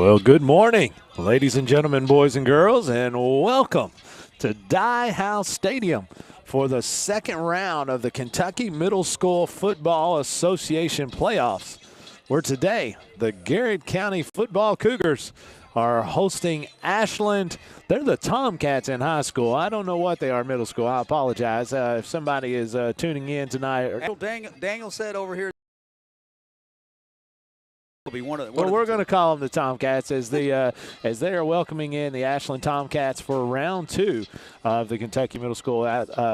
Well, good morning, ladies and gentlemen, boys and girls, and welcome to Dye House Stadium for the second round of the Kentucky Middle School Football Association playoffs, where today the Garrard County Football Cougars are hosting Ashland. They're the Tomcats in high school. I don't know what they are in middle school. I apologize if somebody is tuning in tonight. Daniel said over here. Well, we're going to call them the Tomcats as they are welcoming in the Ashland Tomcats for round two of the Kentucky Middle School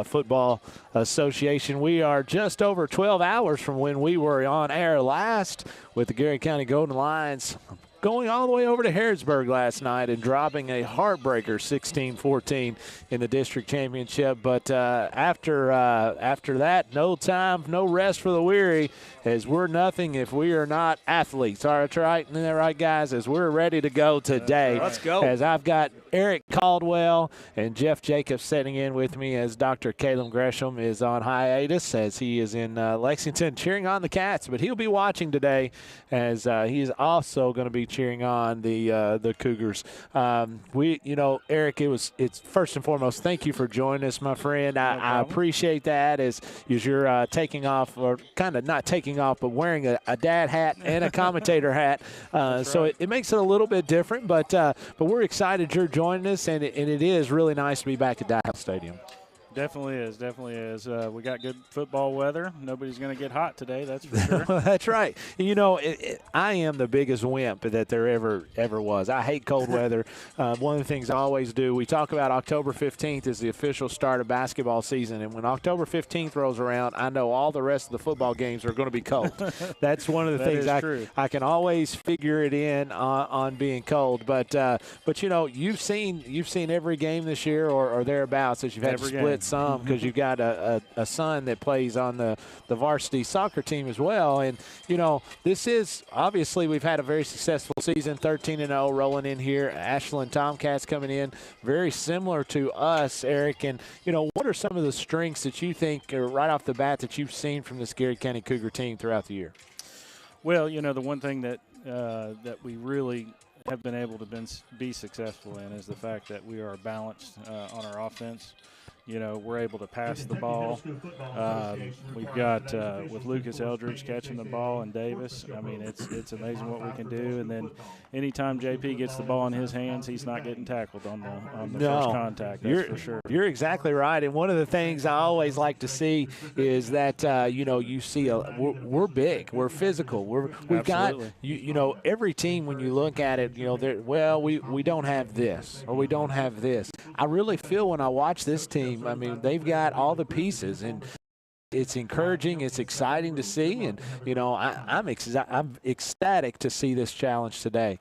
Football Association. We are just over 12 hours from when we were on air last with the Garrard County Golden Lions going all the way over to Harrodsburg last night and dropping a heartbreaker 16-14 in the district championship. But after that, no time, no rest for the weary, as we're nothing if we are not athletes. All right, isn't that right, guys? As we're ready to go today. Let's go. As I've got Eric Caldwell and Jeff Jacobs sitting in with me as Dr. Caleb Gresham is on hiatus as he is in Lexington cheering on the Cats. But he'll be watching today as he is also going to be cheering on the Cougars. Eric, it's first and foremost, thank you for joining us, my friend. I appreciate that as you're taking off, or kind of not taking off, but wearing a dad hat and a commentator hat. So it makes it a little bit different, but we're excited you're joining us, and it is really nice to be back at Dye House Stadium. Definitely is. We got good football weather. Nobody's going to get hot today, that's for sure. That's right. I am the biggest wimp that there ever was. I hate cold weather. One of the things I always do, we talk about October 15th is the official start of basketball season, and when October 15th rolls around, I know all the rest of the football games are going to be cold. That's one of the things I can always figure it in on being cold. But you've seen every game this year or thereabouts as you've had to split some because you've got a son that plays on the varsity soccer team as well. And, this is obviously we've had a very successful season, 13-0 rolling in here. Ashland Tomcats coming in very similar to us, Eric. And, what are some of the strengths that you think are right off the bat that you've seen from this Garrard County Cougar team throughout the year? Well, the one thing that we really have been able to be successful in is the fact that we are balanced on our offense. We're able to pass the ball. We've got with Lucas Eldridge catching the ball and Davis. I mean, it's amazing what we can do. And then anytime JP gets the ball in his hands, he's not getting tackled on the first contact. That's for sure. You're exactly right. And one of the things I always like to see is that you see we're big, we're physical, we've got every team when you look at it, we don't have this or we don't have this. I really feel when I watch this team, I mean, they've got all the pieces, and it's encouraging. It's exciting to see, and I'm ecstatic to see this challenge today.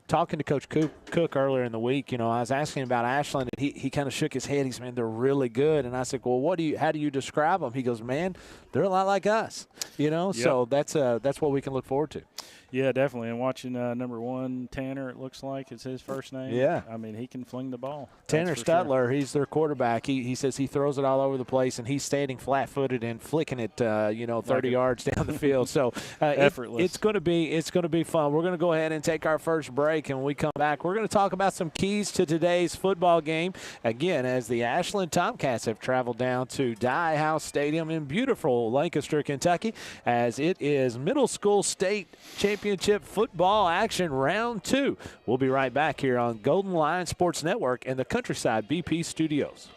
Talking to Coach Cook earlier in the week, I was asking about Ashland, and he kind of shook his head. He said, "Man, they're really good." And I said, "Well, how do you describe them?" He goes, "Man, they're a lot like us." Yep. So that's what we can look forward to. Yeah, definitely. And watching number 1, Tanner, it looks like it's his first name. Yeah. I mean, he can fling the ball. Tanner Stutler, he's their quarterback. He says he throws it all over the place, and he's standing flat-footed and flicking it, 30 yards down the field. So effortless. It's going to be fun. We're going to go ahead and take our first break, and when we come back, we're going to talk about some keys to today's football game. Again, as the Ashland Tomcats have traveled down to Dye House Stadium in beautiful Lancaster, Kentucky, as it is middle school state championship football action round 2. We'll be right back here on Golden Lion Sports Network and the Countryside BP Studios.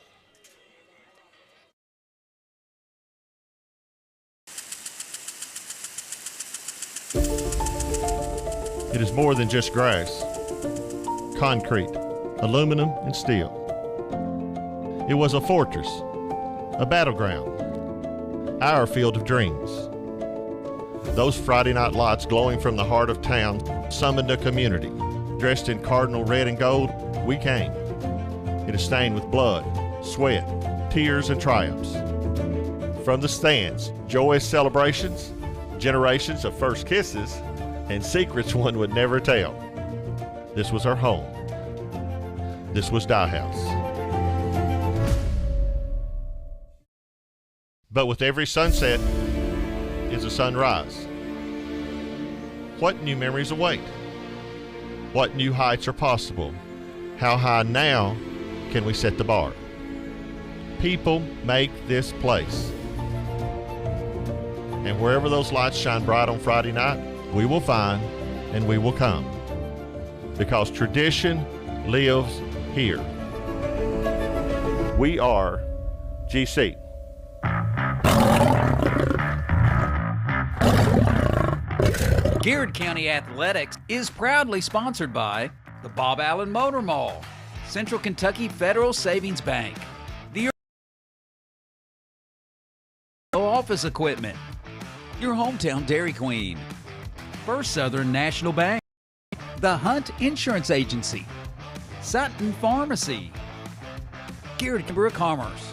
It is more than just grass, concrete, aluminum, and steel. It was a fortress, a battleground, our field of dreams. Those Friday night lights glowing from the heart of town summoned a community. Dressed in cardinal red and gold, we came. It is stained with blood, sweat, tears, and triumphs. From the stands, joyous celebrations, generations of first kisses, and secrets one would never tell. This was our home. This was Dye House. But with every sunset is a sunrise. What new memories await? What new heights are possible? How high now can we set the bar? People make this place. And wherever those lights shine bright on Friday night, we will find and we will come. Because tradition lives here. We are GC. Garrard County Athletics is proudly sponsored by the Bob Allen Motor Mall, Central Kentucky Federal Savings Bank, the Office Equipment, your hometown Dairy Queen, First Southern National Bank, the Hunt Insurance Agency, Sutton Pharmacy, Garrard Chamber of Commerce,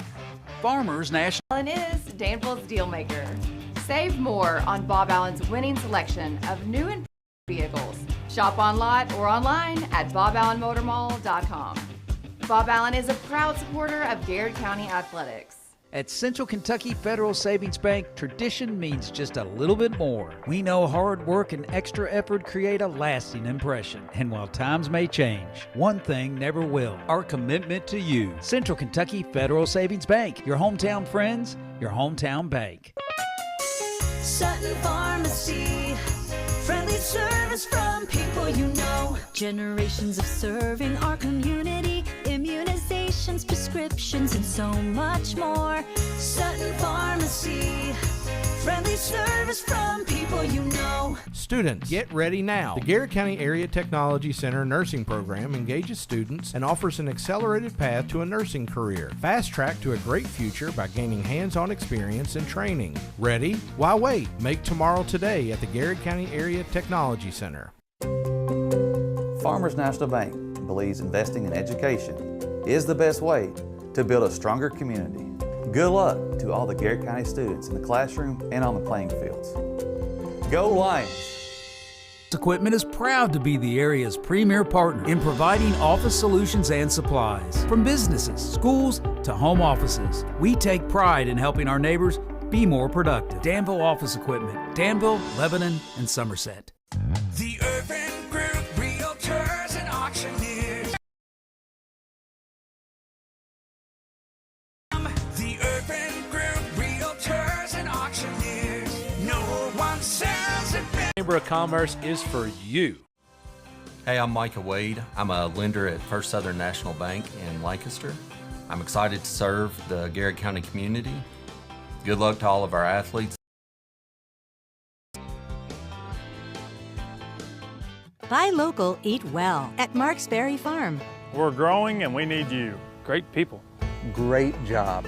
Farmers National. Allen is Danville's Dealmaker. Save more on Bob Allen's winning selection of new and vehicles. Shop on lot or online at boballenmotormall.com. Bob Allen is a proud supporter of Garrard County Athletics. At Central Kentucky Federal Savings Bank, tradition means just a little bit more. We know hard work and extra effort create a lasting impression. And while times may change, one thing never will: our commitment to you. Central Kentucky Federal Savings Bank, your hometown friends, your hometown bank. Sutton Pharmacy, friendly service from people you know. Generations of serving our community, immunizations, prescriptions, and so much more. Sutton Pharmacy, friendly service from people you know. Students, get ready now. The Garrard County Area Technology Center nursing program engages students and offers an accelerated path to a nursing career. Fast track to a great future by gaining hands-on experience and training. Ready? Why wait? Make tomorrow today at the Garrard County Area Technology Center. Farmers National Bank believes investing in education is the best way to build a stronger community. Good luck to all the Garrard County students in the classroom and on the playing fields. Go Lions! Equipment is proud to be the area's premier partner in providing office solutions and supplies. From businesses, schools, to home offices, we take pride in helping our neighbors be more productive. Danville Office Equipment, Danville, Lebanon, and Somerset. The Urban Group Realtors and Auctioneers. The Urban Group Realtors and Auctioneers. No one sells it better. Chamber of Commerce is for you. Hey, I'm Micah Wade. I'm a lender at First Southern National Bank in Lancaster. I'm excited to serve the Garrard County community. Good luck to all of our athletes. Buy local, eat well at Marks Berry Farm. We're growing and we need you. Great people. Great job.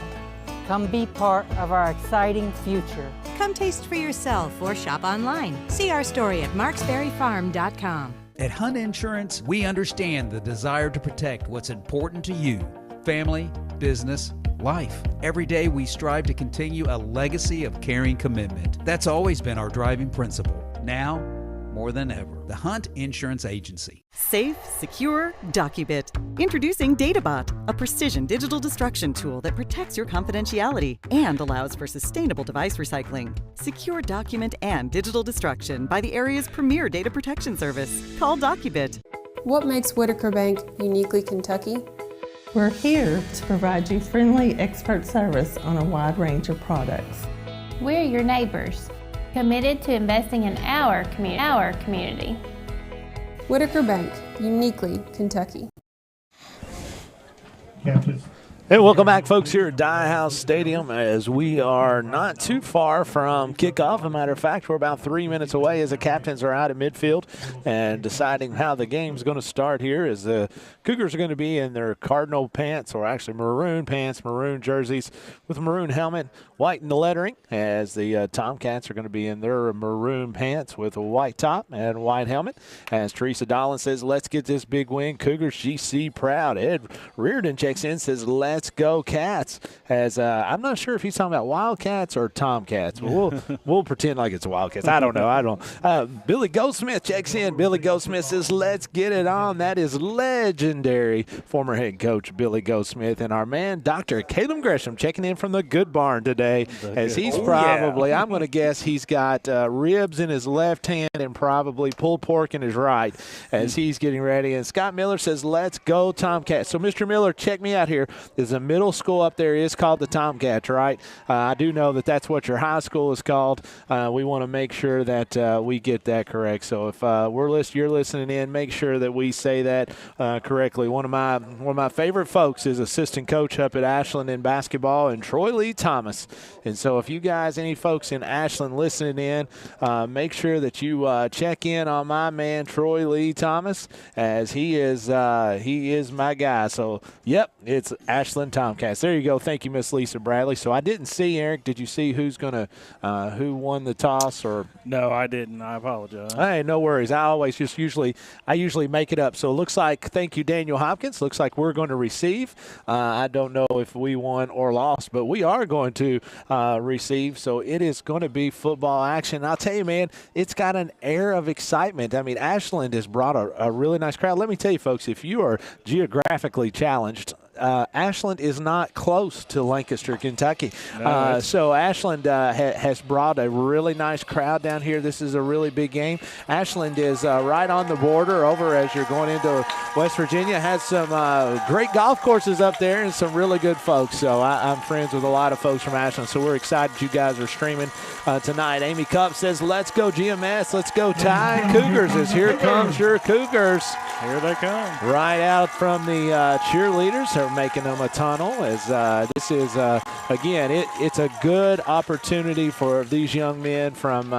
Come be part of our exciting future. Come taste for yourself or shop online. See our story at marksberryfarm.com. At Hunt Insurance, we understand the desire to protect what's important to you: family, business, life. Every day we strive to continue a legacy of caring commitment. That's always been our driving principle. Now, more than ever, the Hunt Insurance Agency. Safe, secure, Docubit. Introducing DataBot, a precision digital destruction tool that protects your confidentiality and allows for sustainable device recycling. Secure document and digital destruction by the area's premier data protection service. Call Docubit. What makes Whitaker Bank uniquely Kentucky? We're here to provide you friendly expert service on a wide range of products. We're your neighbors, committed to investing in our community. Whitaker Bank, uniquely Kentucky. Hey, welcome back, folks, here at Dye House Stadium, as we are not too far from kickoff. As a matter of fact, we're about 3 minutes away as the captains are out at midfield and deciding how the game's going to start here, as the Cougars are going to be in their cardinal pants, or actually maroon pants, maroon jerseys with a maroon helmet, white in the lettering, as the Tomcats are going to be in their maroon pants with a white top and white helmet. As Teresa Dolan says, let's get this big win. Cougars GC proud. Ed Reardon checks in, says, let's let's go Cats. As I'm not sure if he's talking about Wildcats or Tomcats, but we'll pretend like it's Wildcats. I don't know. Billy Goldsmith checks in. Billy Goldsmith says, let's get it on. That is legendary former head coach Billy Goldsmith. And our man, Dr. Caleb Gresham, checking in from the Good Barn today. As he's probably, I'm going to guess he's got ribs in his left hand and probably pulled pork in his right as he's getting ready. And Scott Miller says, let's go Tomcats. So, Mr. Miller, check me out here. There's a middle school up there is called the Tomcats, right? I do know that that's what your high school is called. We want to make sure that we get that correct. So if you're listening in, make sure that we say that correctly. One of my favorite folks is assistant coach up at Ashland in basketball, and Troy Lee Thomas. And so if you guys, any folks in Ashland listening in, make sure that you check in on my man Troy Lee Thomas, as he is my guy. So yep, it's Ashland Tomcats. There you go. Thank you, Miss Lisa Bradley. So I didn't see, Eric, did you see who won the toss? Or no, I didn't. I apologize. Hey, no worries. I usually make it up. So it looks like, thank you, Daniel Hopkins. Looks like we're going to receive. I don't know if we won or lost, but we are going to receive. So it is going to be football action. I'll tell you, man, it's got an air of excitement. I mean, Ashland has brought a really nice crowd. Let me tell you, folks, if you are geographically challenged, Ashland is not close to Lancaster, Kentucky. So Ashland has brought a really nice crowd down here. This is a really big game. Ashland is right on the border over as you're going into West Virginia. Has some great golf courses up there and some really good folks. So I'm friends with a lot of folks from Ashland. So we're excited you guys are streaming tonight. Amy Cup says, let's go GMS. Let's go Tide Cougars. As here comes your Cougars. Here they come. Right out from the cheerleaders. They're making them a tunnel. As this is, again, it's a good opportunity for these young men from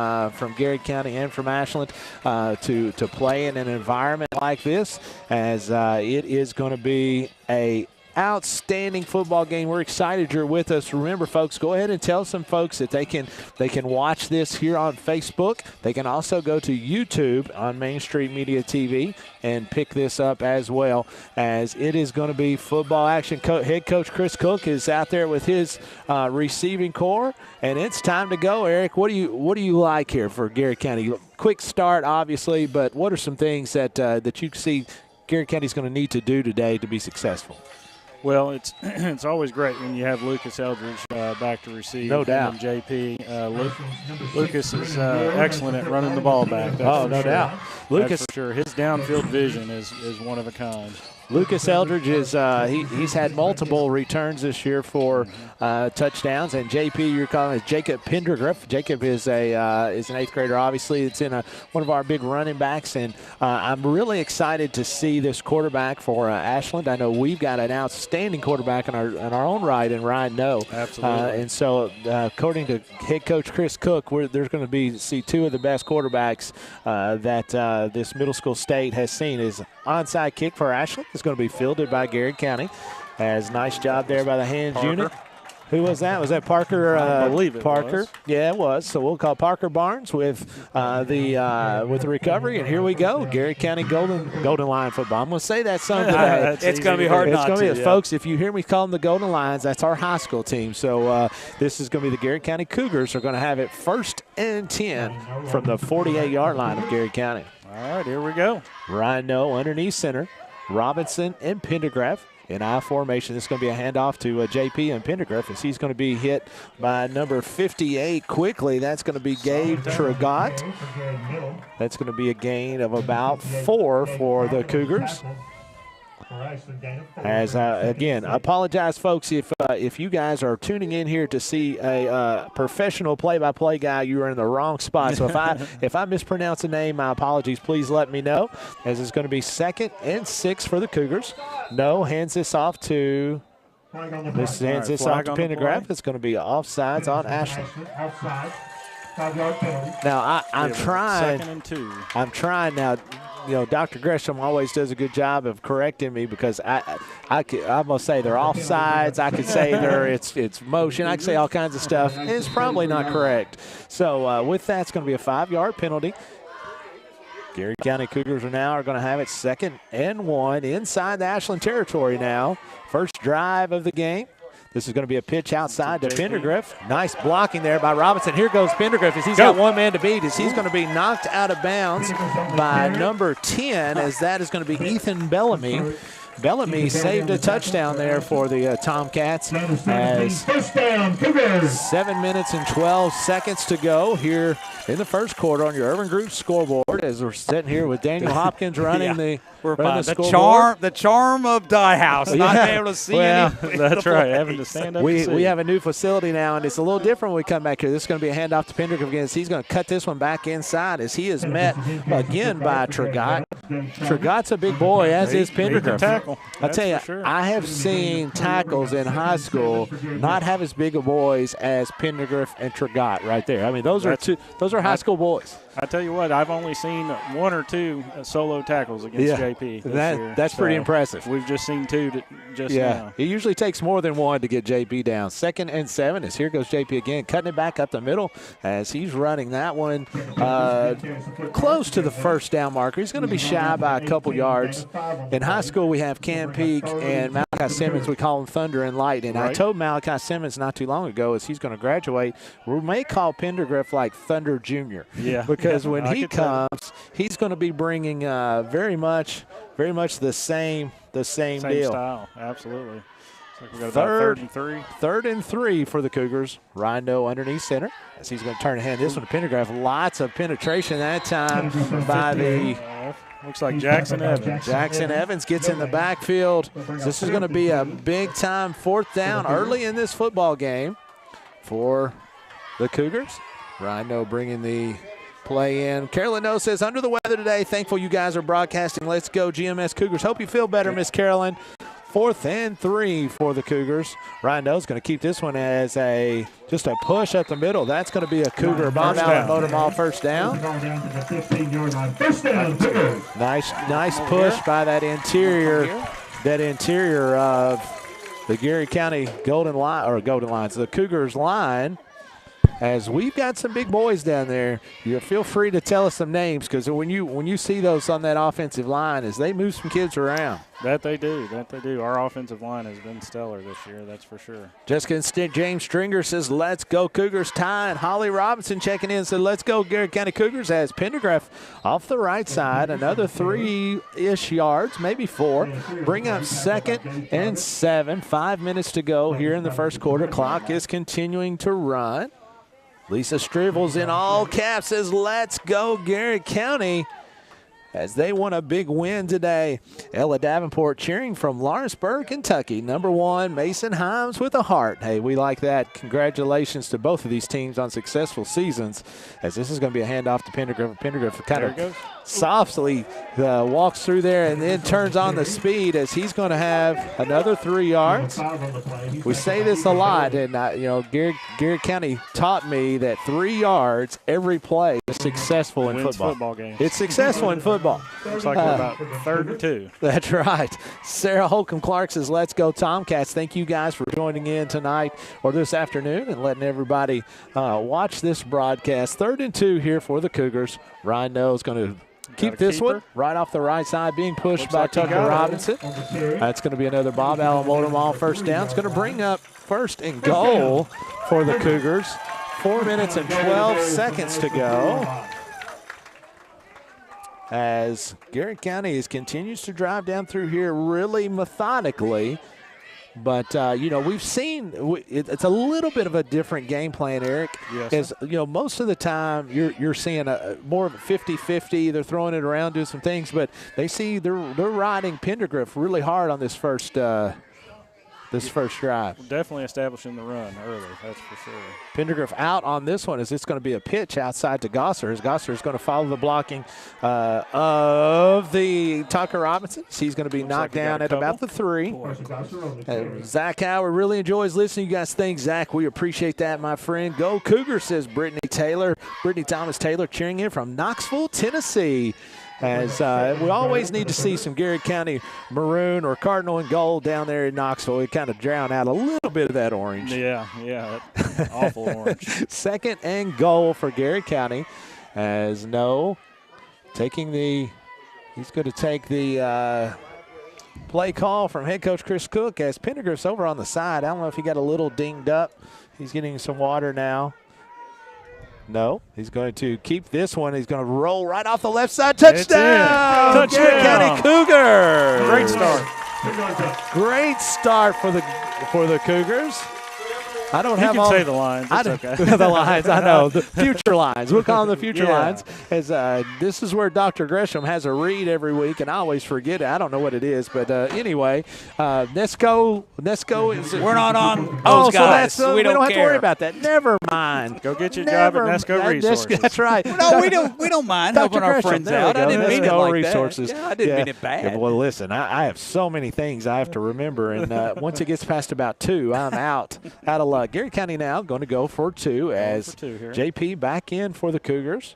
Garrard County and from Ashland to play in an environment like this, as it is going to be a outstanding football game. We're excited you're with us. Remember, folks, go ahead and tell some folks that they can watch this here on Facebook. They can also go to YouTube on Main Street Media TV and pick this up as well, as it is going to be football action. Head coach Chris Cook is out there with his receiving corps, and it's time to go. Eric, what do you like here for Garrard County? Quick start, obviously, but what are some things that you see Garrard County is going to need to do today to be successful? Well, it's always great when you have Lucas Eldridge back to receive. No doubt. And JP. Lucas is excellent at running the ball back. No doubt. Lucas, for sure. His downfield vision is one of a kind. Lucas Eldridge is he's had multiple returns this year for touchdowns, and JP, you're calling it Jacob Pendergriff. Jacob is an 8th grader. Obviously, it's in one of our big running backs, and I'm really excited to see this quarterback for Ashland. I know we've got an outstanding quarterback in our own right, and Ryan Noe. Absolutely. And so, according to head coach Chris Cook, there's going to see two of the best quarterbacks that this middle school state has seen. Is onside kick for Ashland. It's going to be fielded by Garrard County. As nice job there by the hands Parker. unit. Who was that? Was that Parker? I believe it Parker. was. Yeah, it was. So we'll call Parker Barnes with the recovery, and here we go. Garrard County Golden Lion football. I'm going to say that some today. It's going to be hard not to. Folks, if you hear me call them the Golden Lions, that's our high school team. So this is going to be the Garrard County Cougars are going to have it 1st and 10 from the 48-yard line of Garrard County. All right, here we go. Ryan Noe underneath center. Robinson and Pendergraft in I formation. This is going to be a handoff to JP and Pendergraft, as he's going to be hit by number 58 quickly. That's going to be Gabe Tragot. That's going to be a gain of about 4 for the Cougars. As again, I apologize, folks, if you guys are tuning in here to see a professional play-by-play guy, you are in the wrong spot. So if I mispronounce a name, my apologies. Please let me know. As it's going to be 2nd and 6 for the Cougars. No, hands this off to Pendergraft. It's going to be offsides on Ashland. Now I'm trying. 2nd and 2. I'm trying now. You know, Dr. Gresham always does a good job of correcting me, because I'm going to say they're offsides. I could say it's motion. I could say all kinds of stuff. It's probably not correct. So with that, it's going to be a 5-yard penalty. Garrard County Cougars are going to have it 2nd and 1 inside the Ashland territory now. First drive of the game. This is going to be a pitch outside to Pendergriff. Nice blocking there by Robinson. Here goes Pendergriff as he's got one man to beat, as he's going to be knocked out of bounds by number 10, as that is going to be Ethan Bellamy. Bellamy saved a touchdown there for the Tomcats as 7 minutes and 12 seconds to go here in the first quarter on your Urban Group scoreboard, as we're sitting here with Daniel Hopkins running the the charm of Die House, not being able to see anything. That's right, having to stand up. We have a new facility now, and it's a little different when we come back here. This is going to be a handoff to Pendergriff again. He's going to cut this one back inside as he is met again by Tragot. Tragot's a big boy, as is Pendergriff. I tell you, I have seen tackles in high school not have as big of boys as Pendergriff and Tragot right there. I mean, those are high school boys. I tell you what, I've only seen 1 or 2 solo tackles against JP this year. That's pretty impressive. We've just seen 2 just now. It usually takes more than 1 to get JP down. 2nd and 7 as here goes JP again, cutting it back up the middle as he's running that one close to the first down marker. He's going to be shy by a couple yards. In high school, we have Cam Peak and Malachi Simmons. We call him Thunder and Lightning. Right. I told Malachi Simmons not too long ago, as he's going to graduate, we may call Pendergriff like Thunder Jr. Yeah. Because when he comes, he's going to be bringing very much the same deal. Style, absolutely. Like we got about 3rd and 3. 3rd and 3 for the Cougars. Rhino underneath center as he's going to turn and hand this one to Pendergriff. Lots of penetration that time by the looks like Jackson Evans. Jackson Evans gets in the backfield. This is going to be a big-time 4th down early in this football game for the Cougars. Rhino bringing the play in. Carolyn No says, under the weather today. Thankful you guys are broadcasting. Let's go, GMS Cougars. Hope you feel better, Miss Carolyn. 4th and 3 for the Cougars. Rhino's going to keep this one as just a push up the middle. That's going to be a Cougar Bob Allen Motor Mall first down. Nice push by that interior of the Garrard County Golden Lions, the Cougars line. As we've got some big boys down there, you feel free to tell us some names, because when you see those on that offensive line, as they move some kids around. That they do. Our offensive line has been stellar this year, that's for sure. Jessica James Stringer says, let's go Cougars. Ty and Holly Robinson checking in said, let's go Garrard County Cougars, as Pendergriff off the right side, another 3-ish yards, maybe 4. Bring up 2nd and 7. 5 minutes to go here in the first quarter. Clock is continuing to run. Lisa Strivels in all caps says, let's go Garrard County, as they won a big win today. Ella Davenport cheering from Lawrenceburg, Kentucky. Number 1, Mason Himes with a heart. Hey, we like that. Congratulations to both of these teams on successful seasons, as this is going to be a handoff to Pendergriff. Pendergriff kind of softly walks through there and then turns on the speed, as he's going to have another 3 yards. We say this a lot, and Garrard County taught me that 3 yards every play is successful in football. Games. It's successful in football. Looks like we're about 3rd and 2. That's right. Sarah Holcomb Clark says, let's go Tomcats. Thank you guys for joining in tonight or this afternoon and letting everybody watch this broadcast. 3rd and 2 here for the Cougars. Rhino is going to keep this one right off the right side, being pushed by Tucker Robinson. That's going to be another Bob Allen Motor Mall first down. It's going to bring up 1st and goal for the Cougars. 4 minutes and 12 seconds to go, as Garrard County continues to drive down through here really methodically. But, we've seen it's a little bit of a different game plan, Eric. Yes. As, most of the time you're seeing more of a 50-50. They're throwing it around, doing some things, but they're riding Pendergriff really hard on this first drive. Definitely establishing the run early, that's for sure. Pendergriff out on this one, as it's going to be a pitch outside to Gosser, as Gosser is going to follow the blocking of the Tucker Robinson. He's going to be knocked down at about the 3. Zach Howard really enjoys listening. You guys think, Zach, we appreciate that, my friend. Go Cougars, says Brittany Thomas Taylor, cheering in from Knoxville, Tennessee. As we always need to see some Garrard County maroon or cardinal and gold down there in Knoxville. We kind of drown out a little bit of that orange. Yeah, awful orange. 2nd and goal for Garrard County, as He's going to take the play call from head coach Chris Cook as Pendergraft's over on the side. I don't know if he got a little dinged up. He's getting some water now. No, he's going to keep this one. He's going to roll right off the left side. Touchdown! Garrett County Cougars. Great start. Great start for the Cougars. I don't you have can all say the lines. It's okay. The lines, I know. The future lines. We'll call them the future lines. As this is where Dr. Gresham has a read every week, and I always forget it. I don't know what it is. But anyway, Nesco is. We're not on those guys. So we don't have to worry about that. Never mind. Go get your job at Nesco Resources. That's right. No, we don't mind helping our friends out. I didn't mean it like Resources. that. Yeah, I didn't mean it bad. Yeah, well, listen, I have so many things I have to remember, and once it gets past about 2, I'm out of luck. Garrett County now going to go for 2 as JP back in for the Cougars.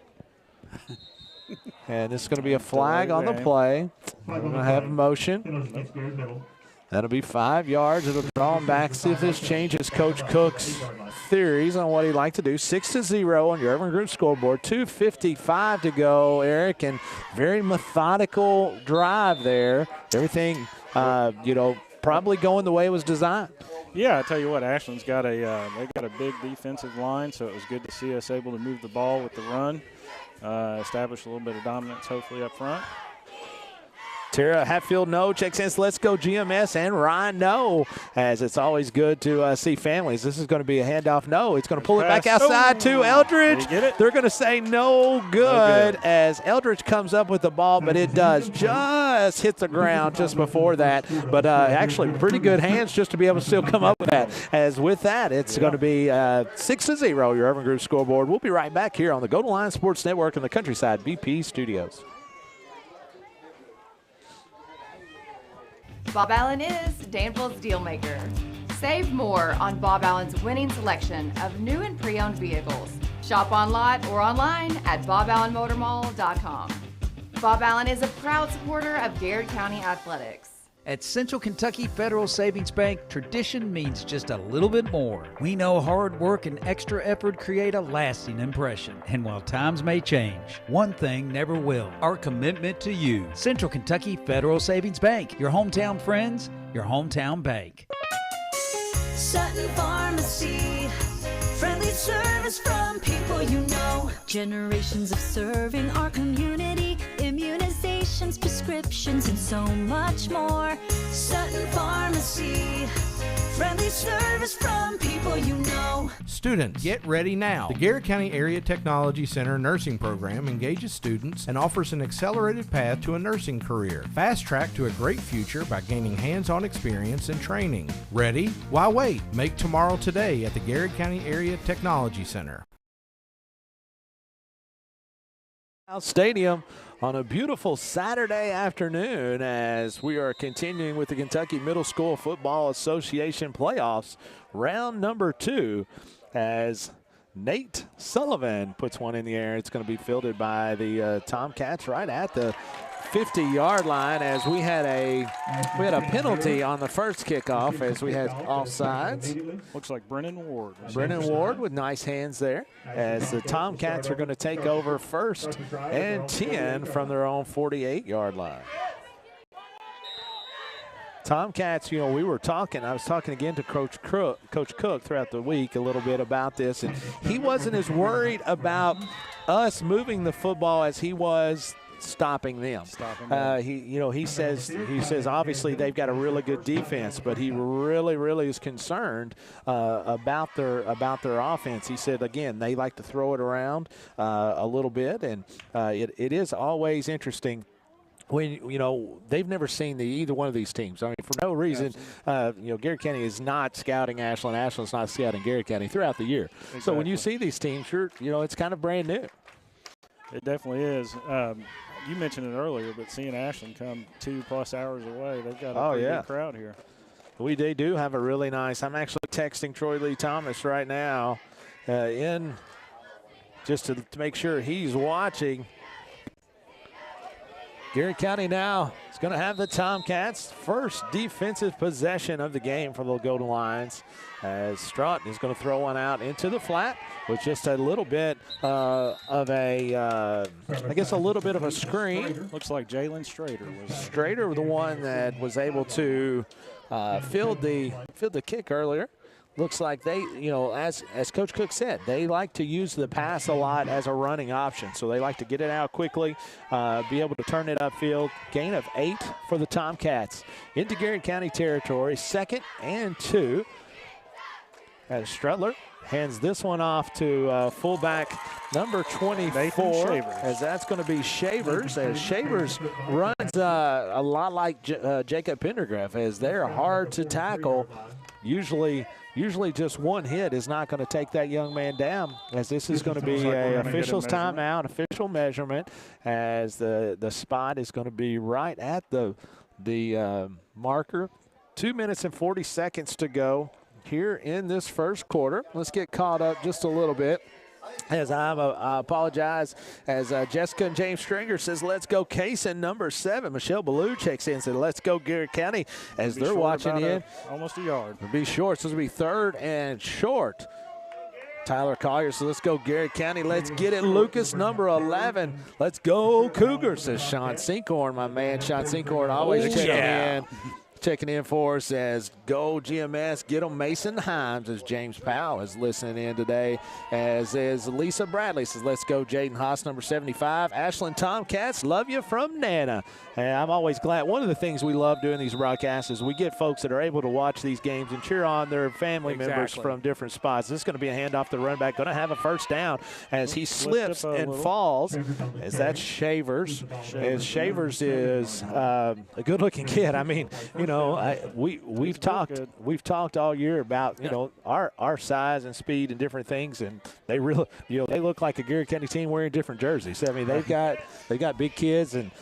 And this is going to be a flag on the play. We're going to have motion. That'll be 5 yards. It'll draw him back. See if this changes Coach Cook's theories on what he'd like to do. 6-0 on your Urban Group scoreboard. 2:55 to go, Eric, and very methodical drive there. Everything, probably going the way it was designed. Yeah, I tell you what, Ashland's got they got a big defensive line, so it was good to see us able to move the ball with the run, establish a little bit of dominance hopefully up front. Tara Hatfield, no. Checks in. Let's go GMS and Ryan, no. As it's always good to see families. This is going to be a handoff, no. It's going to pull it back outside to Eldridge. They're going to say no good as Eldridge comes up with the ball, but it does just hit the ground just before that. But actually pretty good hands just to be able to still come up with that. As with that, it's going to be 6-0, your Urban Group scoreboard. We'll be right back here on the Go to Line Sports Network in the Countryside BP Studios. Bob Allen is Danville's deal maker. Save more on Bob Allen's winning selection of new and pre-owned vehicles. Shop on lot or online at boballenmotormall.com. Bob Allen is a proud supporter of Garrard County Athletics. At Central Kentucky Federal Savings Bank, tradition means just a little bit more. We know hard work and extra effort create a lasting impression. And while times may change, one thing never will: our commitment to you. Central Kentucky Federal Savings Bank, your hometown friends, your hometown bank. Sutton Pharmacy, friendly service from people you know. Generations of serving our community, immunizations, prescriptions, and so much more. Sutton Pharmacy, friendly service from people you know. Students, get ready now. The Garrard County Area Technology Center nursing program engages students and offers an accelerated path to a nursing career. Fast track to a great future by gaining hands-on experience and training. Ready? Why wait? Make tomorrow today at the Garrard County Area Technology Center. Stadium on a beautiful Saturday afternoon as we are continuing with the Kentucky Middle School Football Association playoffs, round number 2, as Nate Sullivan puts one in the air. It's going to be fielded by the Tomcats right at the 50-yard line, as we had a penalty on the first kickoff as we had offsides. Looks like Brennan Ward. Brennan Ward with nice hands there, as the Tomcats are going to take over 1st and 10 from their own 48-yard line. Tomcats, I was talking again to Coach Cook throughout the week a little bit about this, and he wasn't as worried about us moving the football as he was stopping them. He says obviously they've got a really good defense, but he really is concerned about their offense. He said again they like to throw it around a little bit, and it is always interesting when they've never seen either one of these teams. I mean, for no reason, Garrard County is not scouting Ashland. Ashland's not scouting Garrard County throughout the year. Exactly. So when you see these teams, it's kind of brand new. It definitely is. You mentioned it earlier, but seeing Ashland come 2+ hours away, they've got a pretty big crowd here. They do have a really nice. I'm actually texting Troy Lee Thomas right now, just to make sure he's watching. Garrett County now is going to have the Tomcats' first defensive possession of the game for the Golden Lions, as Straught is going to throw one out into the flat with just a little bit of a, I guess a little bit of a screen. Looks like Jalen Strader was Strader, the one that was able to field the kick earlier. Looks like they, as Coach Cook said, they like to use the pass a lot as a running option. So they like to get it out quickly, be able to turn it upfield. Gain of 8 for the Tomcats into Garrett County territory, 2nd and 2. As Strutler hands this one off to fullback number 24, as that's going to be Shavers. As Shavers runs a lot like Jacob Pendergraft, as they're hard to tackle. Usually just one hit is not going to take that young man down, as this is going to be an official's timeout, official measurement, as the spot is going to be right at the marker. 2 minutes and 40 seconds to go here in this first quarter. Let's get caught up just a little bit. As I apologize, as Jessica and James Stringer says, let's go Kaysen, number 7. Michelle Ballou checks in and said, let's go Garrett County, as they're watching in. Almost a yard. It'll be short, so it'll be 3rd and short. Tyler Collier, so let's go Garrett County. Let's get it, Lucas, number 11. Let's go Cougars, says Sean Sinkhorn, my man. Sean Sinkhorn always checking in for us, as go GMS, get them Mason Himes, as James Powell is listening in today, as is Lisa Bradley says, let's go Jaden Haas, number 75. Ashland Tomcats, love you from Nana. And I'm always glad. One of the things we love doing these broadcasts is we get folks that are able to watch these games and cheer on their family members from different spots. This is going to be a handoff to run back, going to have a first down as he slips and falls, as that's Shavers. As Shavers is a good-looking kid. I mean, we've talked all year about our size and speed and different things, and they really they look like a Garrett County team wearing different jerseys. I mean, they've got big kids and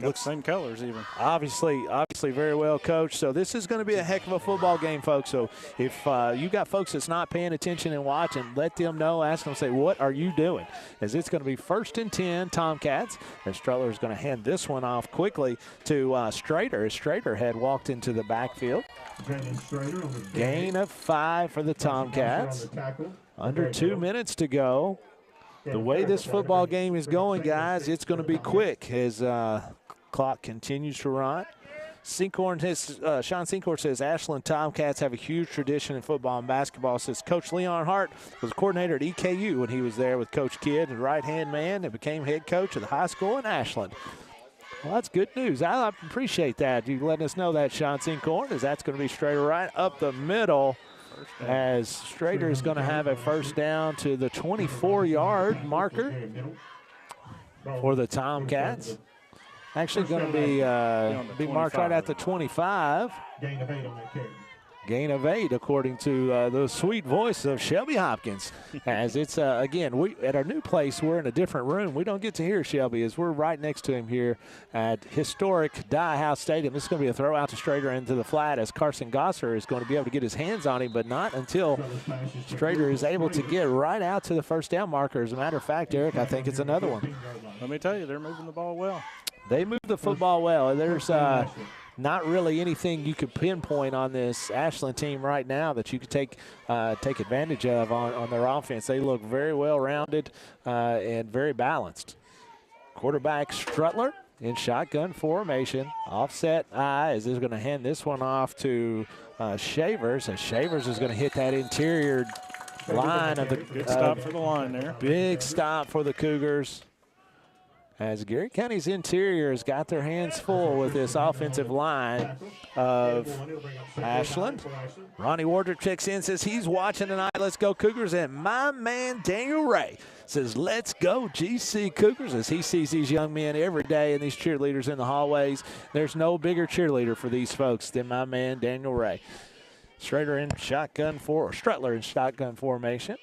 looks same colors even. Obviously very well coached. So this is going to be a heck of a football game, folks. So if you got folks that's not paying attention and watching, let them know. Ask them, say, what are you doing? As it's going to be 1st and 10 Tomcats. And Strutler is going to hand this one off quickly to Strader, as Strader had walked into the backfield. Gain of 5 for the Tomcats. Under 2 minutes to go. The way this football game is going, guys, it's going to be quick as clock continues to run. Sean Sinkhorn says Ashland Tomcats have a huge tradition in football and basketball. Says Coach Leon Hart was a coordinator at EKU when he was there with Coach Kidd, and right-hand man, and became head coach of the high school in Ashland. Well, that's good news. I appreciate that. You letting us know that, Sean Sinkhorn, as that's going to be straight right up the middle. As Strader is going to have a first down to the 24-yard marker for the Tomcats. Actually going to be marked right at the 25. Gain of 8, according to the sweet voice of Shelby Hopkins. As it's, again, we at our new place, we're in a different room. We don't get to hear Shelby, as we're right next to him here at historic Dye House Stadium. This is going to be a throw out to Strader into the flat, as Carson Gosser is going to be able to get his hands on him, but not until Strader is able to get right out to the first down marker. As a matter of fact, Eric, I think it's another one. Let me tell you, they're moving the ball well. They move the football well. There's not really anything you could pinpoint on this Ashland team right now that you could take advantage of on their offense. They look very well-rounded and very balanced. Quarterback Strutler in shotgun formation. Offset eye, as they're going to hand this one off to Shavers. As Shavers is going to hit that interior line of the good stop for the line there. Big stop for the Cougars. As Garrett County's interior has got their hands full with this offensive line of Ashland. Ronnie Wardrop checks in, says he's watching tonight. Let's go Cougars. And my man Daniel Ray says, let's go GC Cougars, as he sees these young men every day and these cheerleaders in the hallways. There's no bigger cheerleader for these folks than my man Daniel Ray. Strutler in shotgun formation.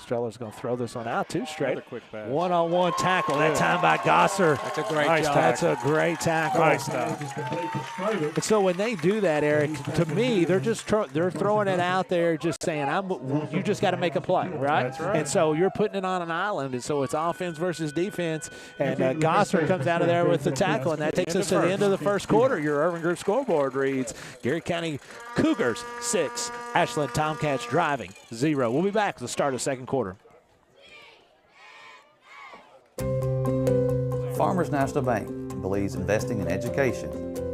Streller's going to throw this one out too straight. Another quick pass. One-on-one tackle. That time by Gosser. That's a great Nice job. That's a great tackle. Nice stuff. And so when they do that, Eric, to me, they're just they're throwing it out there, just saying, you just got to make a play, right? That's right. And so you're putting it on an island, and so it's offense versus defense. And Gosser comes out of there with the tackle, and that takes us to the end of the first quarter. Your Urban Group scoreboard reads: Garrett County Cougars 6, Ashland Tomcats driving 0. We'll be back at the start of the second quarter. Farmers National Bank believes investing in education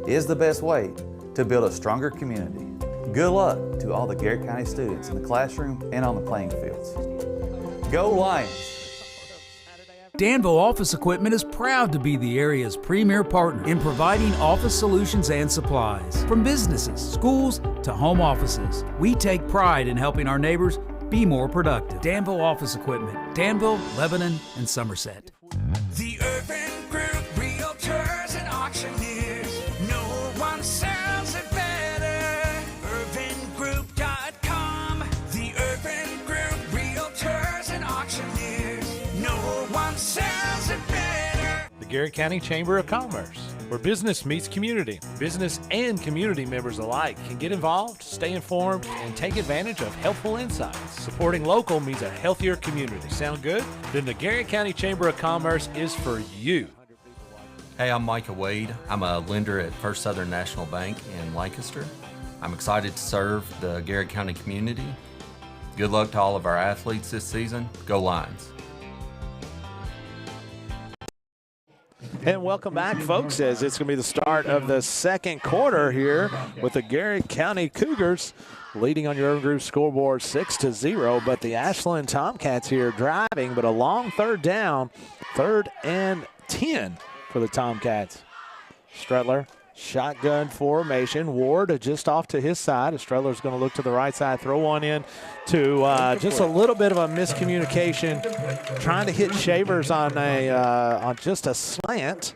is the best way to build a stronger community. Good luck to all the Garrett County students in the classroom and on the playing fields. Go Lions! Danville Office Equipment is proud to be the area's premier partner in providing office solutions and supplies. From businesses, schools, to home offices, we take pride in helping our neighbors be more productive. Danville Office Equipment, Danville, Lebanon, and Somerset. The Urban Group Realtors and Auctioneers. No one sells it better. UrbanGroup.com. The Urban Group Realtors and Auctioneers. No one sells it better. The Garrett County Chamber of Commerce, where business meets community. Business and community members alike can get involved, stay informed, and take advantage of helpful insights. Supporting local means a healthier community. Sound good? Then the Garrett County Chamber of Commerce is for you. Hey, I'm Micah Wade. I'm a lender at First Southern National Bank in Lancaster. I'm excited to serve the Garrett County community. Good luck to all of our athletes this season. Go Lions! And welcome back, folks, as it's going to be the start of the second quarter here with the Garrett County Cougars leading on your Urban Group scoreboard 6-0. But the Ashland Tomcats here driving, but a long third down, 3rd and 10 for the Tomcats. Strutler, shotgun formation. Ward just off to his side. Strutler's going to look to the right side, throw one in to just a little bit of a miscommunication, trying to hit Shavers on just a slant.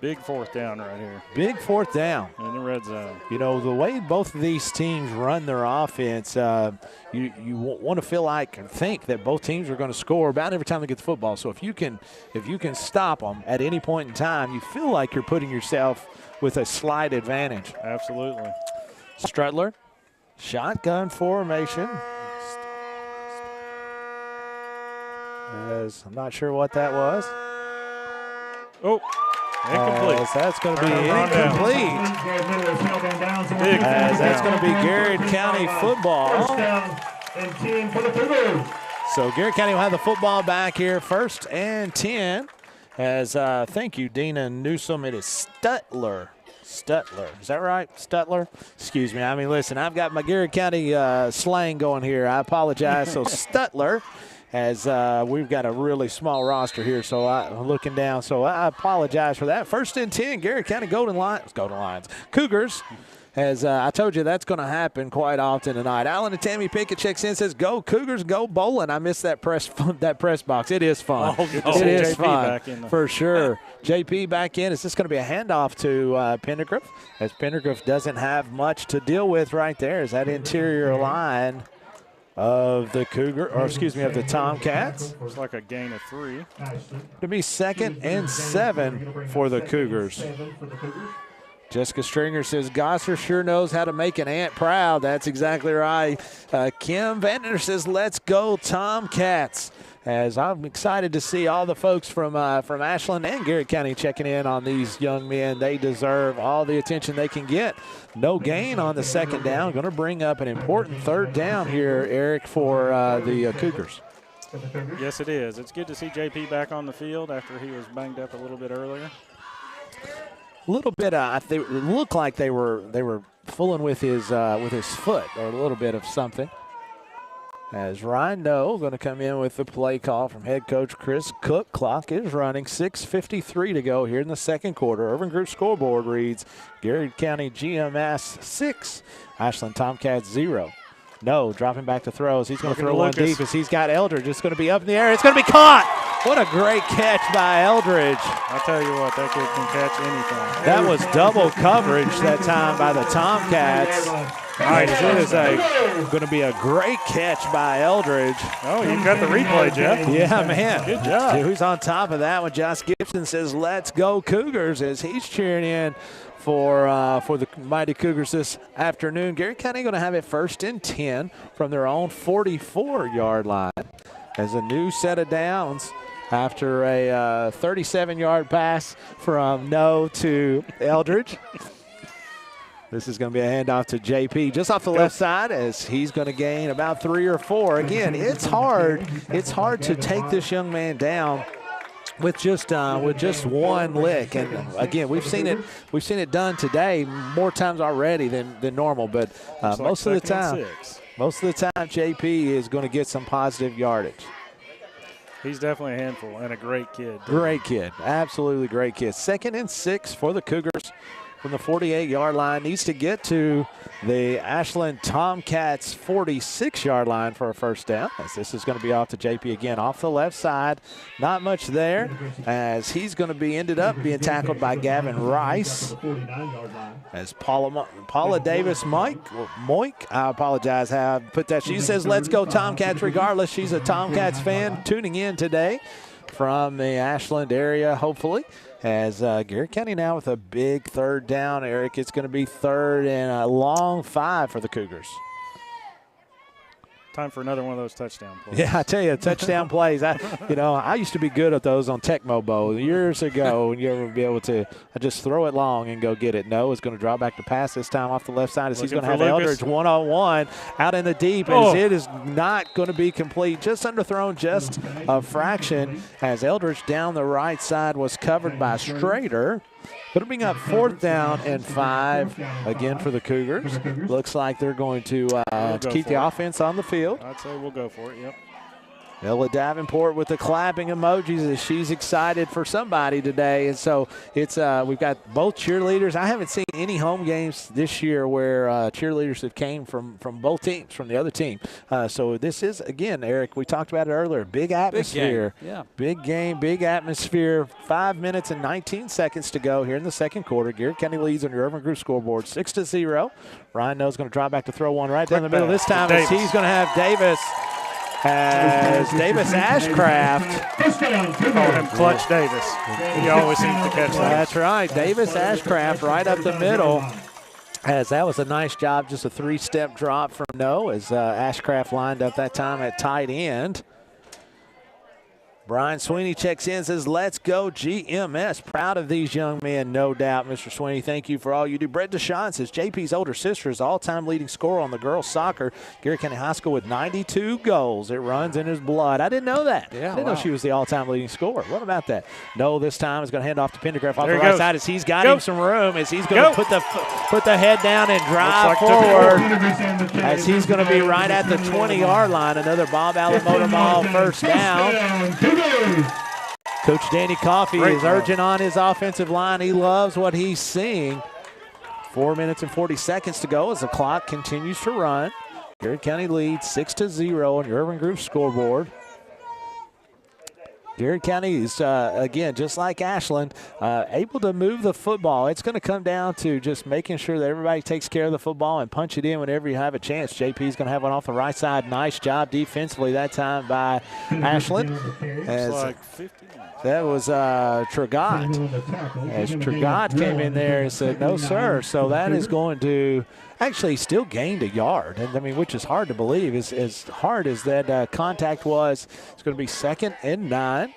Big 4th down right here. Big 4th down. In the red zone. You know, the way both of these teams run their offense, you want to feel like and think that both teams are going to score about every time they get the football. So if you can stop them at any point in time, you feel like you're putting yourself with a slight advantage. Absolutely. Strutler, shotgun formation. I'm not sure what that was. Oh, incomplete. That's going to be incomplete. That's going to be Garrett County football. And 10 for the Cougars. So Garrett County will have the football back here, 1st and 10. As thank you, Dina Newsom. It is Stutler. Is that right? Stutler? Excuse me. I mean, listen, I've got my Garrett County slang going here. I apologize. So Stutler, as we've got a really small roster here, so I'm looking down. So I apologize for that. 1st and 10, Garrett County Golden Lions. Cougars. As I told you, that's going to happen quite often tonight. Alan and Tammy Pickett checks in, says, "Go Cougars, go bowling." I missed that press box. It is fun. It is fun for sure. JP back in. Is this going to be a handoff to Pendergriff? As Pendergriff doesn't have much to deal with right there. Is that interior line of the of the Tomcats? It's like a gain of 3. To be 2nd and 7 for the Cougars. Jessica Stringer says, Gosser sure knows how to make an aunt proud. That's exactly right. Kim Vander says, let's go Tomcats. As I'm excited to see all the folks from Ashland and Garrett County checking in on these young men. They deserve all the attention they can get. No gain on the 2nd down. Going to bring up an important 3rd down here, Eric, for the Cougars. Yes, it is. It's good to see JP back on the field after he was banged up a little bit earlier. A little bit. It looked like they were fooling with his foot or a little bit of something. As Ryan Noe going to come in with the play call from head coach Chris Cook. Clock is running. 6:53 to go here in the second quarter. Urban Group scoreboard reads: Garrett County GMS 6, Ashland Tomcats 0. No, dropping back to throws. He's going to throw one deep as he's got Elder just going to be up in the air. It's going to be caught. What a great catch by Eldridge. I'll tell you what, that kid can catch anything. That was double coverage that time by the Tomcats. Nice. It is going to be a great catch by Eldridge. Oh, you got the replay, Jeff. Yeah, man. Good job. Who's on top of that one? Josh Gibson says, "Let's go Cougars," as he's cheering in for the mighty Cougars this afternoon. Garrett County going to have it 1st and 10 from their own 44-yard line as a new set of downs after a 37-yard pass from No to Eldridge. This is going to be a handoff to JP just off the left side as he's going to gain about 3 or 4. Again, it's hard. It's hard to take this young man down with just one lick. And again, we've seen it done today more times already than normal. But most of the time, JP is going to get some positive yardage. He's definitely a handful and a great kid. Great kid, absolutely great kid. 2nd and 6 for the Cougars from the 48-yard line. Needs to get to the Ashland Tomcats 46-yard line for a first down. As this is going to be off to JP again off the left side. Not much there as he's going to be ended up being tackled by Gavin Rice. As Paula Davis Moink, I apologize how I put that. She says, "Let's go Tomcats," regardless. She's a Tomcats fan tuning in today from the Ashland area, hopefully. As Garrett County now with a big 3rd down, Eric. It's going to be 3rd and a long 5 for the Cougars. Time for another one of those touchdown plays. Yeah, I tell you, touchdown plays. I used to be good at those on Tecmo Bowl years ago, and you ever be able to just throw it long and go get it. No, it's going to draw back to pass this time off the left side as he's going to have Eldridge one-on-one out in the deep as it is not going to be complete. Just underthrown just a fraction as Eldridge down the right side was covered by Strader. Going to bring up 4th down and 5 again for the Cougars. Looks like they're going to keep the offense on the field. I'd say we'll go for it, yep. Ella Davenport with the clapping emojis as she's excited for somebody today. And so it's we've got both cheerleaders. I haven't seen any home games this year where cheerleaders have came from both teams, from the other team. So this is, again, Eric, we talked about it earlier, big atmosphere. Big game. Yeah. Big game, big atmosphere. 5 minutes and 19 seconds to go here in the second quarter. Garrett County leads on your Urban Group scoreboard 6-0. Ryan No's going to drop back to throw one right down the middle this time as he's going to have Davis. As Davis Ashcraft. Call him Clutch Davis. He always seems to catch that. That's right. Davis Ashcraft right up the middle. As that was a nice job, just a 3-step drop from No as Ashcraft lined up that time at tight end. Brian Sweeney checks in and says, "Let's go GMS." Proud of these young men, no doubt. Mr. Sweeney, thank you for all you do. Brett Deshawn says, "JP's older sister is the all-time leading scorer on the girls' soccer. Garrett County High School with 92 goals. It runs in his blood." I didn't know that. Yeah, I didn't know she was the all-time leading scorer. What about that? No, this time is going to hand off to Pendergraft off the right side as he's got him some room, as he's going to put the head down and drive forward. As he's going to be right at the 20-yard line. Another Bob Allen Motor Mall first down. Coach Danny Coffey is urging on his offensive line. He loves what he's seeing. 4 minutes and 40 seconds to go as the clock continues to run. Garrett County leads 6-0 on your Urban Group scoreboard. Garrett County is, again, just like Ashland, able to move the football. It's going to come down to just making sure that everybody takes care of the football and punch it in whenever you have a chance. JP is going to have one off the right side. Nice job defensively that time by Ashland. That was Trigot. As Trigot came in there and said, "No, sir." So that is going to actually still gained a yard. And I mean, which is hard to believe. As hard as that contact was, it's going to be 2nd and 9.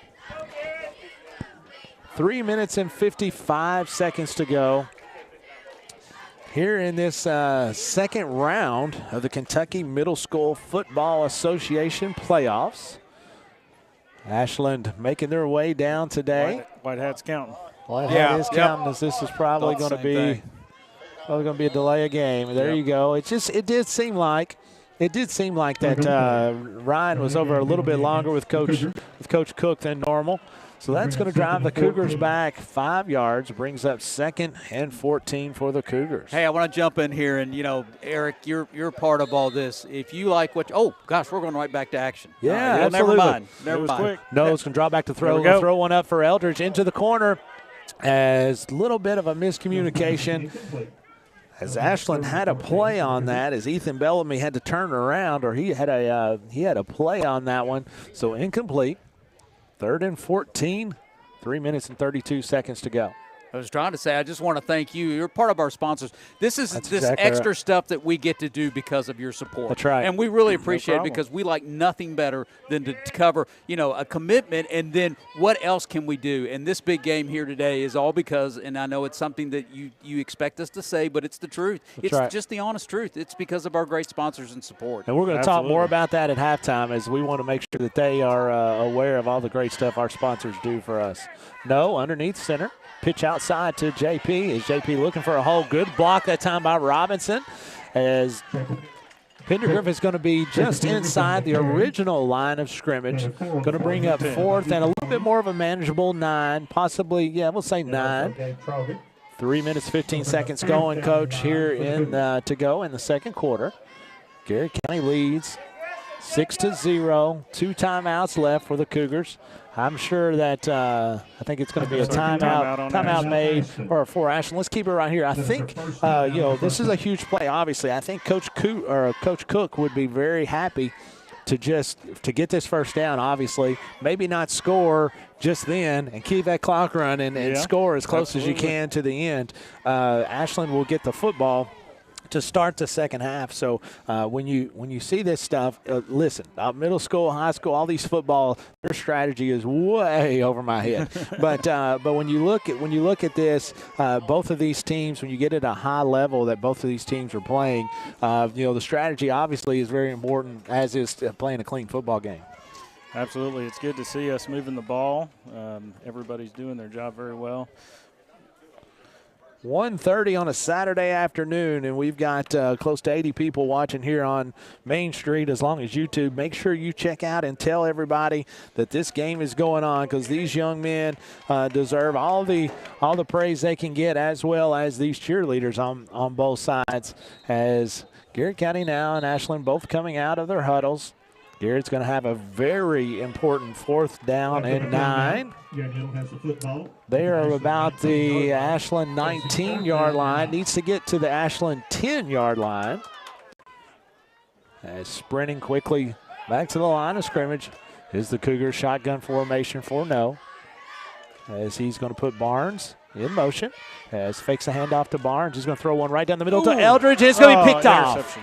3 minutes and 55 seconds to go here in this second round of the Kentucky Middle School Football Association playoffs. Ashland making their way down today. White Hat's counting. White Hat is counting, as this is probably going to be a delay of game. There you go. It did seem like that Ryan was over a little bit longer with Coach Cook than normal. So that's going to drive the Cougars back 5 yards, brings up 2nd and 14 for the Cougars. Hey, I want to jump in here, and, Eric, you're part of all this. If you like oh, gosh, we're going right back to action. Yeah, Never absolutely. mind. Never mind. Quick. Noah's going to draw back to throw. Throw one up for Eldridge into the corner. As a little bit of a miscommunication. As Ashland had a play on that, as Ethan Bellamy had to turn around, or he had a play on that one. So incomplete. 3rd and 14, 3 minutes and 32 seconds to go. I was trying to say, I just want to thank you. You're part of our sponsors. This is That's this exactly extra right. stuff that we get to do because of your support. That's right. And we really appreciate it problem. because we like nothing better than to cover, a commitment, and then what else can we do? And this big game here today is all because, and I know it's something that you expect us to say, but it's the truth. That's it's right. just the honest truth. It's because of our great sponsors and support. And we're going to talk more about that at halftime, as we want to make sure that they are aware of all the great stuff our sponsors do for us. No, underneath center. Pitch outside to JP. Is JP looking for a hole? Good block that time by Robinson, as Pendergriff is going to be just inside the original line of scrimmage. Going to bring up 4th and a little bit more of a manageable 9, possibly, we'll say 9. 3 minutes, 15 seconds going, Coach, here to go in the second quarter. Garrett County leads 6-0. 2 timeouts left for the Cougars. I'm sure that I think it's going to be a timeout made for Ashland. Let's keep it right here. I think this is a huge play. Obviously, I think Coach Cook would be very happy to get this first down. Obviously, maybe not score just then and keep that clock running and score as close as you can to the end. Ashland will get the football to start the second half. So when you see this stuff, listen, middle school, high school, all these football, their strategy is way over my head. but when you look at this, both of these teams, when you get at a high level that both of these teams are playing, the strategy obviously is very important, as is playing a clean football game. Absolutely. It's good to see us moving the ball. Everybody's doing their job very well. 1:30 on a Saturday afternoon, and we've got close to 80 people watching here on Main Street. As long as YouTube, make sure you check out and tell everybody that this game is going on, because these young men deserve all the praise they can get, as well as these cheerleaders on both sides. As Garrett County now and Ashland both coming out of their huddles. Garrett's going to have a very important 4th down and 9. They are about the Ashland 19-yard line. Needs to get to the Ashland 10-yard line. As sprinting quickly back to the line of scrimmage is the Cougars shotgun formation for No. As he's going to put Barnes in motion. As fakes the handoff to Barnes. He's going to throw one right down the middle to Eldridge. It's going to be picked off.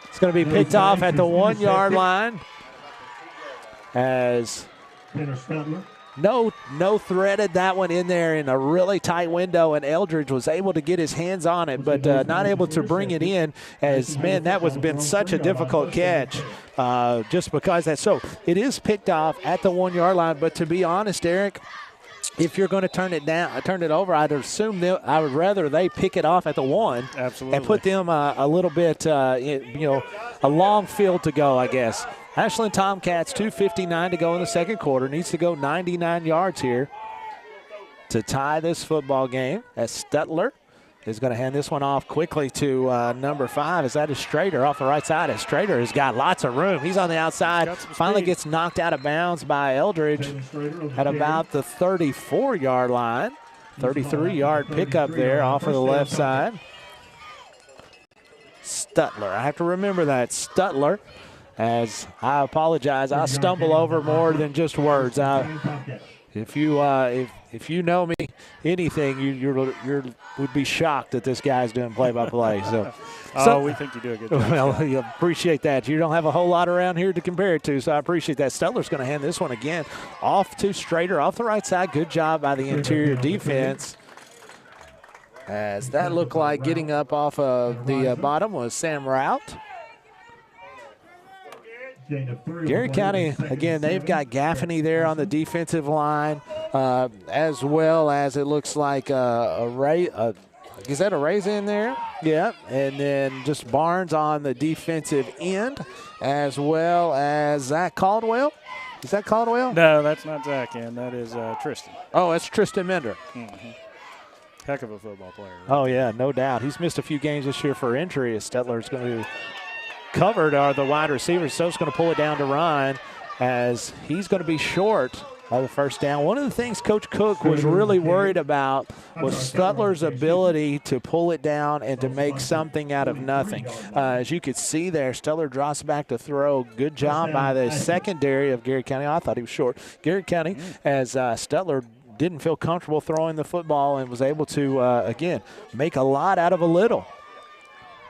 It's going to be picked off at the 1-yard line. As No threaded that one in there in a really tight window, and Eldridge was able to get his hands on it, but not able to bring it in, as, man, that was been such a difficult catch just because that's so. It is picked off at the 1-yard line, but to be honest, Eric, if you're going to turn it over, I'd assume I would rather they pick it off at the 1. Absolutely. And put them a little bit, a long field to go, I guess. Ashland Tomcats, 2:59 to go in the second quarter. Needs to go 99 yards here to tie this football game, as Stutler is going to hand this one off quickly to number 5. Is that Strader off the right side? As Strader has got lots of room. He's on the outside. Finally gets knocked out of bounds by Eldridge at about the 34-yard line. 33-yard pickup there off of the left side. Stutler. I have to remember that. Stutler. As I apologize, I stumble over more than just words. If you know me anything, you would be shocked that this guy's doing play-by-play. So we think you do a good job. Well, you appreciate that. You don't have a whole lot around here to compare it to, so I appreciate that. Stutler's going to hand this one again off to Strader off the right side. Good job by the interior defense. As that looked like getting up off of the bottom was Sam Rout. Garrett County, again, they've got Gaffney there on the defensive line, as well as it looks like is that a Ray's in there? Yeah, and then just Barnes on the defensive end, as well as Zach Caldwell Is that Caldwell? No, that's not Zach, and that is Tristan. Oh, that's Tristan Mender. Mm-hmm. Heck of a football player. Right? Oh, yeah, no doubt. He's missed a few games this year for injury as Stetler's going to covered are the wide receivers. So it's going to pull it down to Ryan as he's going to be short of the first down. One of the things Coach Cook was really worried about was Stutler's ability to pull it down and to make something out of nothing. As you could see there, Stutler drops back to throw. Good job by the secondary of Garrett County. I thought he was short. Garrett County, as Stutler didn't feel comfortable throwing the football and was able to, again, make a lot out of a little.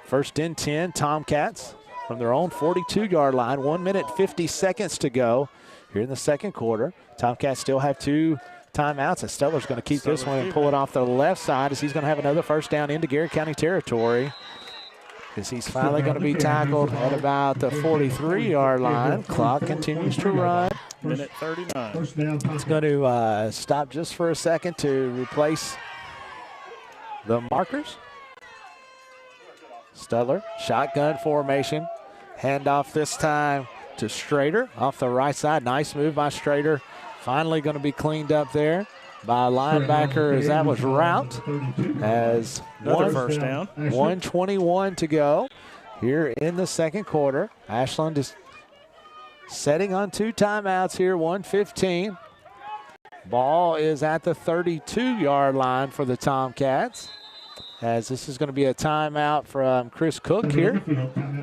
First and 10, Tomcats from their own 42-yard line. 1 minute, 50 seconds to go here in the second quarter. Tomcats still have 2 timeouts, and Stetler's going to keep this one and pull it off the left side as he's going to have another first down into Garrett County territory, because he's finally going to be tackled at about the 43-yard line. Clock continues to run. Minute 39. It's going to stop just for a second to replace the markers. Stutler, shotgun formation. Handoff this time to Strader off the right side. Nice move by Strader. Finally going to be cleaned up there by linebacker as that was Rout. As another first down. 1:21 to go here in the second quarter. Ashland is setting on 2 timeouts here, 1:15. Ball is at the 32-yard line for the Tomcats, as this is going to be a timeout from Chris Cook here,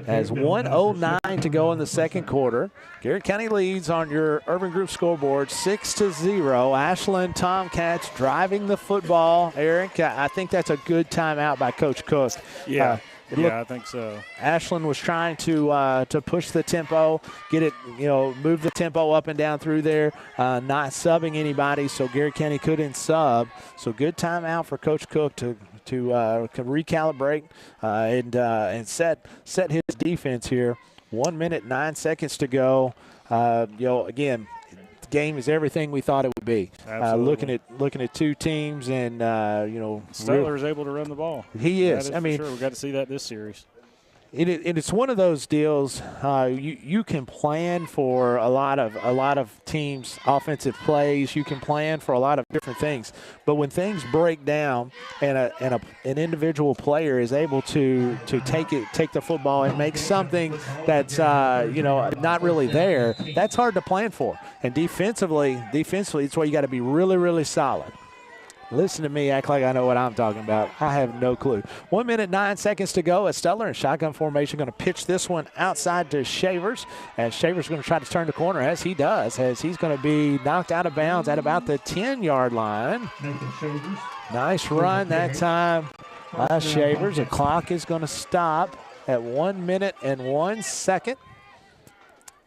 as 1:09 to go in the second quarter. Garrett County leads on your Urban Group scoreboard 6-0. Ashland Tomcats driving the football. Eric, I think that's a good timeout by Coach Cook. Yeah. I think so. Ashland was trying to push the tempo, get it, move the tempo up and down through there, not subbing anybody, so Garrett County couldn't sub. So good timeout for Coach Cook to recalibrate and set his defense here. 1 minute, 9 seconds to go. Again, the game is everything we thought it would be. Looking at 2 teams, and Stetler is able to run the ball. He is. I mean, sure, we got to see that this series. It's one of those deals. You can plan for a lot of teams' offensive plays. You can plan for a lot of different things. But when things break down and an individual player is able to take the football and make something that's not really there, that's hard to plan for. And defensively, it's where you got to be really, really solid. Listen to me act like I know what I'm talking about. I have no clue. 1 minute, 9 seconds to go. As Stutler in shotgun formation going to pitch this one outside to Shavers. As Shavers going to try to turn the corner, as he does, as he's going to be knocked out of bounds at about the 10-yard line. Nice run that time by Shavers. The clock is going to stop at 1 minute and 1 second.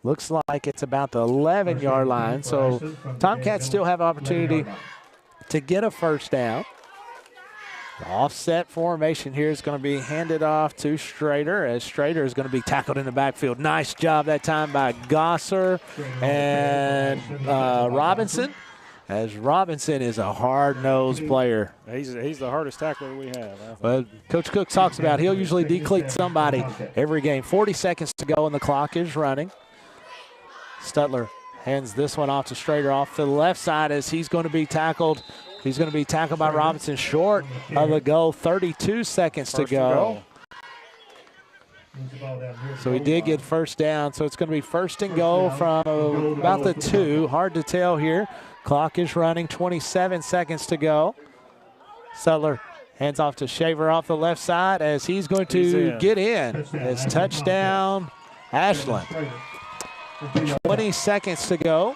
Looks like it's about the 11-yard line. So Tomcats still have opportunity to get a first down. The offset formation here is going to be handed off to Strader, as Strader is going to be tackled in the backfield. Nice job that time by Gosser and Robinson, as Robinson is a hard-nosed player. He's the hardest tackler we have. Well, Coach Cook talks about he'll usually decleat somebody every game. 40 seconds to go and the clock is running. Stutler hands this one off to Strader off to the left side as he's going to be tackled. He's going to be tackled by Robinson short of the goal. 32 seconds to go. So he did get first down. So it's going to be first and goal from about the 2. Hard to tell here. Clock is running. 27 seconds to go. Sutler hands off to Shaver off the left side as he's going to get in. As touchdown, Ashland. 20 seconds to go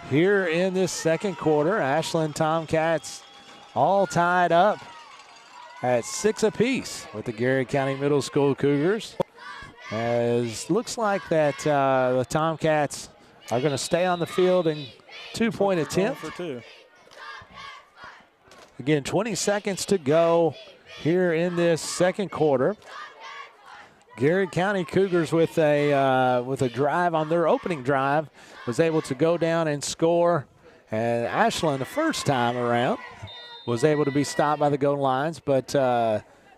here in this second quarter. Ashland Tomcats all tied up at 6 apiece with the Garrett County Middle School Cougars. As looks like that the Tomcats are going to stay on the field in 2-point attempt. For 2. Again, 20 seconds to go here in this second quarter. Garrett County Cougars with a drive on their opening drive was able to go down and score. And Ashland, the first time around, was able to be stopped by the goal lines. But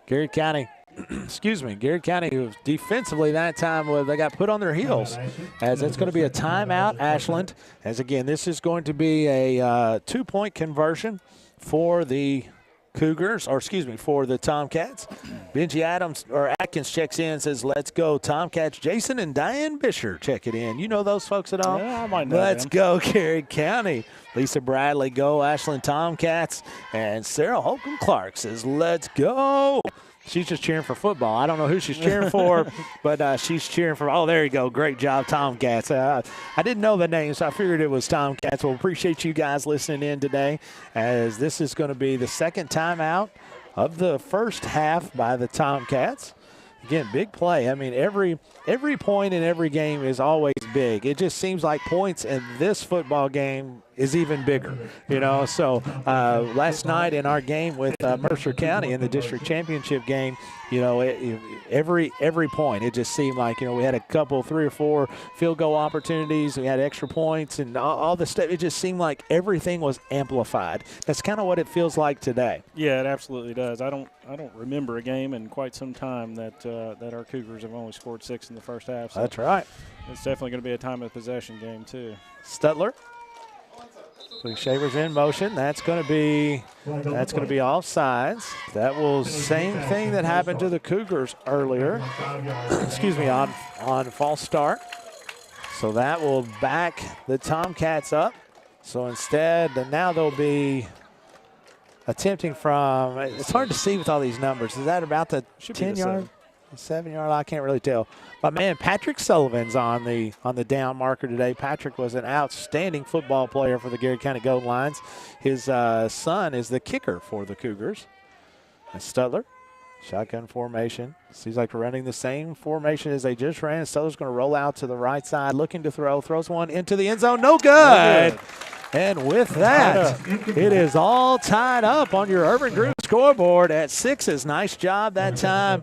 Garrett County excuse me, Garrard County, who defensively that time, they got put on their heels, as it's going to be a timeout, Ashland. As again, this is going to be a 2-point conversion for the Cougars, or excuse me, for the Tomcats. Benji Atkins checks in, says, let's go Tomcats. Jason and Diane Bisher check it in. You know those folks at all? Yeah, I might know Let's them. go Garrard County. Lisa Bradley, go Ashland Tomcats. And Sarah Holcomb Clark says, let's go. She's just cheering for football. I don't know who she's cheering for, but she's cheering for, oh, there you go. Great job, Tomcats. I didn't know the name, so I figured it was Tomcats. Well, appreciate you guys listening in today, as this is going to be the second timeout of the first half by the Tomcats. Again, big play. I mean, every point in every game is always big. It just seems like points in this football game is even bigger, So last night in our game with Mercer County in the district championship game, every point, it just seemed like, we had a couple, 3 or 4 field goal opportunities. We had extra points and all the stuff. It just seemed like everything was amplified. That's kind of what it feels like today. Yeah, it absolutely does. I don't remember a game in quite some time that our Cougars have only scored 6 in the first half. So that's right. It's definitely going to be a time of possession game too. Stutler. Shaver's in motion. That's going to be offsides. That will same thing that happened to the Cougars earlier. Excuse me, on false start. So that will back the Tomcats up. So instead, now they'll be attempting from. It's hard to see with all these numbers. Is that about the 10-yard? 7-yard line? I can't really tell. But man, Patrick Sullivan's on the down marker today. Patrick was an outstanding football player for the Garrard County Gold Lions. His son is the kicker for the Cougars. And Stutler, shotgun formation. Seems like we're running the same formation as they just ran. Stutler's going to roll out to the right side, looking to throw. Throws one into the end zone. No good. And with that, it is all tied up on your Urban Group scoreboard at 6. Nice job that time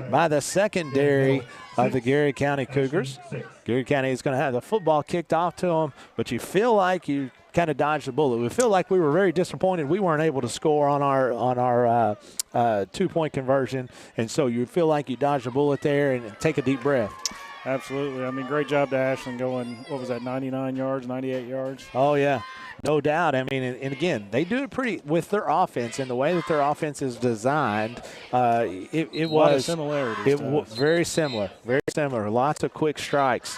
by the secondary of the Garrard County Cougars. Garrard County is going to have the football kicked off to them, but you feel like you kind of dodged the bullet. We feel like we were very disappointed we weren't able to score on our 2-point conversion, and so you feel like you dodged the bullet there and take a deep breath. Absolutely. I mean, great job to Ashland going, 99 yards, 98 yards? Oh, yeah. No doubt. I mean, and again, they do it pretty with their offense and the way that their offense is designed. It was similarities. Very similar. Very similar. Lots of quick strikes.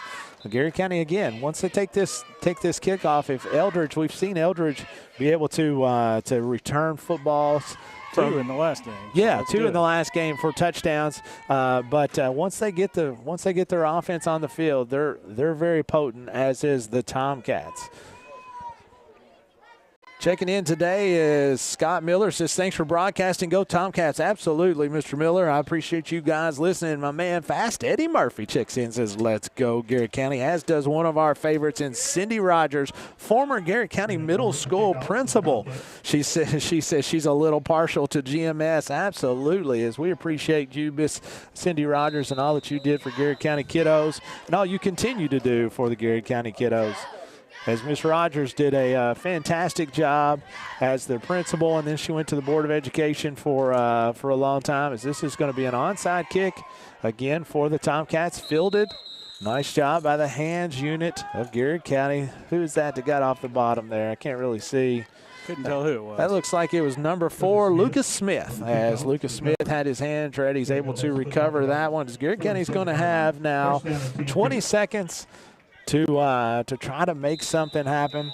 Garrard County again. Once they take this kickoff, if Eldridge, we've seen Eldridge be able to return footballs. 2 in the last game. Yeah, 2 in the last game for touchdowns. But once they get their offense on the field, they're very potent, as is the Tomcats. Checking in today is Scott Miller. Says, thanks for broadcasting. Go Tomcats. Absolutely, Mr. Miller. I appreciate you guys listening. My man, Fast Eddie Murphy, checks in, says, let's go Garrard County, as does one of our favorites in Cindy Rogers, former Garrard County Middle School principal. She says she's a little partial to GMS. Absolutely, as we appreciate you, Miss Cindy Rogers, and all that you did for Garrard County kiddos and all you continue to do for the Garrard County kiddos. As Ms. Rogers did a fantastic job as the principal, and then she went to the Board of Education for a long time. As this is going to be an onside kick, again, for the Tomcats, fielded. Nice job by the hands unit of Garrard County. Who's that got off the bottom there? I can't really see. Couldn't tell who it was. That looks like it was number 4, Lucas Smith. As Lucas Smith had his hands ready, he's able to recover that one. As Garrard County's going to have now 20 seconds to try to make something happen.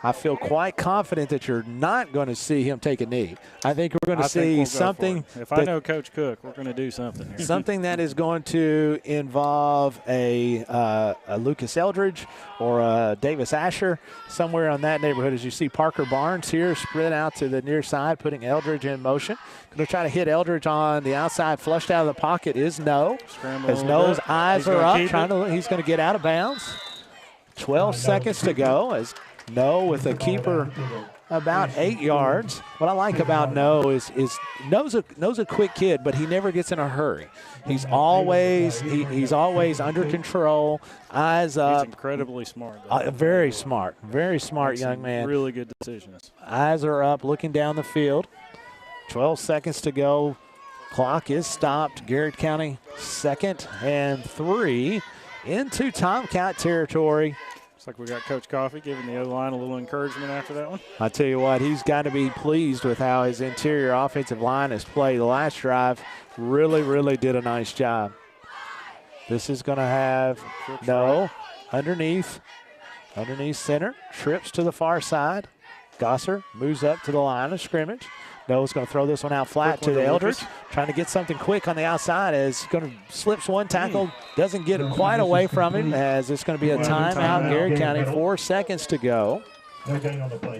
I feel quite confident that you're not going to see him take a knee. I think we're going to see something. If I know Coach Cook, we're going to do something here. Something that is going to involve a Lucas Eldridge or a Davis Asher, somewhere on that neighborhood. As you see Parker Barnes here spread out to the near side, putting Eldridge in motion. Going to try to hit Eldridge on the outside, flushed out of the pocket is No. As No's eyes are up, he's going to get out of bounds. 12 seconds to go as No with a keeper about 8 yards. What I like about No is No's a quick kid, but he never gets in a hurry. He's always under control, eyes up. He's incredibly smart. Very smart young man. Really good decisions. Eyes are up, looking down the field. 12 seconds to go Clock is stopped. Garrard County 2nd and 3 into Tomcat territory. Looks like we got Coach Coffey giving the O-line a little encouragement after that one. I tell you what, he's got to be pleased with how his interior offensive line has played. The last drive really did a nice job. This is going to have, underneath center, trips to the far side. Gosser moves up to the line of scrimmage. Noah's going to throw this one out flat to the Eldridge, trying to get something quick on the outside as going to slips one tackle, doesn't get it quite away from him as it's going to be a timeout. Garrard County, 4 seconds to go.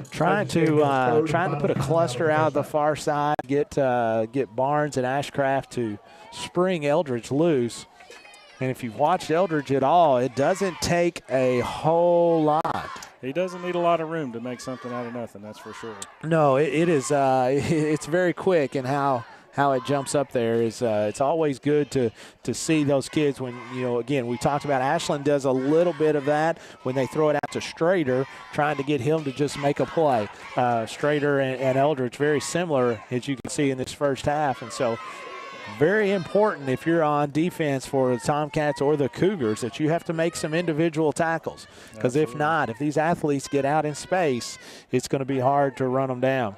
Trying to put a cluster out the far side, get Barnes and Ashcraft to spring Eldridge loose. And if you've watched Eldridge at all, it doesn't take a whole lot. He doesn't need a lot of room to make something out of nothing, that's for sure. No, it is. It's very quick, and how it jumps up there is it's always good to see those kids when, again, we talked about Ashland does a little bit of that when they throw it out to Strader, trying to get him to just make a play. Strader and Eldridge, very similar, as you can see in this first half, and so very important if you're on defense for the Tomcats or the Cougars that you have to make some individual tackles. Because if not, if these athletes get out in space, it's going to be hard to run them down.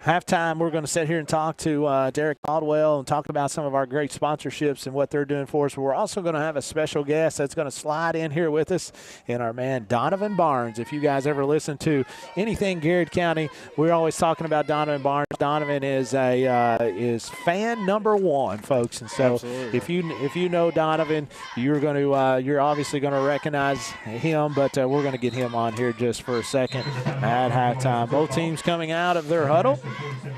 Halftime, we're going to sit here and talk to Derek Caldwell and talk about some of our great sponsorships and what they're doing for us. But we're also going to have a special guest that's going to slide in here with us, and our man Donovan Barnes. If you guys ever listen to anything Garrard County, we're always talking about Donovan Barnes. Donovan is is fan number one, folks. And so if you know Donovan, you're obviously going to recognize him. But we're going to get him on here just for a second at halftime. Both teams coming out of their huddle.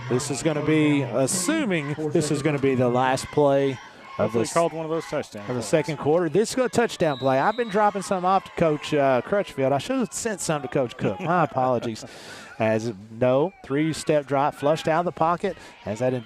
This is going to be, assuming this is going to be the last play of the called one of those touchdowns of the second quarter. This is a touchdown play. I've been dropping some off to Coach Crutchfield. I should have sent some to Coach Cook. My apologies. As three-step drop flushed out of the pocket as that in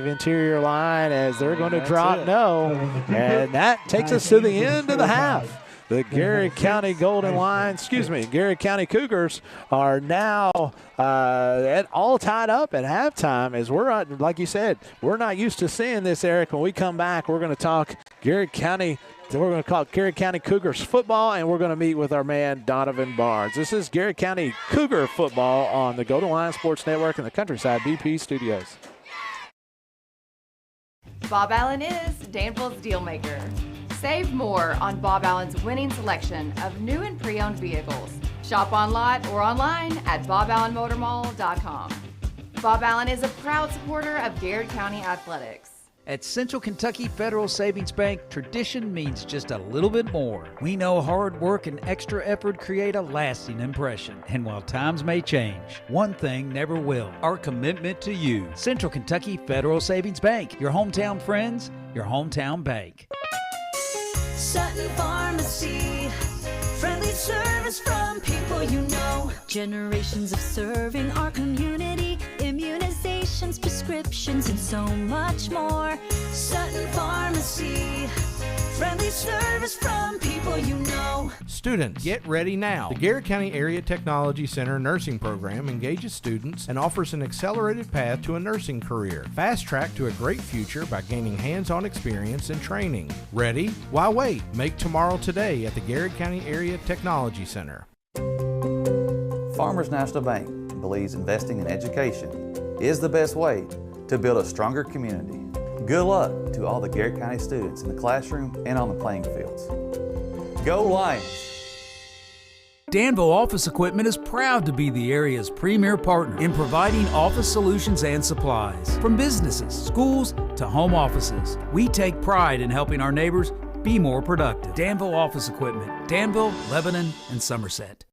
interior line as they're going to drop and that takes us to the end of the half. The Garrard County Garrard County Cougars are now all tied up at halftime. As we're, like you said, we're not used to seeing this, Eric. When we come back, we're going to talk Garrard County. We're going to call it Garrard County Cougars football, and we're going to meet with our man Donovan Barnes. This is Garrard County Cougar football on the Go to Line Sports Network and the Countryside BP Studios. Bob Allen is Danville's deal maker. Save more on Bob Allen's winning selection of new and pre-owned vehicles. Shop on lot or online at boballenmotormall.com. Bob Allen is a proud supporter of Garrard County Athletics. At Central Kentucky Federal Savings Bank, tradition means just a little bit more. We know hard work and extra effort create a lasting impression. And while times may change, one thing never will: our commitment to you. Central Kentucky Federal Savings Bank, your hometown friends, your hometown bank. Sutton Pharmacy, friendly service from people you know. Generations of serving our community, immunizations, prescriptions, and so much more. Sutton Pharmacy, friendly service from people you know. Students, get ready now. The Garrard County Area Technology Center nursing program engages students and offers an accelerated path to a nursing career. Fast track to a great future by gaining hands-on experience and training. Ready? Why wait? Make tomorrow today at the Garrard County Area Technology Center. Farmers National Bank believes investing in education is the best way to build a stronger community. Good luck to all the Garrard County students in the classroom and on the playing fields. Go Lions! Danville Office Equipment is proud to be the area's premier partner in providing office solutions and supplies. From businesses, schools, to home offices, we take pride in helping our neighbors be more productive. Danville Office Equipment, Danville, Lebanon, and Somerset.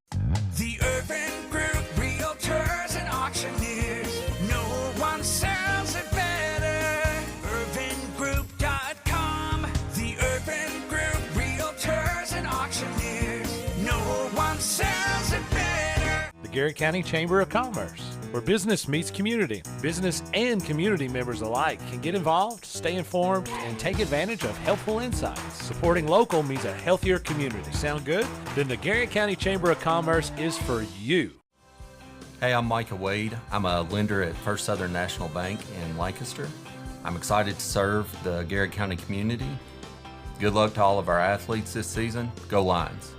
The Urban Group Realtors and Auctioneers. No one sells it better. UrbanGroup.com. The Urban Group Realtors and Auctioneers. No one sells it better. The Garrard County Chamber of Commerce, where business meets community. Business and community members alike can get involved, stay informed, and take advantage of helpful insights. Supporting local means a healthier community. Sound good? Then the Garrard County Chamber of Commerce is for you. Hey, I'm Micah Wade. I'm a lender at First Southern National Bank in Lancaster. I'm excited to serve the Garrard County community. Good luck to all of our athletes this season. Go Lions.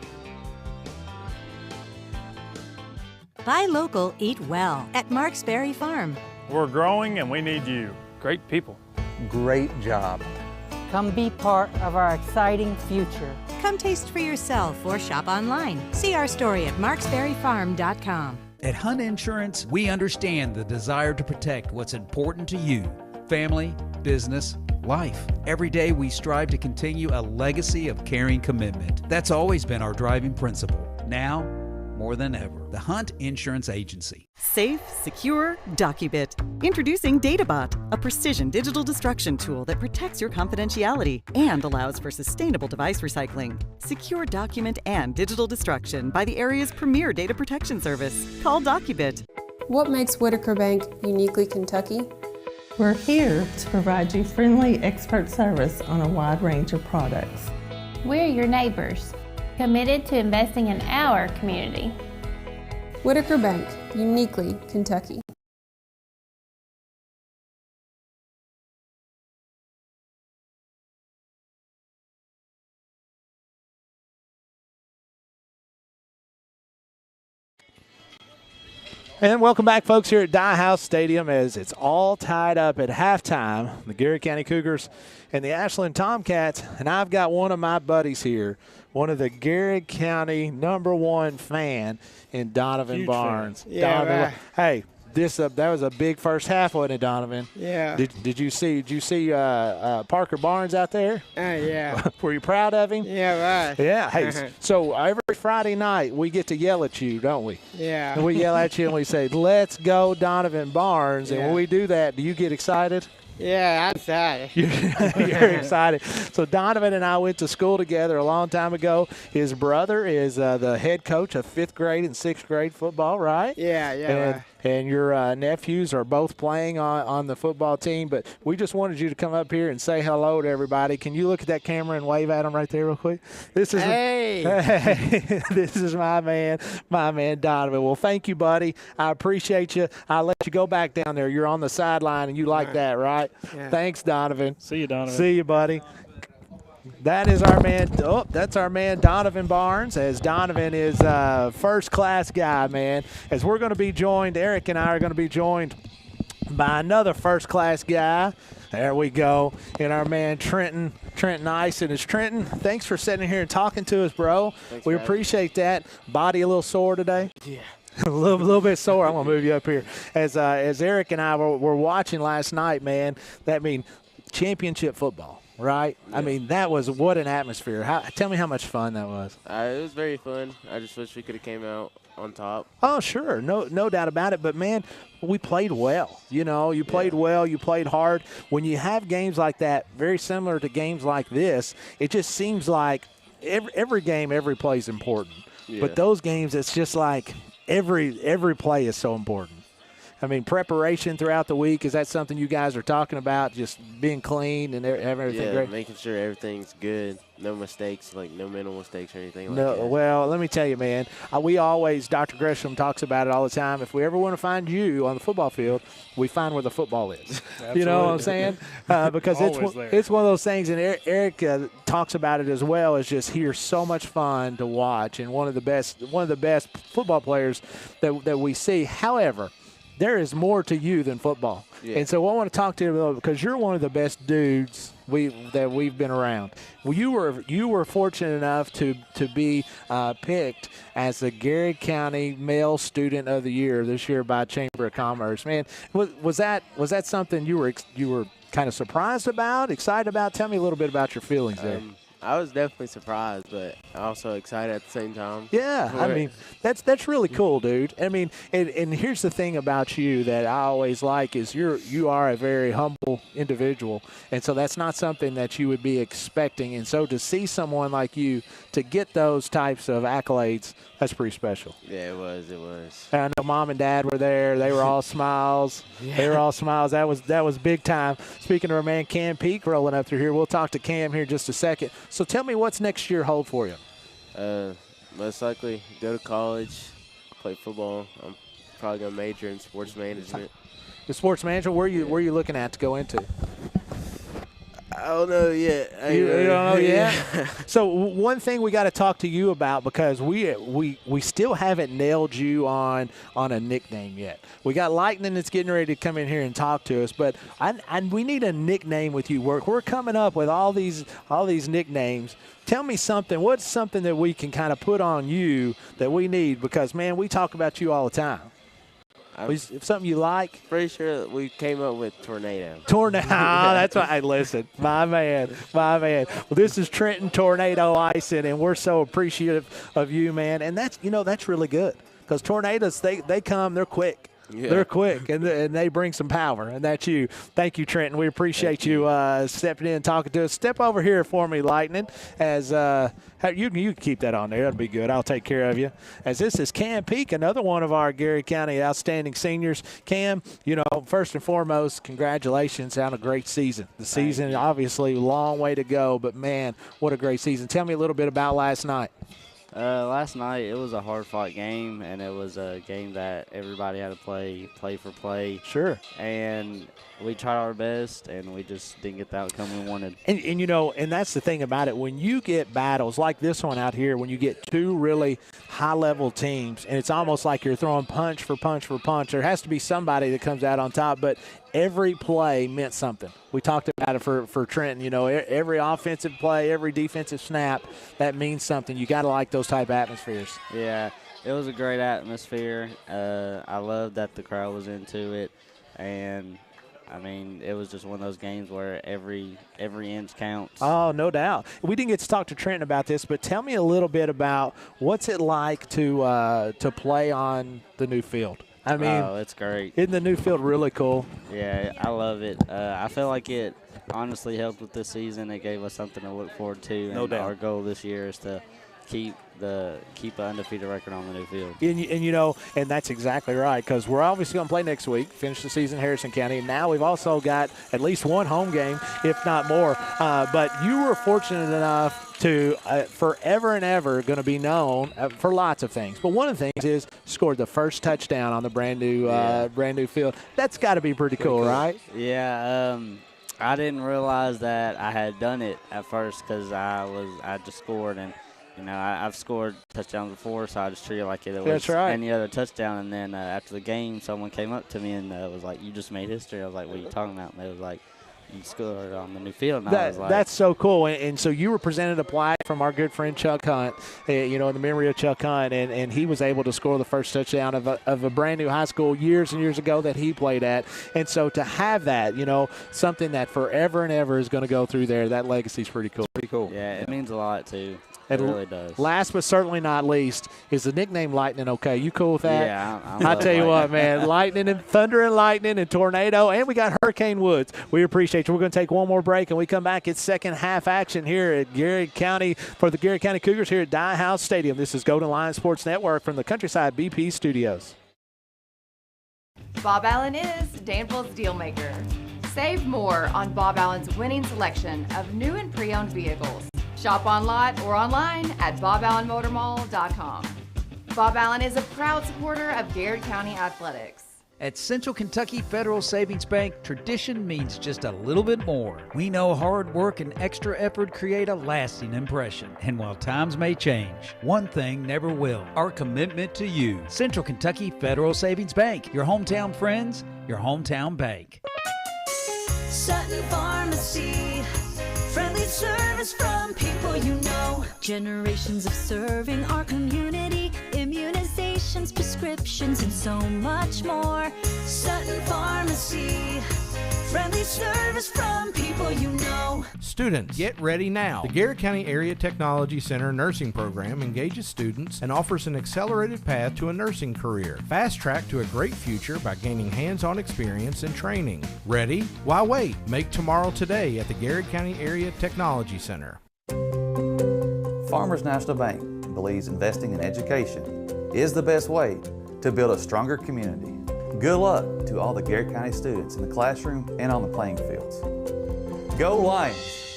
Buy local, eat well at Marks Berry Farm. We're growing and we need you. Great people. Great job. Come be part of our exciting future. Come taste for yourself or shop online. See our story at marksberryfarm.com. At Hunt Insurance, we understand the desire to protect what's important to you: family, business, life. Every day we strive to continue a legacy of caring commitment. That's always been our driving principle. Now, more than ever, the Hunt Insurance Agency. Safe, secure, Docubit. Introducing DataBot, a precision digital destruction tool that protects your confidentiality and allows for sustainable device recycling. Secure document and digital destruction by the area's premier data protection service. Call Docubit. What makes Whitaker Bank uniquely Kentucky? We're here to provide you friendly expert service on a wide range of products. We're your neighbors, committed to investing in our community. Whitaker Bank, uniquely Kentucky. And welcome back, folks, here at Dye House Stadium, as it's all tied up at halftime. The Garrard County Cougars and the Ashland Tomcats. And I've got one of my buddies here, one of the Garrard County #1 fan in Donovan Barnes. Yeah, Donovan, right. Hey, that was a big first half, wasn't it, Donovan? Yeah. Did you see Parker Barnes out there? Yeah. Were you proud of him? Yeah, right. Yeah. Hey, so every Friday night we get to yell at you, don't we? Yeah. And we yell at you and we say, "Let's go, Donovan Barnes." And Yeah. when we do that, do you get excited? Yeah, I'm excited. You're excited. So Donovan and I went to school together a long time ago. His brother is the head coach of 5th grade and 6th grade football, right? Yeah, right. And your nephews are both playing on the football team. But we just wanted you to come up here and say hello to everybody. Can you look at that camera and wave at them right there real quick? This is this is my man Donovan. Well, thank you, buddy. I appreciate you. I'll let you go back down there. You're on the sideline, and you like that, right? Yeah. Thanks, Donovan. See you, Donovan. See you, buddy. That is our man. Oh, that's our man Donovan Barnes, as Donovan is a first-class guy, man. As we're going to be joined, Eric and I are going to be joined by another first-class guy. There we go. And our man Trenton Ison. Is Trenton, thanks for sitting here and talking to us, bro. We appreciate that. Body a little sore today? Yeah. a little bit sore. I'm going to move you up here. As Eric and I were watching last night, man, championship football, right? Yeah. I mean, what an atmosphere. Tell me how much fun that was. It was very fun. I just wish we could have came out on top. Oh, sure. No doubt about it. But, man, we played well. You played well. You played hard. When you have games like that, very similar to games like this, it just seems like every game, every play is important. Yeah. But those games, it's just like every play is so important. I mean, preparation throughout the week, is that something you guys are talking about, just being clean and having everything great? Yeah, making sure everything's good, no mistakes, like no mental mistakes or anything like that. Well, let me tell you, man, Dr. Gresham talks about it all the time. If we ever want to find you on the football field, we find where the football is. You know what I'm saying? Because it's one of those things, and Eric talks about it as well, is just he's so much fun to watch, and one of the best football players that we see. However, there is more to you than football. Yeah. And so I want to talk to you about, because you're one of the best dudes that we've been around. Well, you were fortunate enough to be picked as the Garrard County Male Student of the Year this year by Chamber of Commerce. Man, was that something you were kind of surprised about, excited about? Tell me a little bit about your feelings there. I was definitely surprised, but also excited at the same time. Yeah, I mean, that's really cool, dude. I mean, and here's the thing about you that I always like is you are a very humble individual, and so that's not something that you would be expecting. And so to see someone like you to get those types of accolades, that's pretty special. Yeah, it was. And I know Mom and Dad were there. They were all smiles. Yeah. They were all smiles. That was big time. Speaking of our man Cam Peak rolling up through here, we'll talk to Cam here in just a second. So tell me, what's next year hold for you? Most likely go to college, play football. I'm probably going to major in sports management. The sports management, where are you looking at to go into? I don't know yet. You don't know yet? So one thing we got to talk to you about, because we still haven't nailed you on a nickname yet. We got Lightning that's getting ready to come in here and talk to us, but we need a nickname with you. We're coming up with all these nicknames. Tell me something. What's something that we can kind of put on you that we need? Because, man, we talk about you all the time. If something you like? Pretty sure we came up with Tornado. Tornado. That's why. Hey, listen, my man. Well, this is Trenton Tornado Icing, and we're so appreciative of you, man. And that's really good, because tornadoes, they come, they're quick. Yeah. They're quick, and they bring some power, and that's you. Thank you, Trenton. We appreciate you stepping in and talking to us. Step over here for me, Lightning, as you can keep that on there. That'll be good. I'll take care of you. As this is Cam Peak, another one of our Garrard County outstanding seniors. Cam, first and foremost, congratulations on a great season. The season, obviously, a long way to go, but, man, what a great season. Tell me a little bit about last night. Last night, it was a hard-fought game, and it was a game that everybody had to play for play. Sure. And we tried our best, and we just didn't get the outcome we wanted. And that's the thing about it. When you get battles like this one out here, when you get two really high-level teams, and it's almost like you're throwing punch for punch for punch, there has to be somebody that comes out on top. But every play meant something. We talked about it for Trenton. Every offensive play, every defensive snap, that means something. You got to like those type of atmospheres. Yeah, it was a great atmosphere. I love that the crowd was into it, and it was just one of those games where every inch counts. Oh, no doubt. We didn't get to talk to Trenton about this, but tell me a little bit about what's it like to play on the new field. It's great. Isn't the new field really cool? Yeah, I love it. I feel like it honestly helped with this season. It gave us something to look forward to. No doubt. Our goal this year is to keep an undefeated record on the new field. And that's exactly right, because we're obviously going to play next week, finish the season in Harrison County. Now we've also got at least one home game, if not more. But you were fortunate enough to forever and ever going to be known for lots of things. But one of the things is scored the first touchdown on the brand new field. That's got to be pretty cool, right? Yeah. I didn't realize that I had done it at first, because I just scored, and I've scored touchdowns before, so I just treated it like it was any other touchdown. And then after the game, someone came up to me and was like, "You just made history." I was like, "What are you talking about?" And they was like, "You scored on the new field." And I was like, that's so cool. And so you were presented a plaque from our good friend Chuck Hunt, in the memory of Chuck Hunt, and he was able to score the first touchdown of a brand new high school years and years ago that he played at. And so to have that, something that forever and ever is going to go through there, that legacy is pretty cool. Pretty cool. Yeah, it means a lot too. It really does. Last but certainly not least is the nickname Lightning. Okay, you cool with that? Yeah, I'll tell you what, man. Lightning and Thunder and Lightning and Tornado, and we got Hurricane Woods. We appreciate you. We're going to take one more break, and we come back. It's second half action here at Garrard County for the Garrard County Cougars here at Dye House Stadium. This is Golden Lion Sports Network from the Countryside BP Studios. Bob Allen is Danville's Dealmaker. Save more on Bob Allen's winning selection of new and pre-owned vehicles. Shop on lot or online at boballenmotormall.com. Bob Allen is a proud supporter of Garrard County Athletics. At Central Kentucky Federal Savings Bank, tradition means just a little bit more. We know hard work and extra effort create a lasting impression. And while times may change, one thing never will: our commitment to you. Central Kentucky Federal Savings Bank, your hometown friends, your hometown bank. Sutton Pharmacy, friendly service from people you know. Generations of serving our community, immunizations, prescriptions, and so much more. Sutton Pharmacy, friendly service from people you know. Students, get ready now. The Garrard County Area Technology Center nursing program engages students and offers an accelerated path to a nursing career. Fast track to a great future by gaining hands-on experience and training. Ready? Why wait? Make tomorrow today at the Garrard County Area Technology Center. Farmers National Bank believes investing in education is the best way to build a stronger community. Good luck to all the Garrard County students in the classroom and on the playing fields. Go Lions!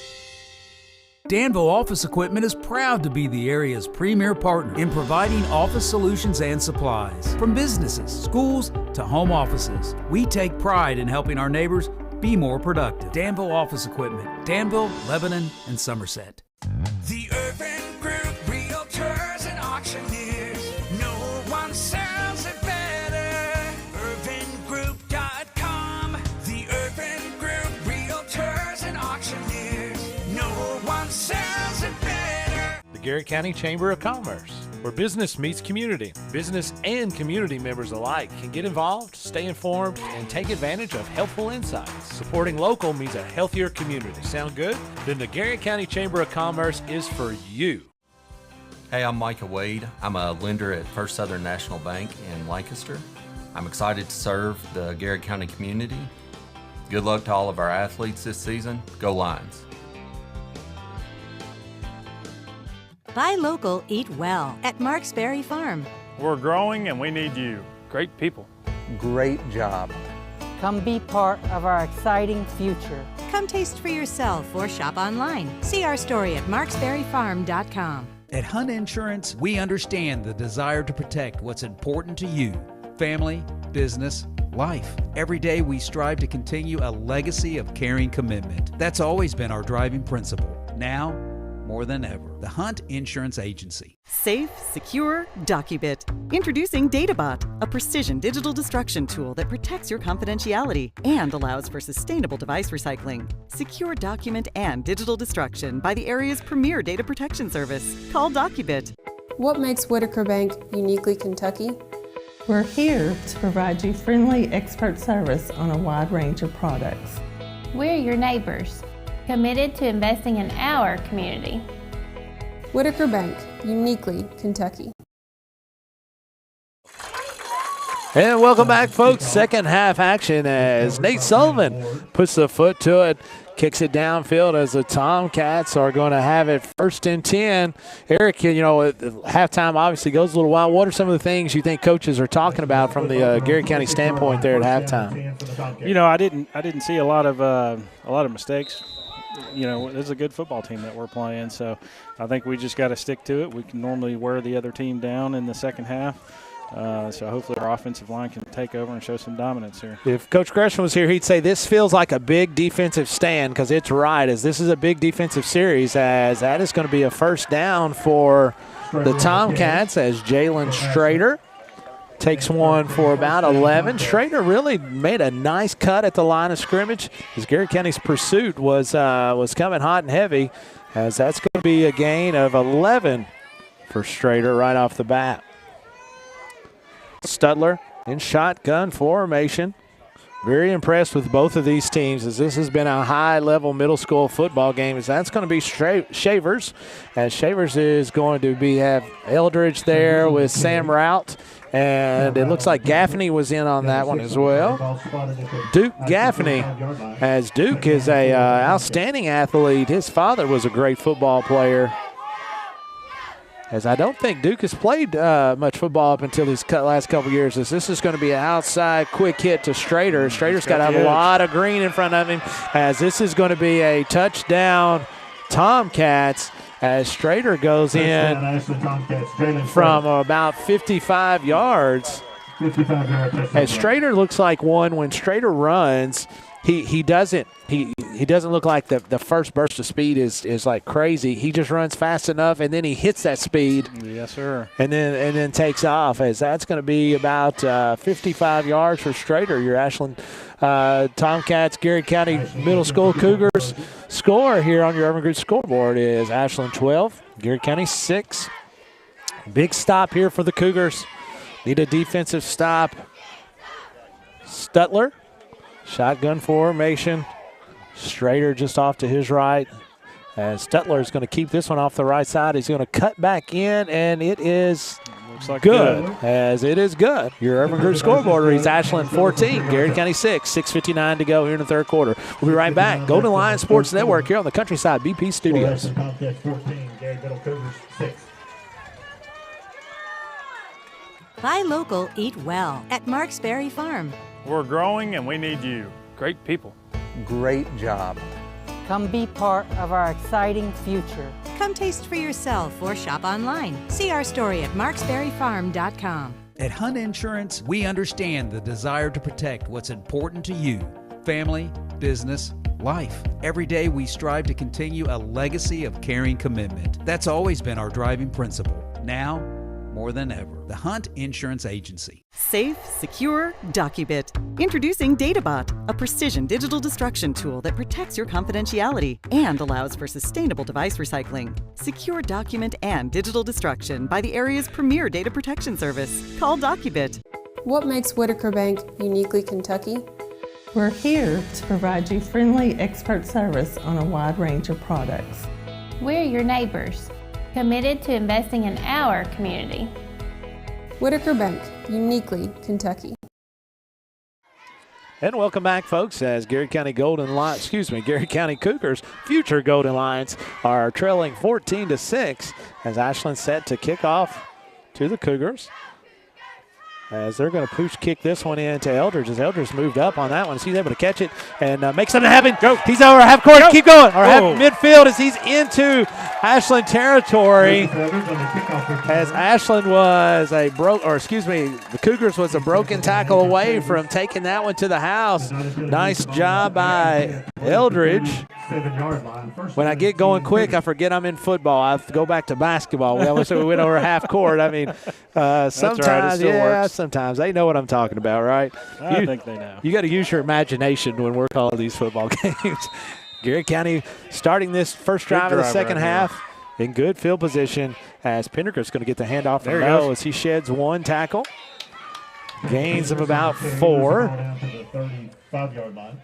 Danville Office Equipment is proud to be the area's premier partner in providing office solutions and supplies. From businesses, schools, to home offices, we take pride in helping our neighbors be more productive. Danville Office Equipment, Danville, Lebanon, and Somerset. The Urban Group Realtors and Auctioneers. No one sells it better. UrbanGroup.com. The Urban Group Realtors and Auctioneers. No one sells it better. The Garrett County Chamber of Commerce, where business meets community. Business and community members alike can get involved, stay informed, and take advantage of helpful insights. Supporting local means a healthier community. Sound good? Then the Garrett County Chamber of Commerce is for you. Hey, I'm Micah Wade. I'm a lender at First Southern National Bank in Lancaster. I'm excited to serve the Garrett County community. Good luck to all of our athletes this season. Go Lions. Buy local, eat well at Marks Berry Farm. We're growing and we need you. Great people. Great job. Come be part of our exciting future. Come taste for yourself or shop online. See our story at marksberryfarm.com. At Hunt Insurance, we understand the desire to protect what's important to you: family, business, life. Every day we strive to continue a legacy of caring commitment. That's always been our driving principle. Now, more than ever, the Hunt Insurance Agency. Safe, secure, Docubit. Introducing DataBot, a precision digital destruction tool that protects your confidentiality and allows for sustainable device recycling. Secure document and digital destruction by the area's premier data protection service. Call Docubit. What makes Whitaker Bank uniquely Kentucky? We're here to provide you friendly expert service on a wide range of products. We're your neighbors, committed to investing in our community. Whitaker Bank, uniquely Kentucky. And welcome back, folks. Second half action as Nate Sullivan puts the foot to it, kicks it downfield as the Tomcats are going to have it 1st and 10. Eric, you know, halftime obviously goes a little wild. What are some of the things you think coaches are talking about from the Garrett County standpoint there at halftime? You know, I didn't see a lot of mistakes. You know, this is a good football team that we're playing, so I think we just got to stick to it. We can normally wear the other team down in the second half, so hopefully our offensive line can take over and show some dominance here. If Coach Gresham was here, he'd say this feels like a big defensive stand, because it's right, as this is a big defensive series, as that is going to be a first down for the Tomcats as Jalen Strader takes one for about 11. Strader really made a nice cut at the line of scrimmage as Garrett County's pursuit was coming hot and heavy, as that's going to be a gain of 11 for Strader right off the bat. Studler in shotgun formation. Very impressed with both of these teams, as this has been a high-level middle school football game. As that's going to be Shavers, as Shavers is going to have Eldridge there with Sam Rout, and it looks like Gaffney was in on that one as well. Duke Gaffney, as Duke is a outstanding athlete. His father was a great football player, as I don't think Duke has played much football up until these last couple years. As this is going to be an outside quick hit to Strader. Strader's got to have a lot of green in front of him, as this is going to be a touchdown Tomcats, as Strader goes in from about 55 yards. As Strader looks like one, when Strader runs, he doesn't look like the first burst of speed is like crazy. He just runs fast enough, and then he hits that speed. Yes, sir. And then takes off, as that's going to be about 55 yards for Strader. Your Ashland Tomcats Garrett County Middle School Cougars score here on your Urban Group scoreboard is Ashland 12, Garrett County 6. Big stop here for the Cougars. Need a defensive stop. Stutler, shotgun formation. Strader just off to his right. As Stutler is going to keep this one off the right side. He's going to cut back in, and it is good. As it is good. Your Urban Group scoreboard reads Ashland 14, Garrett County 6. 6:59 to go here in the third quarter. We'll be right back. Golden Lion Sports Network here on the Countryside BP Studios. Buy local, eat well at Marks Berry Farm. We're growing and we need you. Great people. Great job. Come be part of our exciting future. Come taste for yourself or shop online. See our story at marksberryfarm.com. At Hunt Insurance, we understand the desire to protect what's important to you: family, business, life. Every day we strive to continue a legacy of caring commitment. That's always been our driving principle. Now, more than ever. The Hunt Insurance Agency. Safe, secure, DocuBit. Introducing DataBot, a precision digital destruction tool that protects your confidentiality and allows for sustainable device recycling. Secure document and digital destruction by the area's premier data protection service. Call DocuBit. What makes Whitaker Bank uniquely Kentucky? We're here to provide you friendly expert service on a wide range of products. We're your neighbors, committed to investing in our community. Whitaker Bank, uniquely Kentucky. And welcome back, folks, as Garrard County Cougars, future Golden Lions, are trailing 14-6 as Ashland set to kick off to the Cougars. As they're going to push kick this one in to Eldridge, as Eldridge moved up on that one. He's able to catch it and make something happen. Go. He's over half court. Go. Keep going. Or half midfield as he's into Ashland territory. As Ashland was the Cougars was a broken tackle away from taking that one to the house. Nice job by Eldridge. When I get going quick, I forget I'm in football. I go back to basketball. We went over half court. I mean, sometimes, sometimes they know what I'm talking about, right? I think they know. You got to use your imagination when we're calling these football games. Garrard County starting this first drive of the second half in good field position as Pendergraft's going to get the handoff from Mel as he sheds one tackle. Gains of about 4. 35-yard line.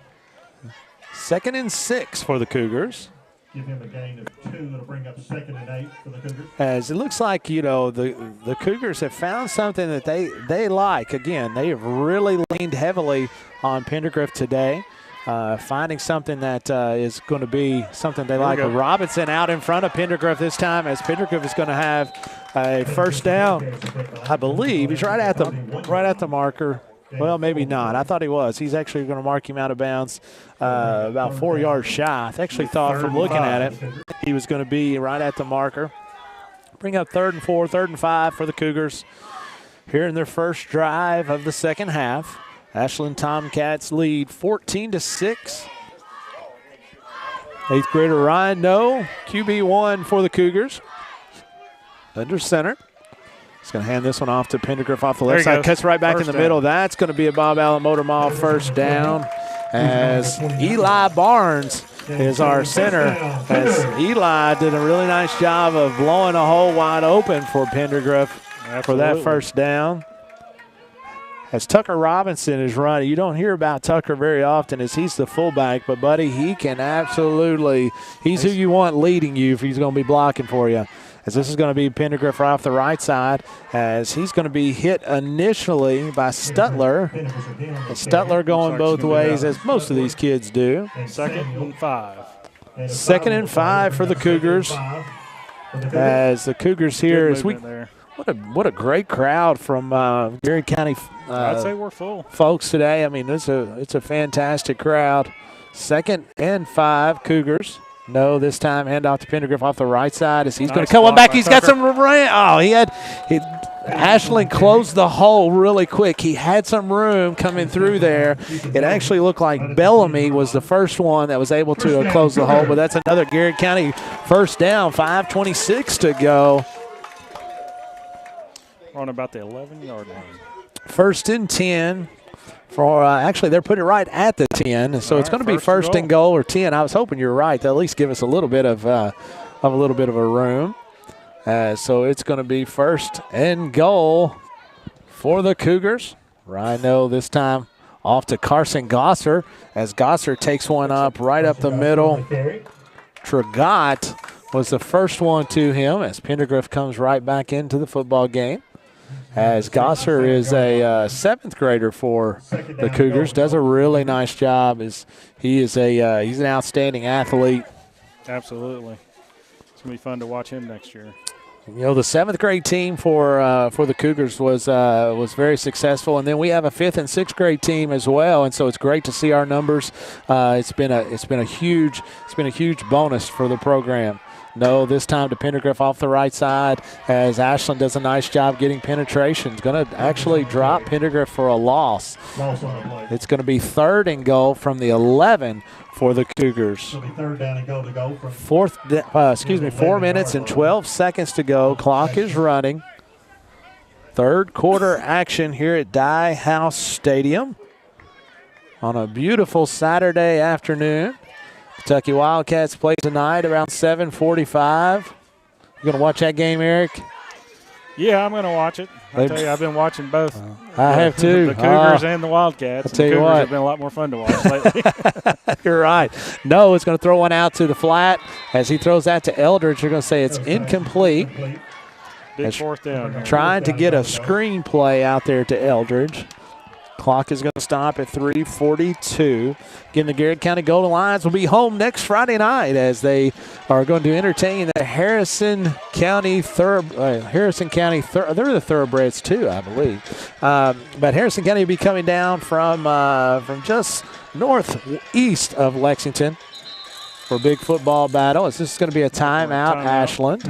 2nd and 6 for the Cougars. Give him a gain of 2. It'll bring up 2nd and 8 for the Cougars. As it looks like, the Cougars have found something that they like. Again, they have really leaned heavily on Pendergraft today, finding something that is going to be something they like. Robinson out in front of Pendergraft this time, as Pendergraft is going to have a first down. I believe he's right at the marker. Well, maybe not. I thought he was. He's actually going to mark him out of bounds about 4 yards shy. I actually thought from looking at it he was going to be right at the marker. Bring up 3rd and 4, 3rd and 5 for the Cougars here in their first drive of the second half. Ashland Tomcats lead 14-6. 8th grader Ryan No, QB1 for the Cougars. Under center. He's going to hand this one off to Pendergraft off the left side. Cuts right back in the middle. That's going to be a Bob Allen Motor Mall first down as Eli Barnes is our center. As Eli did a really nice job of blowing a hole wide open for Pendergraft for that first down. As Tucker Robinson is running, you don't hear about Tucker very often as he's the fullback, but, buddy, he can absolutely – he's who you want leading you if he's going to be blocking for you. As this is going to be Pendergraft right off the right side, as he's going to be hit initially by Stutler. And Stutler going both ways, as most of these kids do. 2nd and 5. 2nd and 5 for the Cougars. As the Cougars here, as what a great crowd from Garrard County. I'd say we're full. Folks today. I mean, it's a fantastic crowd. 2nd and 5 Cougars. No, this time handoff to Pendergraft off the right side as he's going to come one back. He's got some room. Ashland closed the hole really quick. He had some room coming through there. It actually looked like Bellamy was the first one that was able to close the hole, but that's another Garrard County first down. 5:26 to go. We're on about the 11-yard line. 1st and 10. Actually, they're putting it right at the 10, so it's going to be first and goal or 10. I was hoping you were right. They'll at least give us a little bit of a room. So it's going to be first and goal for the Cougars. Rhino this time off to Carson Gosser as Gosser takes one up right up the middle. Tragot was the first one to him as Pendergraft comes right back into the football game. As Gosser is a 7th grader for the Cougars, does a really nice job. He's an outstanding athlete. Absolutely, it's gonna be fun to watch him next year. The 7th grade team for the Cougars was very successful, and then we have a 5th and 6th grade team as well, and so it's great to see our numbers. It's been a huge bonus for the program. No, this time to Pendergriff off the right side as Ashland does a nice job getting penetration. It's going to actually drop Pendergriff for a loss. It's going to be 3rd and goal from the 11 for the Cougars. 4 minutes and 12 seconds to go. Clock is running. Third quarter action here at Dye House Stadium on a beautiful Saturday afternoon. Kentucky Wildcats play tonight around 7:45. You going to watch that game, Eric? Yeah, I'm going to watch it. I tell you, I've been watching both. I have too. The Cougars and the Wildcats. I'll tell you the Cougars what. have been a lot more fun to watch lately. You're right. No, it's going to throw one out to the flat. As he throws that to Eldridge, you're going to say it's incomplete. Big 4th down. Trying to get a screen play out there to Eldridge. Clock is going to stop at 3:42. Again, the Garrett County Golden Lions will be home next Friday night as they are going to entertain the Harrison County they're the Thoroughbreds too, I believe. But Harrison County will be coming down from just northeast of Lexington for a big football battle. This is going to be a timeout, Ashland.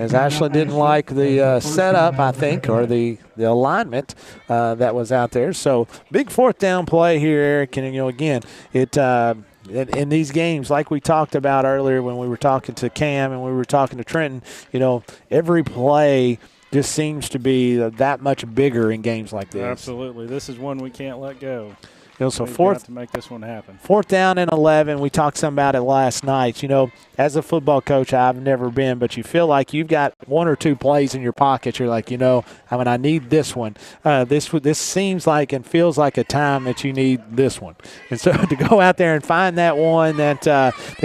As Ashland didn't like the setup, I think, or the alignment that was out there. So big 4th down play here, Eric. And, again, in these games, like we talked about earlier when we were talking to Cam and we were talking to Trenton, every play just seems to be that much bigger in games like this. Absolutely. This is one we can't let go. So We've fourth got to make this one happen. 4th down and 11. We talked some about it last night. As a football coach, I've never been, but you feel like you've got 1 or 2 plays in your pocket. You're like, I need this one. This seems like and feels like a time that you need this one. And so to go out there and find that one that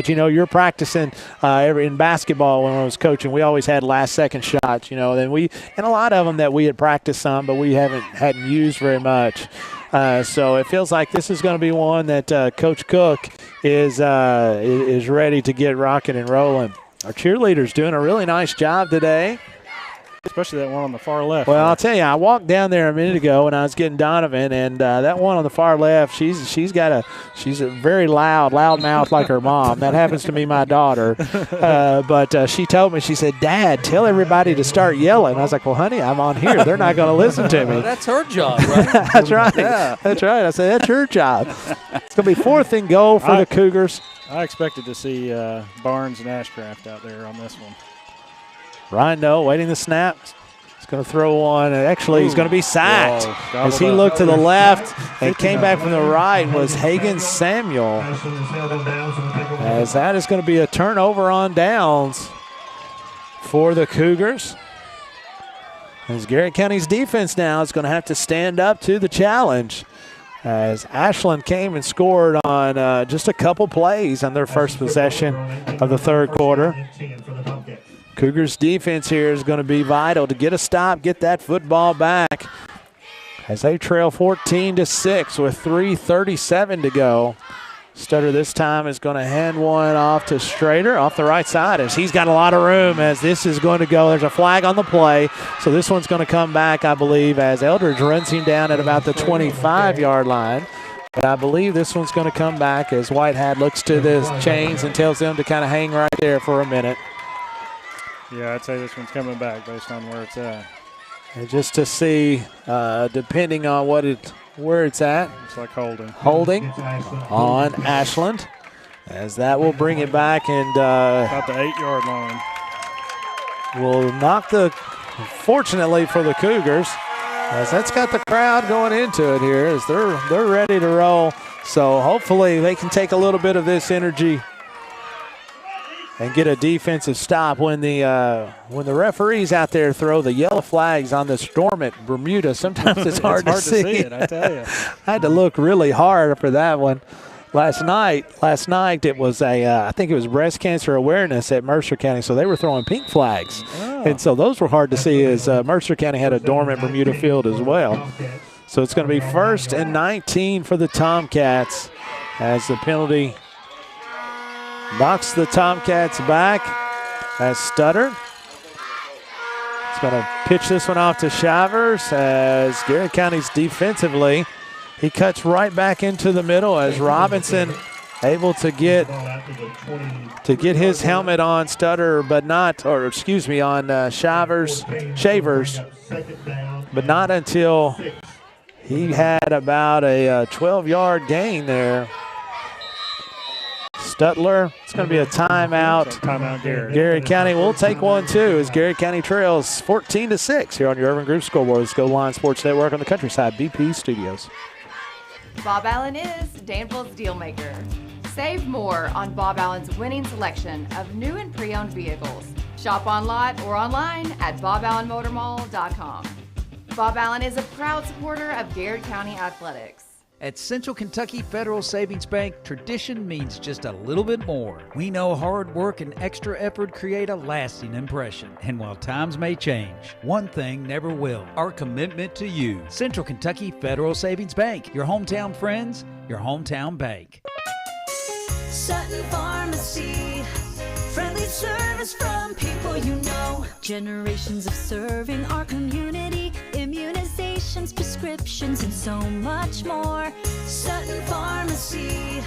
you're practicing in basketball when I was coaching, we always had last-second shots. And a lot of them that we had practiced some, but we hadn't used very much. So it feels like this is going to be one that Coach Cook is ready to get rocking and rolling. Our cheerleaders doing a really nice job today. Especially that one on the far left. Well, I'll tell you, I walked down there a minute ago when I was getting Donovan, and that one on the far left, she's a very loud mouth like her mom. That happens to be my daughter. But she told me, she said, "Dad, tell everybody to start yelling." I was like, "Well, honey, I'm on here. They're not going to listen to me." That's her job, right? That's right. Yeah. That's right. I said, "That's your job." It's going to be 4th and goal for the Cougars. I expected to see Barnes and Ashcraft out there on this one. Ryan Noe waiting the snap. He's going to throw one. Actually, he's going to be sacked as he looked to the left and came back from the right was Hagan Samuel. As that is going to be a turnover on downs for the Cougars. As Garrett County's defense now is going to have to stand up to the challenge. As Ashland came and scored on just a couple plays on their first possession of the third quarter. Cougars defense here is going to be vital to get a stop, get that football back as they trail 14-6 with 3:37 to go. Stutter this time is going to hand one off to Strader off the right side as he's got a lot of room as this is going to go. There's a flag on the play, so this one's going to come back, I believe, as Eldridge runs him down at about the 25-yard line. But I believe this one's going to come back as Whitehead looks to the chains and tells them to kind of hang right there for a minute. Yeah, I'd say this one's coming back based on where it's at. And just to see, depending on where it's at. It's like holding. Holding on Ashland, as that will bring it back and about the 8-yard line. Will knock fortunately for the Cougars, as that's got the crowd going into it here as they're ready to roll. So hopefully they can take a little bit of this energy and get a defensive stop when the referees out there throw the yellow flags on the storm at Bermuda. Sometimes it's hard to see it, I tell you. I had to look really hard for that one. Last night it was I think it was breast cancer awareness at Mercer County, so they were throwing pink flags. Oh. And so those were hard to see as Mercer County had a dormant Bermuda field as well. So it's going to be 1st and 19 for the Tomcats as the penalty knocks the Tomcats back as Stutter. It's going to pitch this one off to Shivers as Garrett County's defensively. He cuts right back into the middle as Robinson able to get his helmet on Stutter, but not, or excuse me, on Shavers, but not until he had about a 12-yard gain there. Stutler, it's going to be a timeout. Timeout, Garrard. Garrard County will take one, too, as Garrard County trails 14-6 here on your Urban Group scoreboard. Let's go Line Sports Network on the Countryside BP Studios. Bob Allen is Danville's deal maker. Save more on Bob Allen's winning selection of new and pre-owned vehicles. Shop on lot or online at boballenmotormall.com. Bob Allen is a proud supporter of Garrard County Athletics. At Central Kentucky Federal Savings Bank, tradition means just a little bit more. We know hard work and extra effort create a lasting impression. And while times may change, one thing never will: our commitment to you. Central Kentucky Federal Savings Bank, your hometown friends, your hometown bank. Sutton Pharmacy, friendly service from people you know. Generations of serving our community, immunizations, prescriptions, and so much more. Sutton Pharmacy,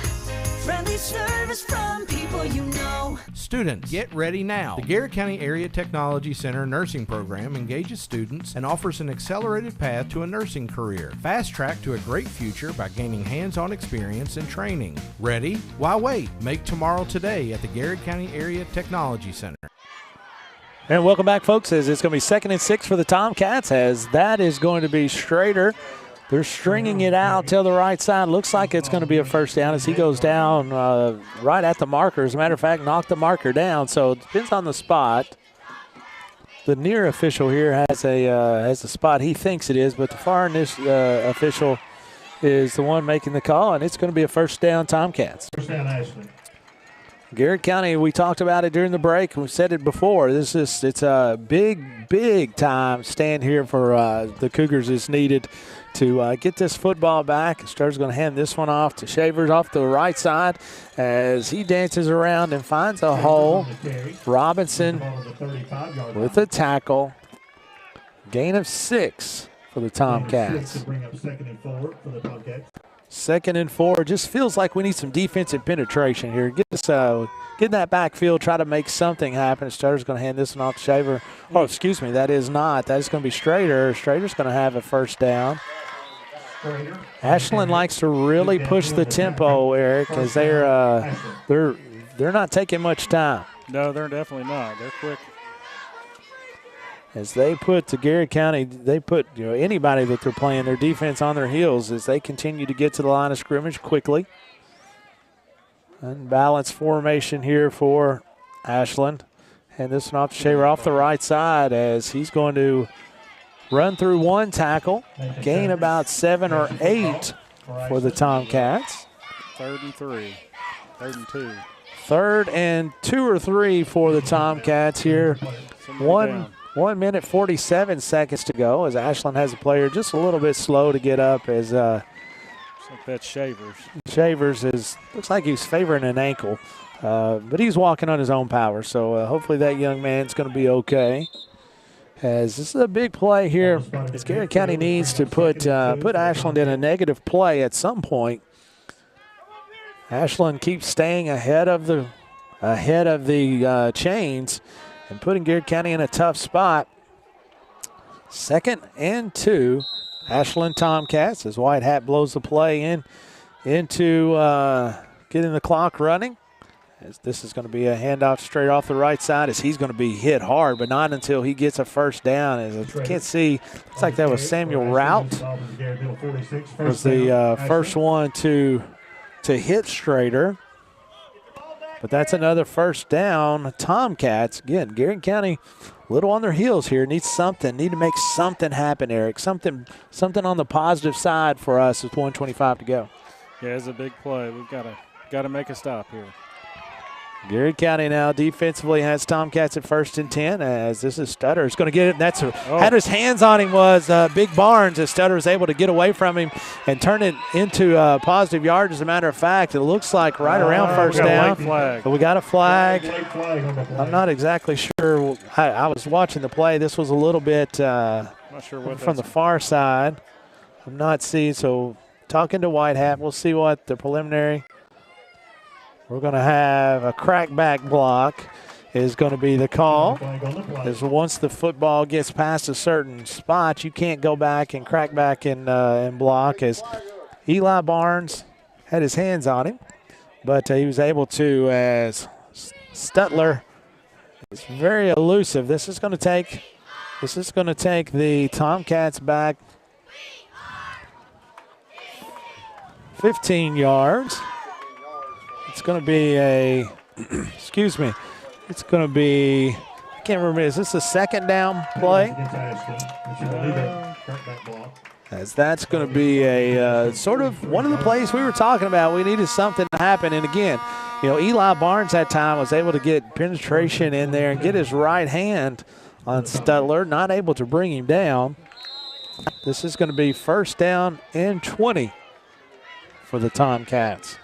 friendly service from people you know. Students, get ready now. The Garrard County Area Technology Center nursing program engages students and offers an accelerated path to a nursing career. Fast track to a great future by gaining hands-on experience and training. Ready? Why wait? Make tomorrow today at the Garrard County Area Technology Center. And welcome back, folks, as it's going to be 2nd and 6 for the Tomcats, as that is going to be Strader. They're stringing it out to the right side. Looks like it's going to be a first down as he goes down right at the marker. As a matter of fact, knocked the marker down, so it depends on the spot. The near official here has a spot he thinks it is, but the far official is the one making the call, and it's going to be a first down Tomcats. First down, Ashland. Garrard County, we talked about it during the break. We said it before. It's a big time stand here for the Cougars is needed to get this football back. Starter's going to hand this one off to Shavers off the right side as he dances around and finds a hole. Robinson with a tackle. Gain of 6 for the Tomcats. 2nd and 4. Just feels like we need some defensive penetration here. Get in that backfield, try to make something happen. Starter's going to hand this one off to Shaver. Oh, excuse me, that is not. That is going to be Strader. Strader's going to have a first down. Ashland likes to really push the tempo, Eric, as they're not taking much time. No, they're definitely not. They're quick. As they put to Garrard County, they put anybody that they're playing, their defense on their heels as they continue to get to the line of scrimmage quickly. Unbalanced formation here for Ashland. And this one off to Shaver off the right side as he's going to run through one tackle, gain about 7 or 8 for the Tomcats. 3rd and 3, 3rd and 2. 3rd and 2 or 3 for the Tomcats here. 1 minute, 47 seconds to go as Ashland has a player just a little bit slow to get up as looks like that's Shavers. Shavers looks like he's favoring an ankle, but he's walking on his own power, so hopefully that young man's going to be okay. As this is a big play here, as Garrard County needs to put Ashland in a negative play at some point. Ashland keeps staying ahead of the chains and putting Garrard County in a tough spot. 2nd and 2, Ashland Tomcats as White Hat blows the play into getting the clock running. As this is going to be a handoff straight off the right side as he's going to be hit hard, but not until he gets a first down. As I can't see, looks like that was Samuel Rout. Was the first one to hit Strader. But that's another first down. Tomcats, again, Garrard County a little on their heels here. Need to make something happen, Eric. Something on the positive side for us with 1:25 to go. Yeah, it's a big play. We've got to make a stop here. Garrard County now defensively has Tomcats at 1st and 10 as this is Stutter. Is going to get it. And had his hands on him was Big Barnes as Stutter was able to get away from him and turn it into positive yards. As a matter of fact, it looks like right around first down. But we got a flag. I'm not exactly sure. I was watching the play. This was a little bit not sure what from the far side. I'm not seeing. So talking to White Hat, we'll see what the preliminary. We're going to have a crackback block is going to be the call. As once the football gets past a certain spot, you can't go back and crack back and block, as Eli Barnes had his hands on him, but he was able to, as Stutler is very elusive. This is going to take the Tomcats back 15 yards. It's going to be a, excuse me, it's going to be, I can't remember, is this a second down play? As that's going to be a sort of one of the plays we were talking about. We needed something to happen. And again, you know, Eli Barnes that time was able to get penetration in there and get his right hand on Stutler, not able to bring him down. This is going to be first down and 20 for the Tomcats.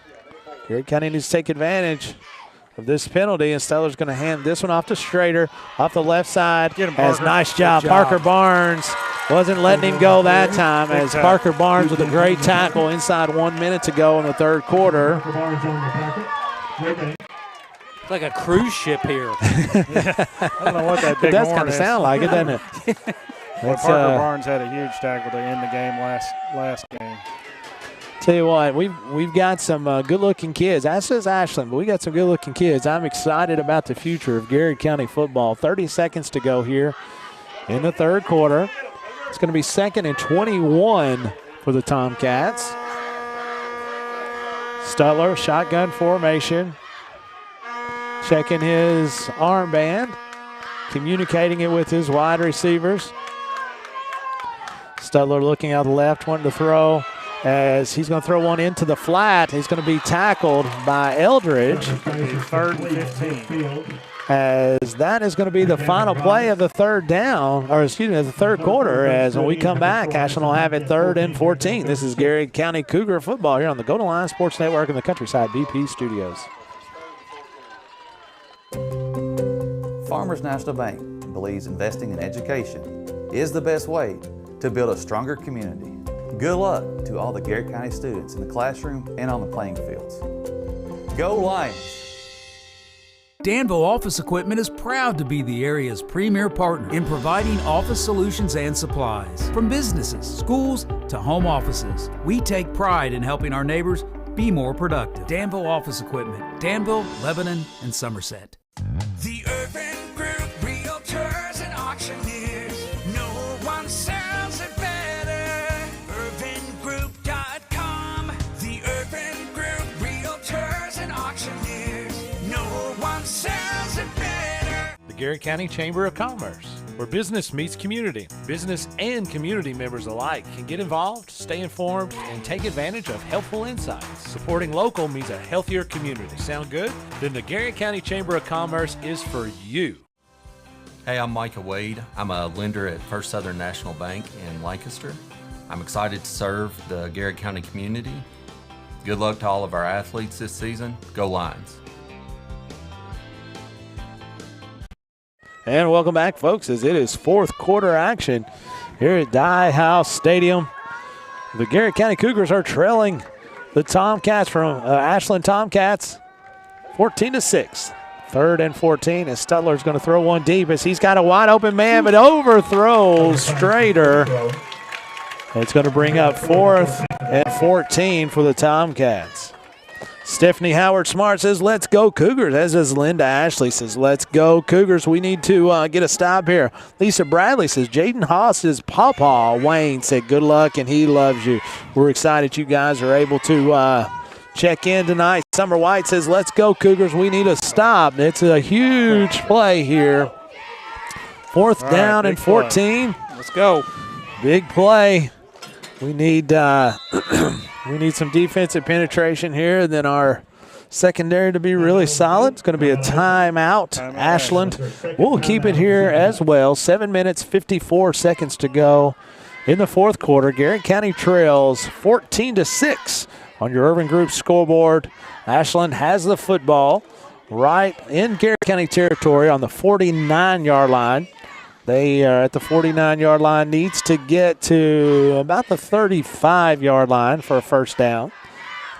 Garrett County needs to take advantage of this penalty, and Stutler's going to hand this one off to Schrader off the left side. As nice job. Parker Barnes wasn't letting him go that time, as Parker Barnes with a great tackle inside 1 minute to go in the third quarter. It's like a cruise ship here. I don't know what that big It does horn kind of is. sound like it, doesn't it? Well, Parker Barnes had a huge tackle to end the game last game. Tell you what, we've got some good-looking kids. As says Ashland, but we got some good-looking kids. I'm excited about the future of Garrard County football. 30 seconds to go here in the third quarter. It's going to be 2nd and 21 for the Tomcats. Stutler, shotgun formation, checking his armband, communicating it with his wide receivers. Stutler looking out the left, wanting to throw, as he's going to throw one into the flat. He's going to be tackled by Eldridge. 3rd and 15. As that is going to be the final play of the third down, or excuse me, the third quarter. As when we come back, Ashland will have it 3rd and 14. This is Garrard County Cougar football here on the Go to Line Sports Network in the Countryside BP Studios. Farmers National Bank believes investing in education is the best way to build a stronger community. Good luck to all the Garrard County students in the classroom and on the playing fields. Go Lions! Danville Office Equipment is proud to be the area's premier partner in providing office solutions and supplies. From businesses, schools, to home offices, we take pride in helping our neighbors be more productive. Danville Office Equipment, Danville, Lebanon, and Somerset. The Urban Group Realtors and Auctioneers. No one sells it better. UrbanGroup.com. The Urban Group Realtors and Auctioneers. No one sells it better. The Garrard County Chamber of Commerce, where business meets community. Business and community members alike can get involved, stay informed, and take advantage of helpful insights. Supporting local means a healthier community. Sound good? Then the Garrard County Chamber of Commerce is for you. Hey, I'm Micah Wade. I'm a lender at First Southern National Bank in Lancaster. I'm excited to serve the Garrard County community. Good luck to all of our athletes this season. Go Lions! And welcome back, folks, as it is fourth quarter action here at Dye House Stadium. The Garrard County Cougars are trailing the Tomcats from Ashland Tomcats 14-6. 3rd and 14 as Stutler's going to throw one deep as he's got a wide open man, but overthrows Strader. It's going to bring up 4th and 14 for the Tomcats. Stephanie Howard Smart says, let's go Cougars, as does Linda Ashley says, let's go Cougars. We need to get a stop here. Lisa Bradley says, Jaden Haas's pawpaw, Wayne, said good luck and he loves you. We're excited you guys are able to check in tonight. Summer White says, let's go Cougars. We need a stop. It's a huge play here. 4th down and 14. Let's go. Big play. We need we need some defensive penetration here, and then our secondary to be really solid. It's going to be a timeout. Ashland will keep it here as well. 7 minutes, 54 seconds to go in the fourth quarter. Garrard County trails 14-6 on your Urban Group scoreboard. Ashland has the football right in Garrard County territory on the 49-yard line. They are at the 49-yard line, needs to get to about the 35-yard line for a first down.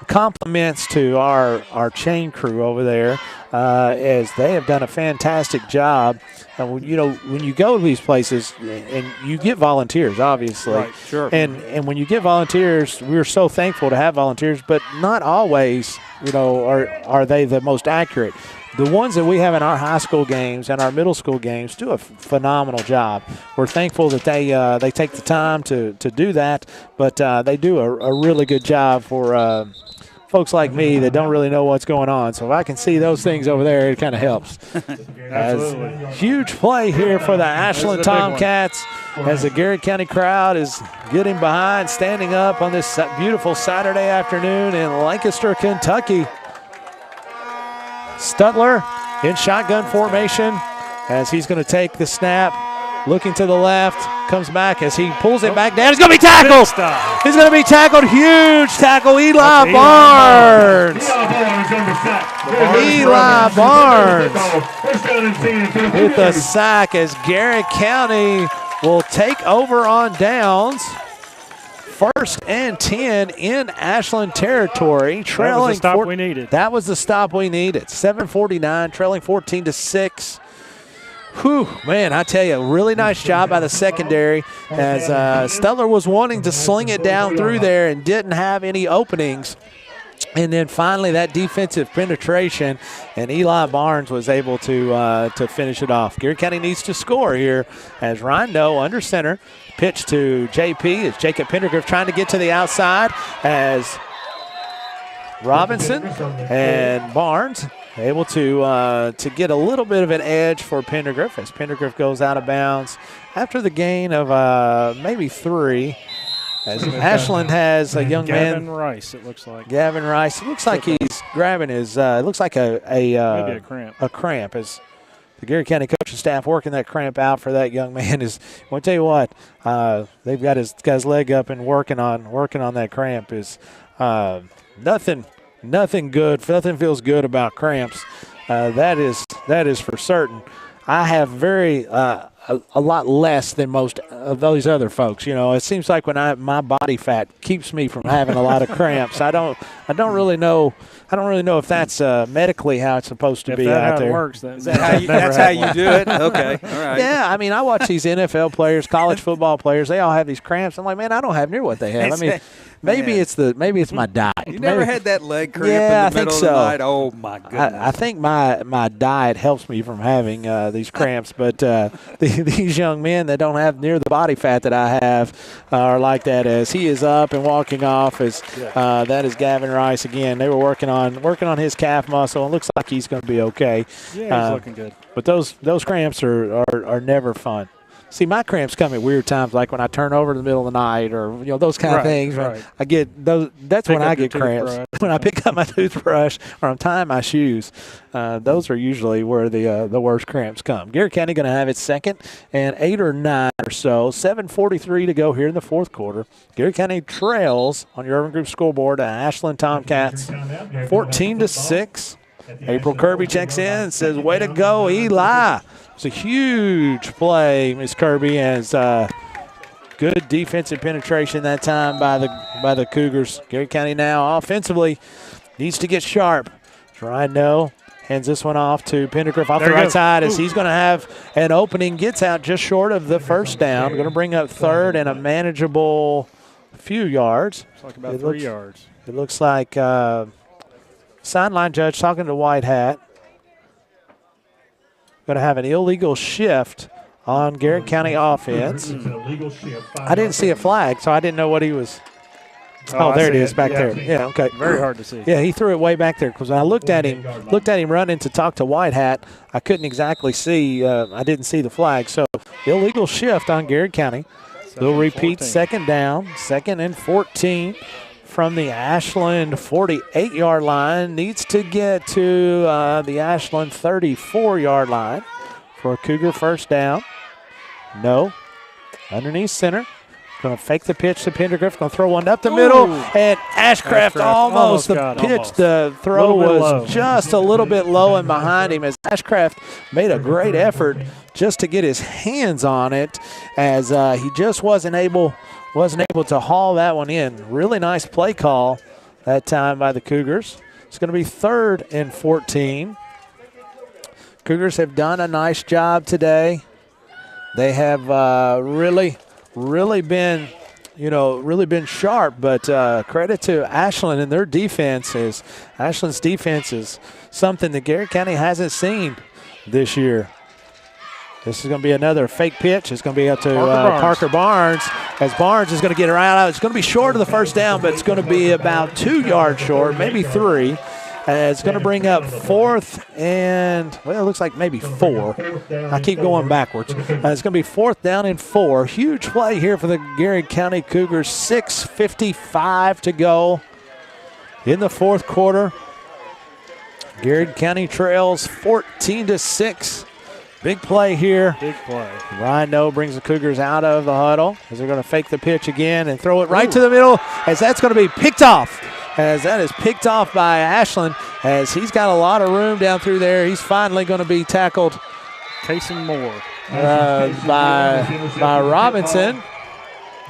compliments to our chain crew over there, as they have done a fantastic job. When you go to these places and you get volunteers, obviously. Right, sure. And when you get volunteers, we're so thankful to have volunteers, but not always, are they the most accurate. The ones that we have in our high school games and our middle school games do a phenomenal job. We're thankful that they take the time to do that, but they do a really good job for folks like me that don't really know what's going on. So if I can see those things over there, it kind of helps. Absolutely. Huge play here for the Ashland Tomcats as the Garrett County crowd is getting behind, standing up on this beautiful Saturday afternoon in Lancaster, Kentucky. Stutler in shotgun formation as he's going to take the snap. Looking to the left, comes back as he pulls it back down. He's going to be tackled. He's going to be tackled. Huge tackle. Eli Barnes. Eli Barnes with the sack as Garrett County will take over on downs. 1st and 10 in Ashland territory. That was the stop we needed. That was the stop we needed. 7:49, trailing 14-6. Whew, man, I tell you, really nice job by the secondary as Stutler was wanting to sling it down through there and didn't have any openings. And then finally that defensive penetration, and Eli Barnes was able to finish it off. Garrett County needs to score here as Ryan Doe under center. Pitch to JP as Jacob Pendergriff trying to get to the outside as Robinson and Barnes able to get a little bit of an edge for Pendergriff as Pendergriff goes out of bounds after the gain of maybe 3. As Ashland has a young man. Gavin Rice, it looks like. Gavin Rice. It looks like he's grabbing his, it looks like maybe a cramp. A cramp as the Garrett County coaching staff working that cramp out for that young man is, I want to tell you what, they've got his leg up and working on that cramp is nothing good. Nothing feels good about cramps. That is for certain. I have a lot less than most of those other folks. It seems like when my body fat keeps me from having a lot of cramps. I don't really know if that's medically how it's supposed to be out there. How it works, then. That's how you do it? Okay, all right. Yeah, I mean, I watch these NFL players, college football players. They all have these cramps. I'm like, man, I don't have near what they have. I mean, maybe it's my diet. You never had that leg cramp in the middle of the night? Oh, my goodness. I think my diet helps me from having these cramps, but these young men that don't have near the body fat that I have are like that. As he is up and walking off, as that is Gavin Rice again. They were working on his calf muscle, and looks like he's going to be okay. Yeah, he's looking good. But those cramps are never fun. See, my cramps come at weird times, like when I turn over in the middle of the night, or those kind of things. Right. I get those. That's when I get cramps. When I pick up my toothbrush or I'm tying my shoes, those are usually where the worst cramps come. Garrett County going to have its 2nd and 8 or 9 or so. 7:43 to go here in the 4th quarter. Garrett County trails on your Urban Group scoreboard to Ashland Tomcats, 14-6. April Kirby checks in and says, "Way to go, Eli." It's a huge play, Miss Kirby, as good defensive penetration that time by the Cougars. Garrett County now offensively needs to get sharp. Ryan Noe hands this one off to Pendergriff off the right side as he's going to have an opening. Gets out just short of the first down. Going to bring up 3rd and a manageable few yards. It's like about 3 yards. It looks like sideline judge talking to White Hat. Going to have an illegal shift on Garrett County offense. I didn't see a flag, so I didn't know what he was. Oh, there it is back there. Yeah, okay. Very hard to see. Yeah, he threw it way back there because when I looked at him running to talk to White Hat, I couldn't exactly see. I didn't see the flag. So illegal shift on Garrett County. They'll repeat 2nd down, 2nd and 14. From the Ashland 48-yard line, needs to get to the Ashland 34-yard line for a Cougar first down. No, underneath center. Going to fake the pitch to Pendergriff. Going to throw one up the middle, and Ashcraft almost. The throw was just a little bit low and behind him as Ashcraft made a great effort just to get his hands on it, as he just wasn't able to haul that one in. Really nice play call that time by the Cougars. It's going to be 3rd and 14. Cougars have done a nice job today. They have really been, really been sharp. But credit to Ashland and their defense. Ashland's defense is something that Garrett County hasn't seen this year. This is going to be another fake pitch. It's going to be up to Parker Barnes, as Barnes is going to get around out. It's going to be short of the first down, but it's going to be about 2 yards short, maybe 3. It's going to bring up 4th and, well, it looks like maybe 4. I keep going backwards. It's going to be 4th down and 4. Huge play here for the Garrett County Cougars. 6:55 to go in the 4th quarter. Garrett County trails 14-6. Big play here. Big play. Ryan Noe brings the Cougars out of the huddle as they're going to fake the pitch again and throw it right to the middle, as that's going to be picked off. As that is picked off by Ashland, as he's got a lot of room down through there. He's finally going to be tackled. Casey Moore. By Robinson.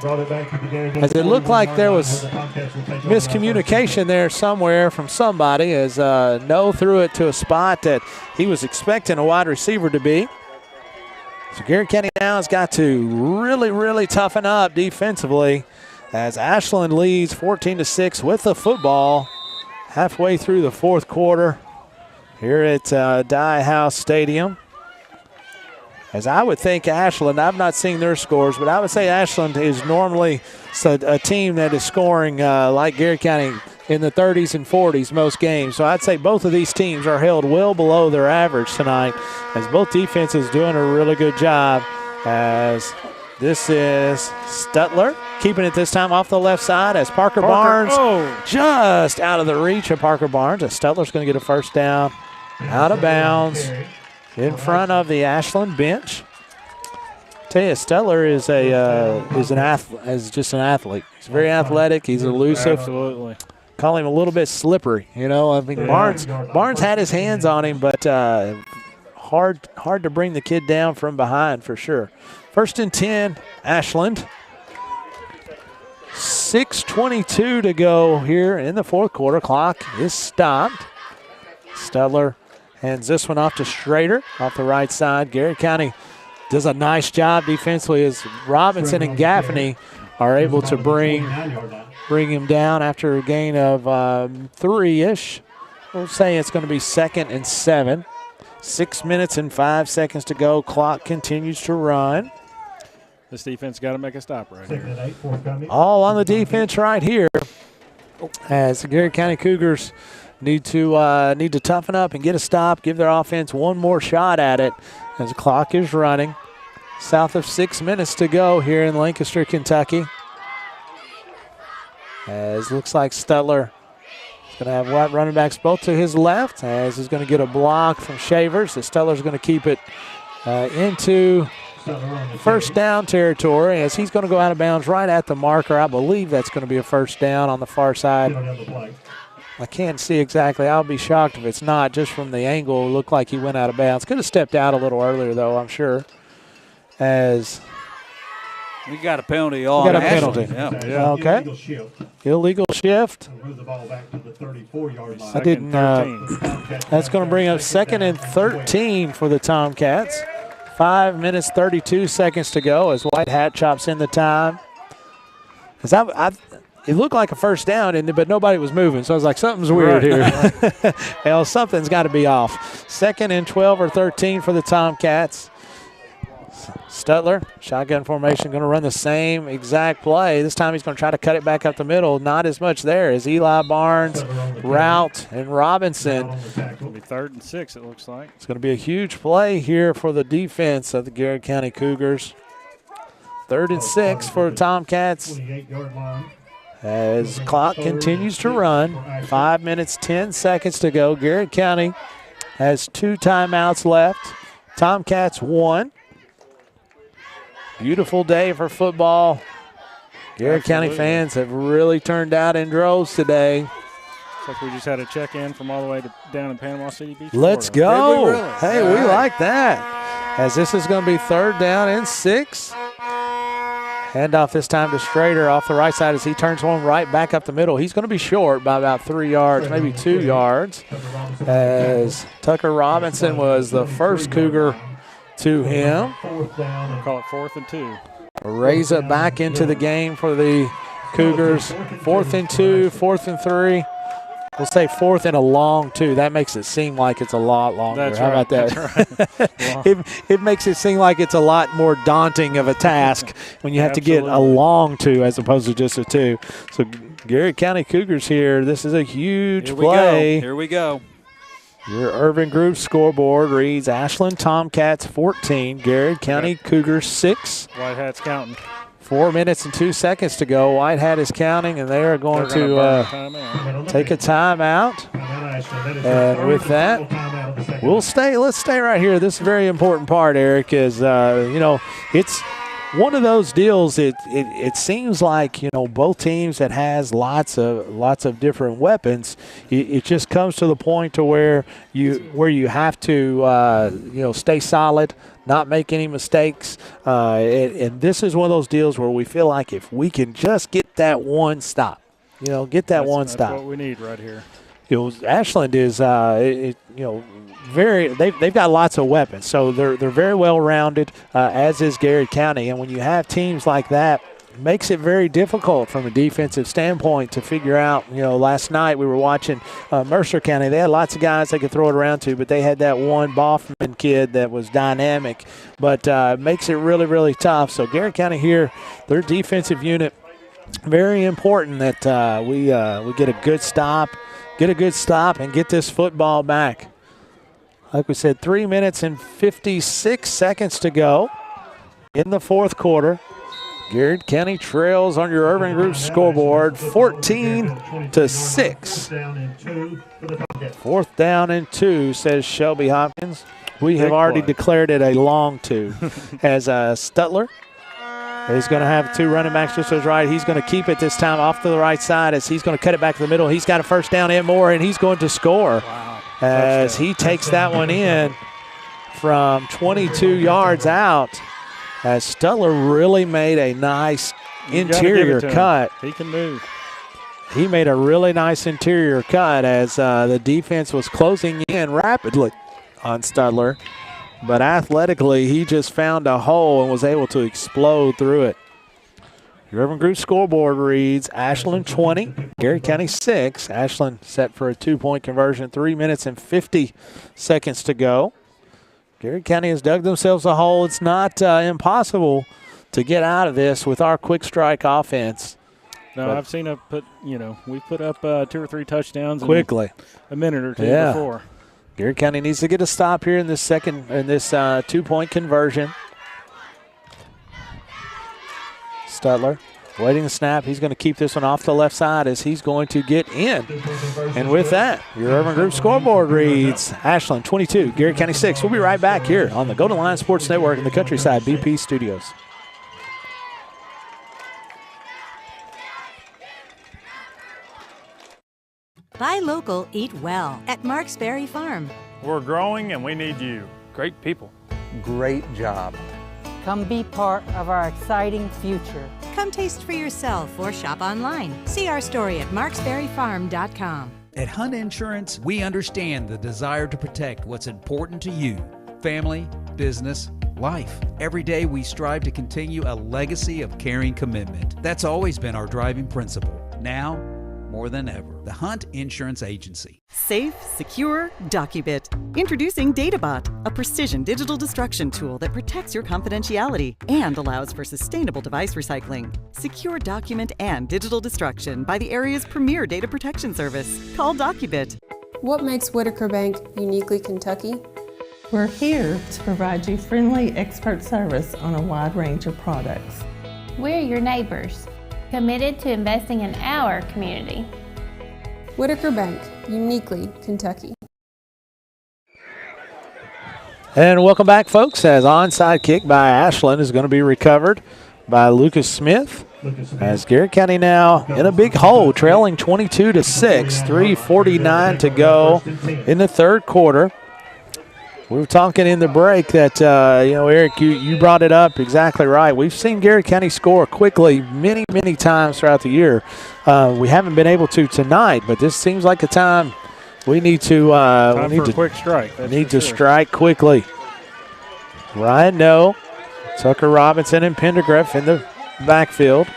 As it looked like there was miscommunication there somewhere from somebody, as Noe threw it to a spot that he was expecting a wide receiver to be. So Garrett County now has got to really toughen up defensively, as Ashland leads 14-6 with the football halfway through the 4th quarter here at Dye House Stadium. As I would think Ashland, I've not seen their scores, but I would say Ashland is normally a team that is scoring like Garrett County in the 30s and 40s most games. So I'd say both of these teams are held well below their average tonight, as both defenses doing a really good job. As this is Stutler keeping it this time off the left side, as Parker Barnes just out of the reach of Parker Barnes. As Stutler's going to get a first down out of bounds in front of the Ashland bench. Tell you, Stutler is just an athlete. He's very athletic. He's elusive. Absolutely. Call him a little bit slippery. Barnes had his hands on him, but hard to bring the kid down from behind for sure. 1st and 10, Ashland. 6:22 to go here in the 4th quarter. Clock is stopped. Stutler hands this one off to Schrader off the right side. Garrett County does a nice job defensively, as Robinson and Gaffney are able to bring him down after a gain of 3-ish. We'll say it's going to be 2nd and 7. 6 minutes and 5 seconds to go. Clock continues to run. This defense got to make a stop right here. All on the defense right here, as the Garrett County Cougars need to toughen up and get a stop, give their offense one more shot at it as the clock is running. South of 6 minutes to go here in Lancaster, Kentucky. As looks like Stutler is going to have wide running backs both to his left, as he's going to get a block from Shavers. The Stutler's going to keep it into first down territory, as he's going to go out of bounds right at the marker. I believe that's going to be a first down on the far side. I can't see exactly. I'll be shocked if it's not. Just from the angle, it looked like he went out of bounds. Could have stepped out a little earlier, though, I'm sure. As we got a penalty on. We got a penalty. Yeah. Okay. Illegal shift. I didn't. That's going to bring up 2nd and 13 for the Tomcats. 5 minutes, 32 seconds to go as White Hat chops in the time. As it looked like a first down, but nobody was moving, so I was like, something's weird here. Well, something's got to be off. 2nd and 12 or 13 for the Tomcats. Stutler, shotgun formation, going to run the same exact play. This time he's going to try to cut it back up the middle. Not as much there as Eli Barnes, Rout, and Robinson. It'll be 3rd and 6, it looks like. It's going to be a huge play here for the defense of the Garrett County Cougars. 3rd and 6 for the Tomcats. As clock continues to run, 5 minutes, 10 seconds to go. Garrett County has 2 timeouts left. Tomcats 1. Beautiful day for football. Garrett County fans have really turned out in droves today. Looks like we just had a check-in from all the way down in Panama City Beach, Let's Florida. go. Really? Hey, we like that. As this is going to be 3rd down and 6. Handoff this time to Strader off the right side as he turns one right back up the middle. He's going to be short by about 3 yards, maybe 2 yards, as Tucker Robinson was the first Cougar to him. We'll call it 4th and 2. Raise it back into the game for the Cougars. 4th and 2, 4th and 3. We'll say 4th and a long 2. That makes it seem like it's a lot longer. That's How right. about that? That's right. it makes it seem like it's a lot more daunting of a task when you have to get a long 2 as opposed to just a 2. So Garrett County Cougars here. This is a huge play. Here we go. Your Urban Group scoreboard reads Ashland Tomcats 14, Garrett County Cougars 6. White Hat's counting. 4 minutes and 2 seconds to go. White Hat is counting, and they are going to take a timeout. And with that, let's stay right here. This very important part, Eric, is, it's one of those deals. It seems like, both teams that has lots of different weapons. It just comes to the point to where you have to, stay solid, not make any mistakes. And this is one of those deals where we feel like if we can just get that one stop, that's what we need right here. Ashland is, they've got lots of weapons, so they're very well rounded, as is Garrett County. And when you have teams like that, it makes it very difficult from a defensive standpoint to figure out. Last night we were watching Mercer County. They had lots of guys they could throw it around to, but they had that one Boffman kid that was dynamic, but makes it really, really tough. So Garrett County here, their defensive unit, very important that we get a good stop. And get this football back. Like we said, 3 minutes and 56 seconds to go in the fourth quarter. Garrett County trails on your Urban Group scoreboard 14-6. 4th down and 2, says Shelby Hopkins. We have already declared it a long 2. As Stutler is going to have 2 running backs just to his right. He's going to keep it this time off to the right side as he's going to cut it back to the middle. He's got a first down and more, and he's going to score. Wow. As he takes that one in from 22 yards out, as Stutler really made a nice interior cut. He can move. He made a really nice interior cut as the defense was closing in rapidly on Stutler. But athletically, he just found a hole and was able to explode through it. Your Urban Group scoreboard reads Ashland 20, Garrett County 6. Ashland set for a 2-point conversion, 3 minutes and 50 seconds to go. Garrett County has dug themselves a hole. It's not impossible to get out of this with our quick strike offense. No, I've seen we put up 2 or 3 touchdowns quickly in a minute or two before. Garrett County needs to get a stop here in this 2-point conversion. Stutler waiting the snap. He's going to keep this one off the left side as he's going to get in. And with that, your Urban Group scoreboard reads Ashland 22, Garrett County 6. We'll be right back here on the Golden Lion Sports Network in the Countryside BP Studios. Buy local, eat well at Mark's Berry Farm. We're growing and we need you. Great people. Great job. Come be part of our exciting future. Come taste for yourself or shop online. See our story at marksberryfarm.com. At Hunt Insurance, we understand the desire to protect what's important to you. Family, business, life. Every day we strive to continue a legacy of caring commitment. That's always been our driving principle. Now, more than ever, the Hunt Insurance Agency. Safe, secure, Docubit. Introducing DataBot, a precision digital destruction tool that protects your confidentiality and allows for sustainable device recycling. Secure document and digital destruction by the area's premier data protection service. Call Docubit. What makes Whitaker Bank uniquely Kentucky? We're here to provide you friendly expert service on a wide range of products. We're your neighbors, committed to investing in our community. Whitaker Bank, uniquely Kentucky. And welcome back, folks, as onside kick by Ashland is going to be recovered by Lucas Smith. As Garrett County now in a big hole, trailing 22-6, 3:49 to go in the third quarter. We were talking in the break that, Eric, you brought it up exactly right. We've seen Garrett County score quickly many, many times throughout the year. We haven't been able to tonight, but this seems like a time we need to a quick strike. Need to strike quickly. Ryan No, Tucker Robinson and Pendergriff in the backfield.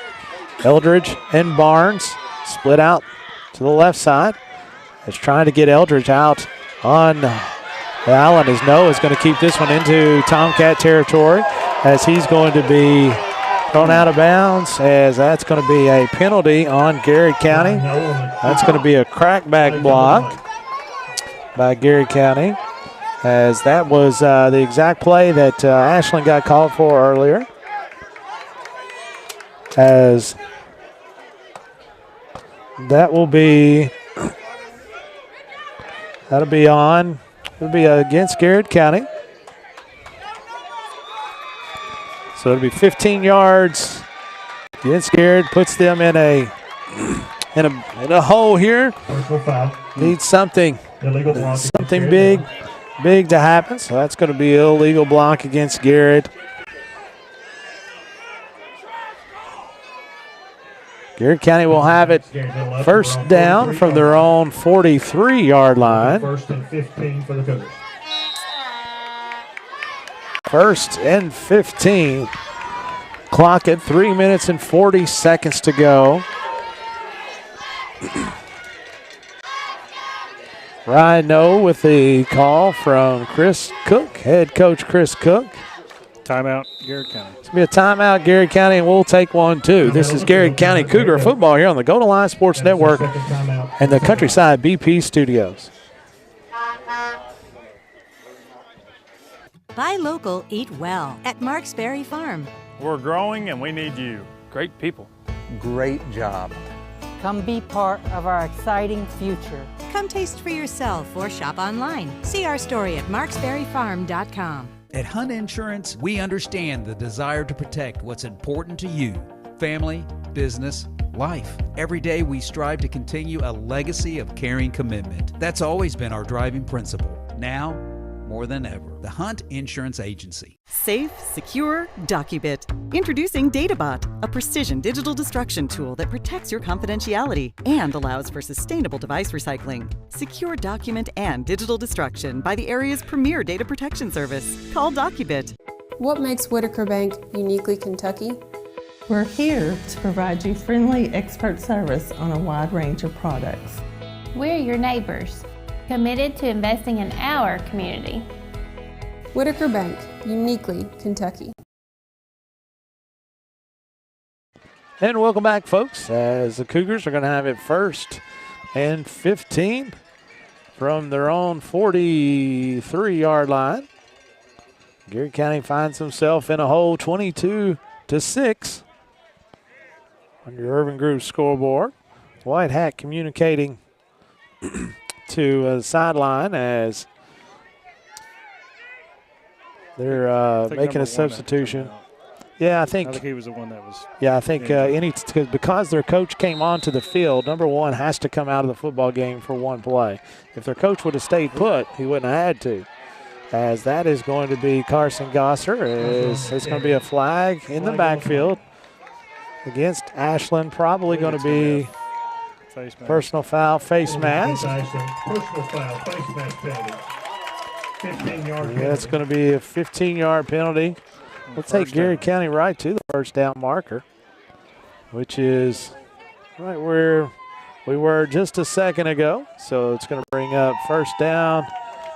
Eldridge and Barnes split out to the left side. Is trying to get Eldridge out on Allen, as No is going to keep this one into Tomcat territory as he's going to be thrown out of bounds, as that's going to be a penalty on Garrett County. That's going to be a crackback block by Garrett County, as that was the exact play that Ashland got called for earlier. As that'll be on. It'll be against Garrett County. So it'll be 15 yards against Garrett. Puts them in a hole here. Needs something big to happen. So that's going to be an illegal block against Garrett. Garrett County will have it first down from their own 43-yard line. First and 15 for the Cougars. First and 15. Clock at 3 minutes and 40 seconds to go. Ryan No with the call from Chris Cook, head coach Chris Cook. Timeout, Garrett County. It's going to be a timeout, Garrett County, and we'll take one, too. This is Garrett County Cougar football here on the Golden Line Sports Network and the Countryside BP Studios. Buy local, eat well at Marks Berry Farm. We're growing and we need you. Great people. Great job. Come be part of our exciting future. Come taste for yourself or shop online. See our story at marksberryfarm.com. At Hunt Insurance, we understand the desire to protect what's important to you: family, business, life. Every day we strive to continue a legacy of caring commitment. That's always been our driving principle. Now, more than ever, the Hunt Insurance Agency. Safe, secure, Docubit. Introducing DataBot, a precision digital destruction tool that protects your confidentiality and allows for sustainable device recycling. Secure document and digital destruction by the area's premier data protection service. Call Docubit. What makes Whitaker Bank uniquely Kentucky? We're here to provide you friendly expert service on a wide range of products. We're your neighbors, committed to investing in our community. Whitaker Bank, uniquely Kentucky. And welcome back, folks, as the Cougars are going to have it first and 15 from their own 43-yard line. Garrett County finds himself in a hole 22-6 on your Urban Group scoreboard. White Hat communicating to the sideline as they're making a substitution. Yeah, I think he was the one that was. Yeah, I think because their coach came onto the field, number one has to come out of the football game for one play. If their coach would have stayed put, he wouldn't have had to. As that is going to be Carson Gosser. It's going to be a flag in the backfield against Ashland. Probably going to be personal foul, face mask. Personal foul, face mask penalty. 15-yard penalty. Yeah, it's going to be a 15-yard penalty. We'll take Garrett County right to the first down marker, which is right where we were just a second ago. So it's going to bring up first down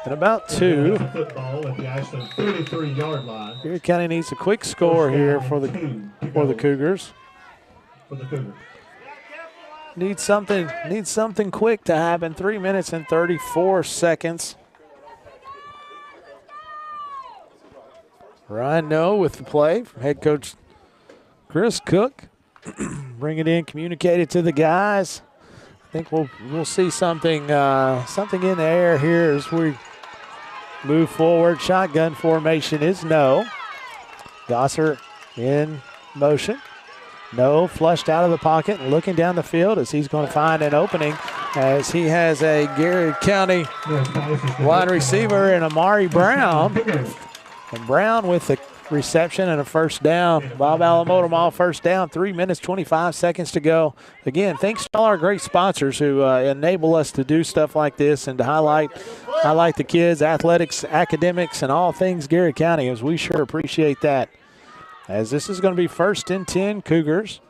and about 2. Football at the Ashland 33-yard line. Garrett County needs a quick score here for the Cougars. For the Cougars. Needs something quick to happen. 3 minutes and 34 seconds. Ryan No with the play from head coach Chris Cook. Bring it in, communicate it to the guys. I think we'll see something in the air here as we move forward. Shotgun formation is No. Gosser in motion. No, flushed out of the pocket and looking down the field as he's going to find an opening as he has a Garrard County wide receiver and Amari Brown. And Brown with the reception and a first down. Bob Alamotamall first down, 3 minutes, 25 seconds to go. Again, thanks to all our great sponsors who enable us to do stuff like this and to highlight the kids, athletics, academics, and all things Garrard County, as we sure appreciate that. As this is going to be 1st and 10 Cougars.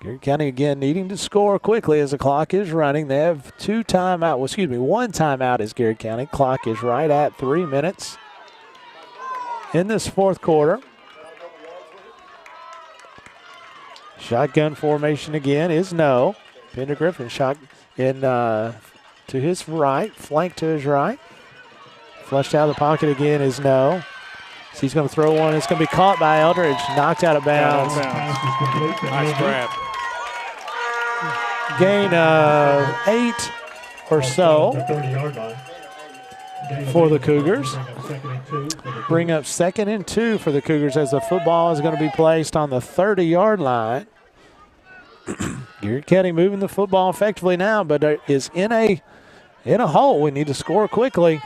Garrard County again needing to score quickly as the clock is running. They have one timeout as Garrard County. Clock is right at 3 minutes in this fourth quarter. Shotgun formation again is no. Pendergriff and shot in to his right, flank to his right. Flushed out of the pocket again is no. So he's going to throw one. It's going to be caught by Eldridge, knocked out of bounds. Nice grab. Gain of 8 or so for the Cougars. Bring up 2nd and 2 for the Cougars as the football is going to be placed on the 30-yard line. Garrard County moving the football effectively now, but is in a hole. We need to score quickly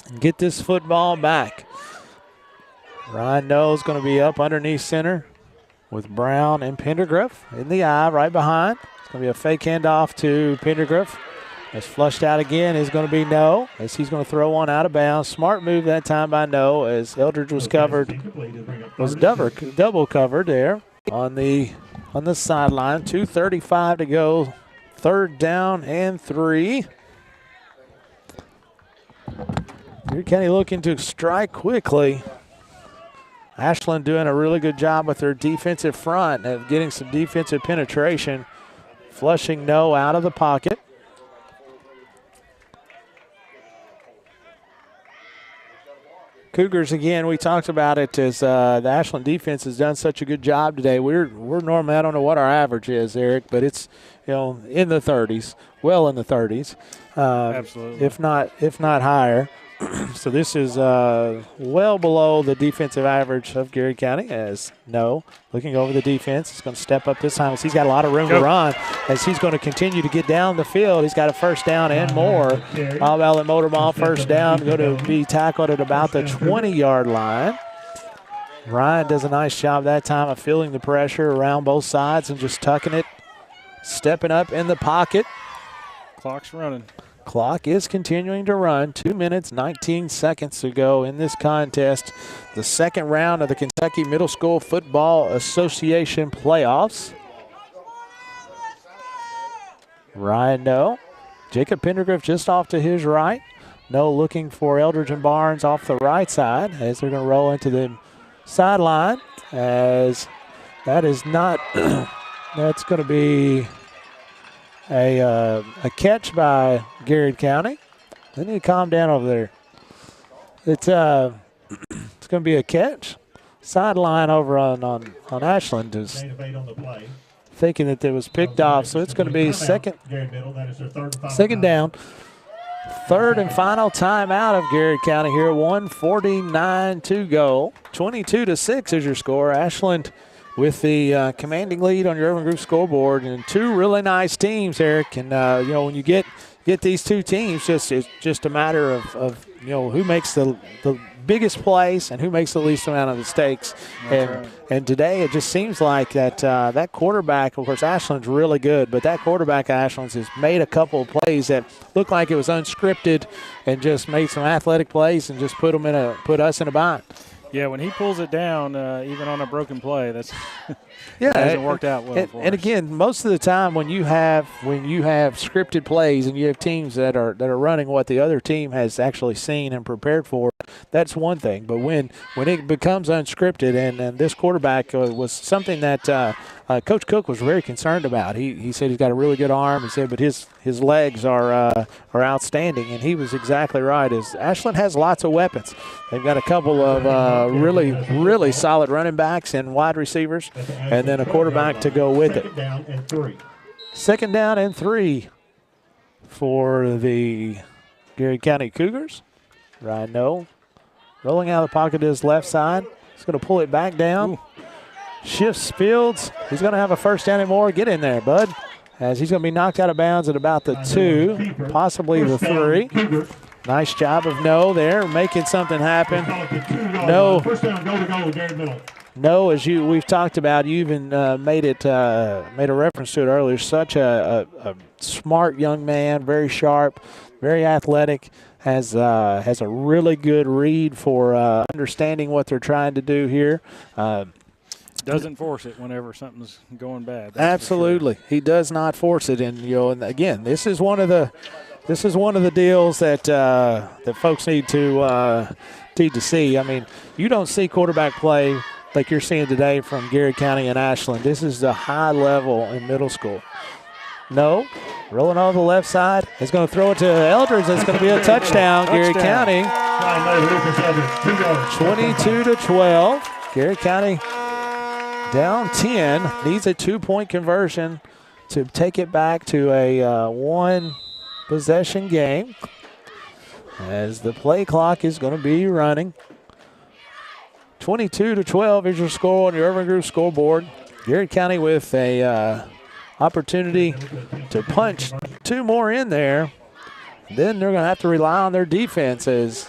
and get this football back. Ryan Noll's going to be up underneath center with Brown and Pendergriff in the eye right behind. It's going to be a fake handoff to Pendergriff. It's flushed out again is going to be no, as he's going to throw one out of bounds. Smart move that time by no, as Eldridge was double covered there on the sideline. 2:35 to go. 3rd down and 3. Garrard County looking to strike quickly. Ashland doing a really good job with their defensive front of getting some defensive penetration. Flushing no out of the pocket. Cougars, again, we talked about it as the Ashland defense has done such a good job today. We're normally, I don't know what our average is, Eric, but it's, in the 30s, well in the 30s. Absolutely. If not higher. So this is well below the defensive average of Garrard County, as no. Looking over the defense, he's going to step up this time as he's got a lot of room to run, as he's going to continue to get down the field. He's got a first down and more. Bob Allen Motorball first down, going to be tackled at about the 20-yard line. Ryan does a nice job that time of feeling the pressure around both sides and just tucking it, stepping up in the pocket. Clock's running. Clock is continuing to run. 2 minutes, 19 seconds to go in this contest. The second round of the Kentucky Middle School Football Association playoffs. Ryan No. Jacob Pendergriff just off to his right. No looking for Eldridge and Barnes off the right side as they're going to roll into the sideline, as that is not, that's going to be a catch by Garrard County. They need to calm down over there. It's going to be a catch. Sideline over on Ashland is thinking that it was picked off, so it's going to be second down. 3rd and final timeout of Garrard County here. 1:49 to go. 22-6 is your score. Ashland with the commanding lead on your Urban Group scoreboard, and 2 really nice teams, Eric. And when you get these 2 teams, it's just a matter of who makes the biggest plays and who makes the least amount of mistakes. And today it just seems like that quarterback, of course, Ashland's really good, but that quarterback Ashland's has made a couple of plays that looked like it was unscripted and just made some athletic plays and just put us in a bind. Yeah, when he pulls it down, even on a broken play, that hasn't worked out well for us. And again, most of the time when you have scripted plays and you have teams that are running what the other team has actually seen and prepared for, that's one thing. But when it becomes unscripted, and this quarterback was something that Coach Cook was very concerned about. He said he's got a really good arm. He said, but his legs are outstanding, and he was exactly right. As Ashland has lots of weapons. They've got a couple of really, really solid running backs and wide receivers, and then a quarterback to go with it. 2nd down and 3 for the Garrard County Cougars. Ryan Noll rolling out of the pocket to his left side. He's going to pull it back down. Shifts Fields. He's going to have a first down and more. Get in there, bud. as he's going to be knocked out of bounds at about the 2, possibly the 3. Nice job of No there, making something happen. No. First down, go, Garrett middle. No, as we've talked about, you even made a reference to it earlier. Such a smart young man, very sharp, very athletic. Has a really good read for understanding what they're trying to do here. Doesn't force it whenever something's going bad. Absolutely, he does not force it, and and again, this is one of the deals that that folks need to see. I mean, you don't see quarterback play like you're seeing today from Garrard County and Ashland. This is the high level in middle school. No, rolling on the left side. He's going to throw it to Eldridge. It's going to be a touchdown, Garrard County. 22-12. Garrard County down 10. Needs a 2-point conversion to take it back to a one-possession game, as the play clock is going to be running. 22-12 is your score on your Urban Group scoreboard. Garrard County with a opportunity to punch 2 more in there. Then they're going to have to rely on their defenses,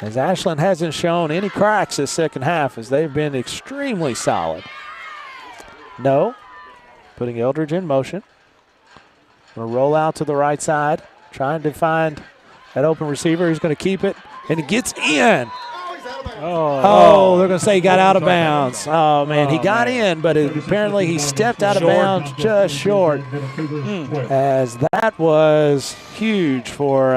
as Ashland hasn't shown any cracks this second half, as they've been extremely solid. No, putting Eldridge in motion. Going to roll out to the right side, trying to find that open receiver. He's going to keep it, and it gets in. Oh, they're going to say he got out of bounds. Oh, man, he got in, but apparently he stepped out of bounds just short, as that was huge for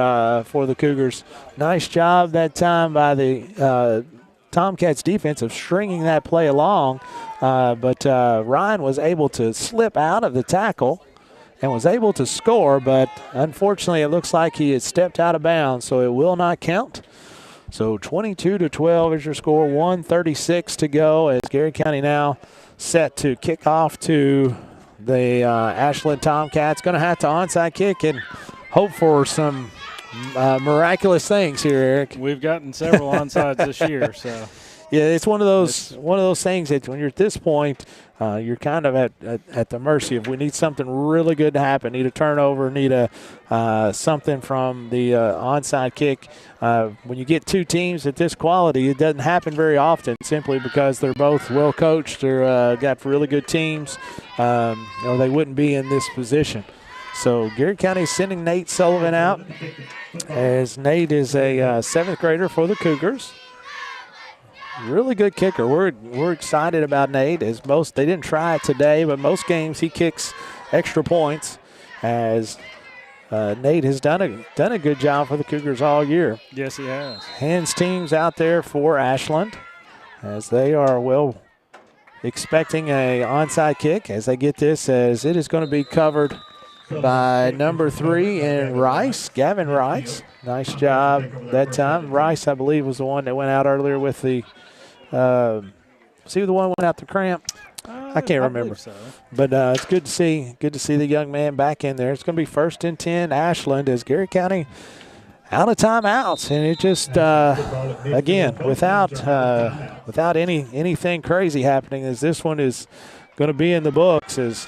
the Cougars. Nice job that time by the Tomcats defense of stringing that play along, but Ryan was able to slip out of the tackle and was able to score, but unfortunately it looks like he had stepped out of bounds, so it will not count. So 22-12 is your score, 1:36 to go, as Garrard County now set to kick off to the Ashland Tomcats. Going to have to onside kick and hope for some miraculous things here, Eric. We've gotten several onsides this year, so. Yeah, it's one of those things that when you're at this point, you're kind of at the mercy of, we need something really good to happen. Need a turnover, need something from the onside kick. When you get 2 teams at this quality, it doesn't happen very often, simply because they're both well coached. They're got really good teams, or they wouldn't be in this position. So Garrard County is sending Nate Sullivan out, as Nate is a 7th grader for the Cougars. Really good kicker. We're excited about Nate, as they didn't try it today, but most games he kicks extra points, as Nate has done a good job for the Cougars all year. Yes, he has. Hands teams out there for Ashland, as they are expecting a onside kick as they get this, as it is going to be covered by number 3 in Rice, Gavin Rice. Nice job that time. Rice, I believe, was the one that went out earlier with the see the one went out the cramp. I can't remember. So. But it's good to see the young man back in there. It's going to be 1st and 10 Ashland, as Garrard County out of timeouts, and it just again without anything crazy happening, as this one is going to be in the books, as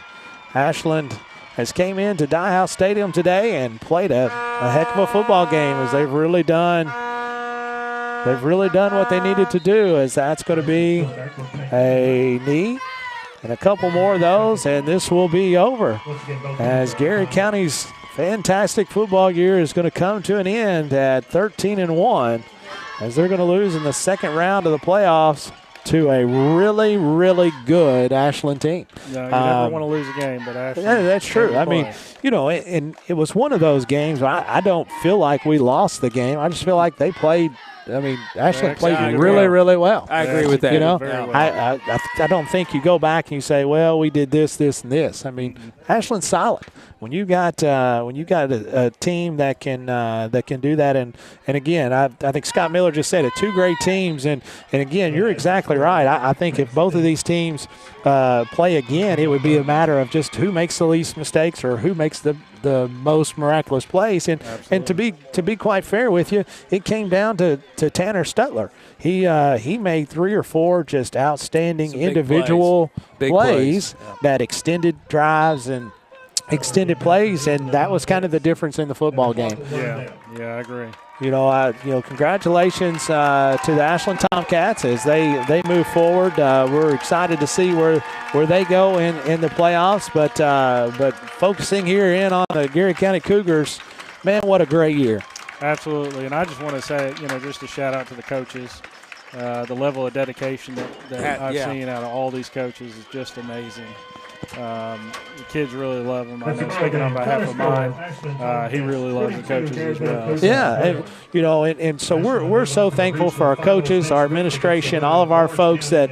Ashland has came into Dye House Stadium today and played a heck of a football game, as they've really done what they needed to do, as that's going to be a knee and a couple more of those, and this will be over, as Garrard County's fantastic football year is going to come to an end at 13-1, as they're going to lose in the second round of the playoffs to a really, really good Ashland team. No, you never want to lose a game, but Ashland. Yeah, that's true. I mean, and it was one of those games where I don't feel like we lost the game. I just feel like they played. I mean, Ashland played really, really well. I agree with that. You know, well. I don't think you go back and you say, well, we did this, this, and this. I mean, Ashland's solid. When you got a team that can do that, and again, I think Scott Miller just said it, 2 great teams, and again, you're exactly right. I think if both of these teams play again, it would be a matter of just who makes the least mistakes or who makes the most miraculous plays, and to be quite fair with you, it came down to Tanner Stutler. He made 3 or 4 just outstanding individual plays that extended drives, and extended plays, and that was kind of the difference in the football game. Yeah, I agree. Congratulations to the Ashland Tomcats as they move forward. We're excited to see where they go in the playoffs, but focusing here in on the Garrard County Cougars, man, what a great year. Absolutely, and I just want to say, just a shout out to the coaches. The level of dedication that I've seen out of all these coaches is just amazing. The kids really love him. I know, speaking on behalf of mine, he really loves the coaches as well. So. Yeah, and so we're so thankful for our coaches, our administration, all of our folks that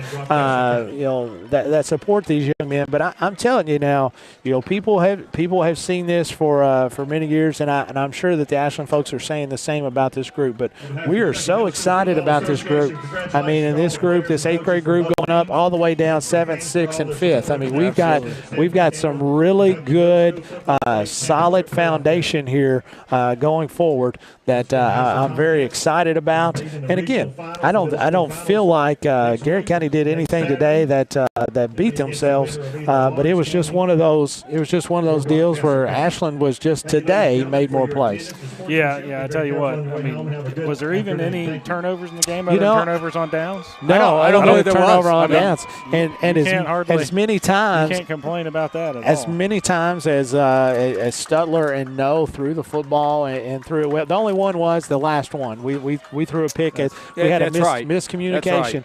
that support these young men. But I'm telling you now, people have seen this for many years, and I'm sure that the Ashland folks are saying the same about this group. But we are so excited about this group. I mean, in this group, this 8th grade group going up all the way down 7th, 6th, and 5th. I mean, we've got some really good, solid foundation here going forward that I'm very excited about. And again, I don't feel like Garrard County did anything today that beat themselves, but it was just one of those. It was just one of those deals where Ashland was just today made more plays. Yeah. I tell you what. I mean, was there even any turnovers in the game? Other than turnovers on downs? No, I don't know turnover on downs. And as many times you can't complain about that at as all. many times as Stutler and No threw the football and threw it well. The only one was the last one. We threw a pick. We had a miscommunication.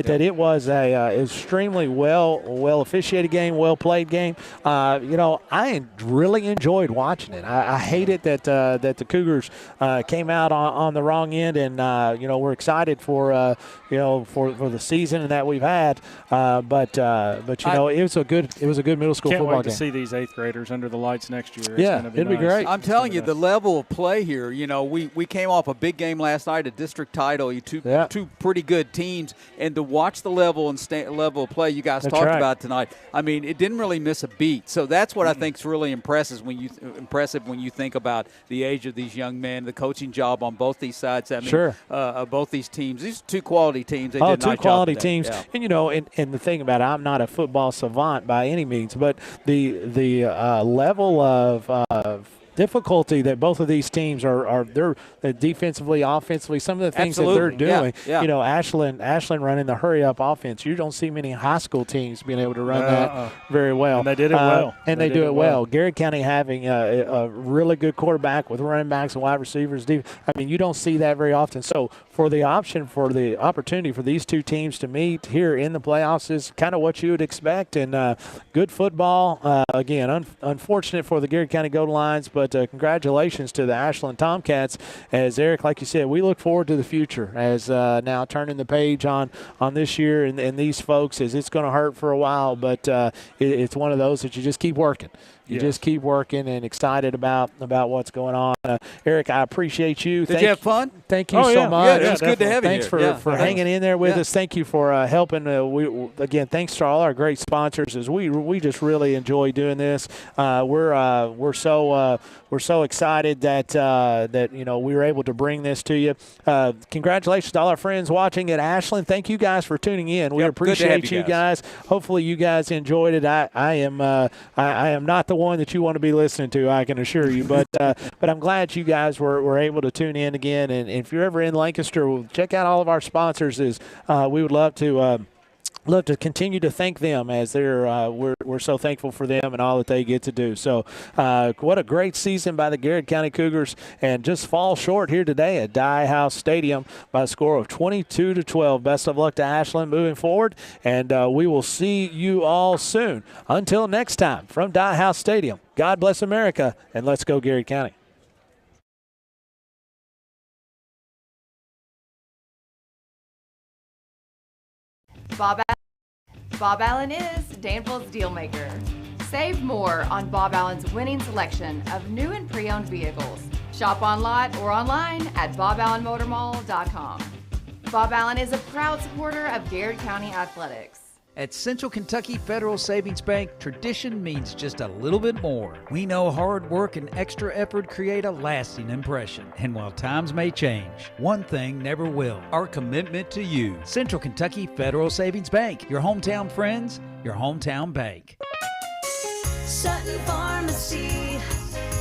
That it was a extremely well officiated game, well played game. I really enjoyed watching it. I hate it that the Cougars came out on the wrong end, and we're excited for the season and that we've had. But it was a good middle school football game. Can't wait to see these 8th graders under the lights next year. It'd be great. I'm telling you, the level of play here. We came off a big game last night, a district title. Two pretty good teams, and to watch the level of play you guys talked about tonight. I mean, it didn't really miss a beat. So that's what I think is really impressive when you think about the age of these young men, the coaching job on both these sides. I mean, both these teams. These are two quality teams. They did a nice job two quality today. teams. Yeah. And the thing about it, I'm not a football savant by any means, but the level of difficulty that both of these teams they're defensively, offensively, some of the things that they're doing. Yeah. Ashland running the hurry up offense. You don't see many high school teams being able to run that very well. And they did it well. And they do it well. Garrard County having a really good quarterback with running backs and wide receivers. I mean, you don't see that very often. So for the opportunity for these two teams to meet here in the playoffs is kind of what you would expect. And good football. Again, unfortunate for the Garrard County Golden Lions, but congratulations to the Ashland Tomcats. As Eric, like you said, we look forward to the future as now turning the page on this year and these folks, as it's going to hurt for a while, but it's one of those that you just keep working. You just keep working and excited about what's going on. Eric, I appreciate you. Did you have fun? Thank you so much. Good. It was good to have you here. Thanks for hanging in there with us. Thank you for helping. Again, thanks to all our great sponsors. As we just really enjoy doing this. We're so excited that we were able to bring this to you. Congratulations to all our friends watching at Ashland. Thank you guys for tuning in. We appreciate you guys. Hopefully you guys enjoyed it. I am not the one that you want to be listening to, I can assure you. But I'm glad you guys were able to tune in again. And if you're ever in Lancaster, check out all of our sponsors. We would love to continue to thank them as we're so thankful for them and all that they get to do. So what a great season by the Garrard County Cougars, and just fall short here today at Dye House Stadium by a score of 22-12. Best of luck to Ashland moving forward, and we will see you all soon. Until next time, from Dye House Stadium, God bless America, and let's go Garrard County. Bob Allen is Danville's deal maker. Save more on Bob Allen's winning selection of new and pre-owned vehicles. Shop on lot or online at boballenmotormall.com. Bob Allen is a proud supporter of Garrard County Athletics. At Central Kentucky Federal Savings Bank, tradition means just a little bit more. We know hard work and extra effort create a lasting impression. And while times may change, one thing never will: our commitment to you. Central Kentucky Federal Savings Bank, your hometown friends, your hometown bank. Sutton Pharmacy,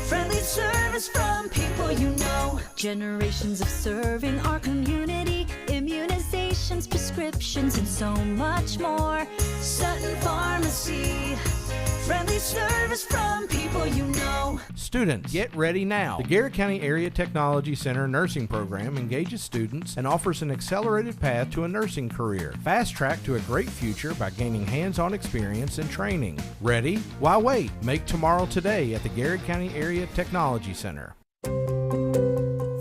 friendly service from people you know. Generations of serving our community, immunizations, prescriptions, and so much more. Sutton Pharmacy, friendly service from people you know. Students, get ready now. The Garrett County Area Technology Center nursing program engages students and offers an accelerated path to a nursing career. Fast track to a great future by gaining hands-on experience and training. Ready? Why wait? Make tomorrow today at the Garrett County Area Technology Center.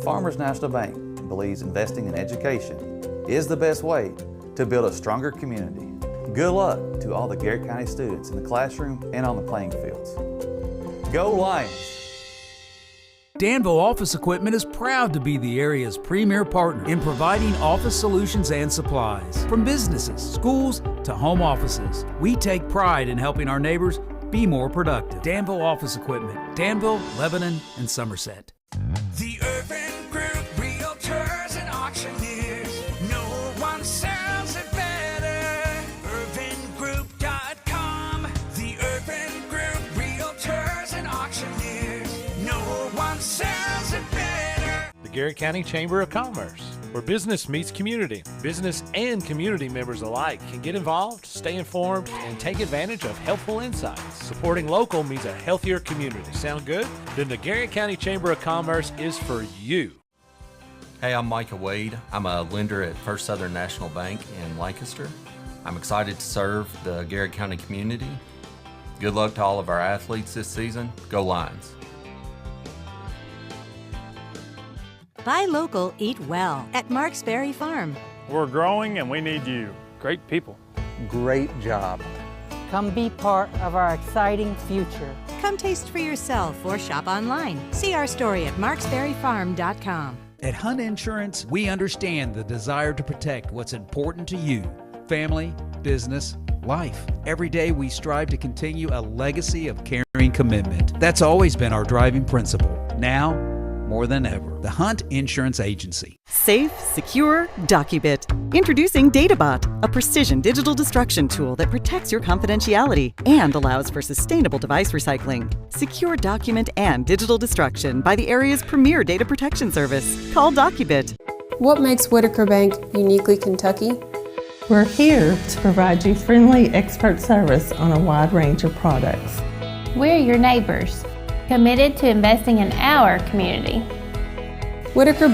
Farmers National Bank believes investing in education is the best way to build a stronger community. Good luck to all the Garrett County students in the classroom and on the playing fields. Go Lions! Danville Office Equipment is proud to be the area's premier partner in providing office solutions and supplies. From businesses, schools, to home offices, we take pride in helping our neighbors be more productive. Danville Office Equipment, Danville, Lebanon, and Somerset. The Urban Group, Realtors and Auctioneers. No one sells it better. UrbanGroup.com. The Urban Group, Realtors and Auctioneers. No one sells it better. The Garrett County Chamber of Commerce, where business meets community. Business and community members alike can get involved, stay informed, and take advantage of helpful insights. Supporting local means a healthier community. Sound good? Then the Garrett County Chamber of Commerce is for you. Hey, I'm Micah Wade. I'm a lender at First Southern National Bank in Lancaster. I'm excited to serve the Garrett County community. Good luck to all of our athletes this season. Go Lions! Buy local, eat well at Marks Berry Farm. We're growing and we need you. Great people. Great job. Come be part of our exciting future. Come taste for yourself or shop online. See our story at marksberryfarm.com. At Hunt Insurance, we understand the desire to protect what's important to you: family, business, life. Every day we strive to continue a legacy of caring commitment. That's always been our driving principle. Now, more than ever, the Hunt Insurance Agency. Safe, secure, Docubit. Introducing DataBot, a precision digital destruction tool that protects your confidentiality and allows for sustainable device recycling. Secure document and digital destruction by the area's premier data protection service. Call Docubit. What makes Whitaker Bank uniquely Kentucky? We're here to provide you friendly expert service on a wide range of products. We're your neighbors, committed to investing in our community. Whitaker Bank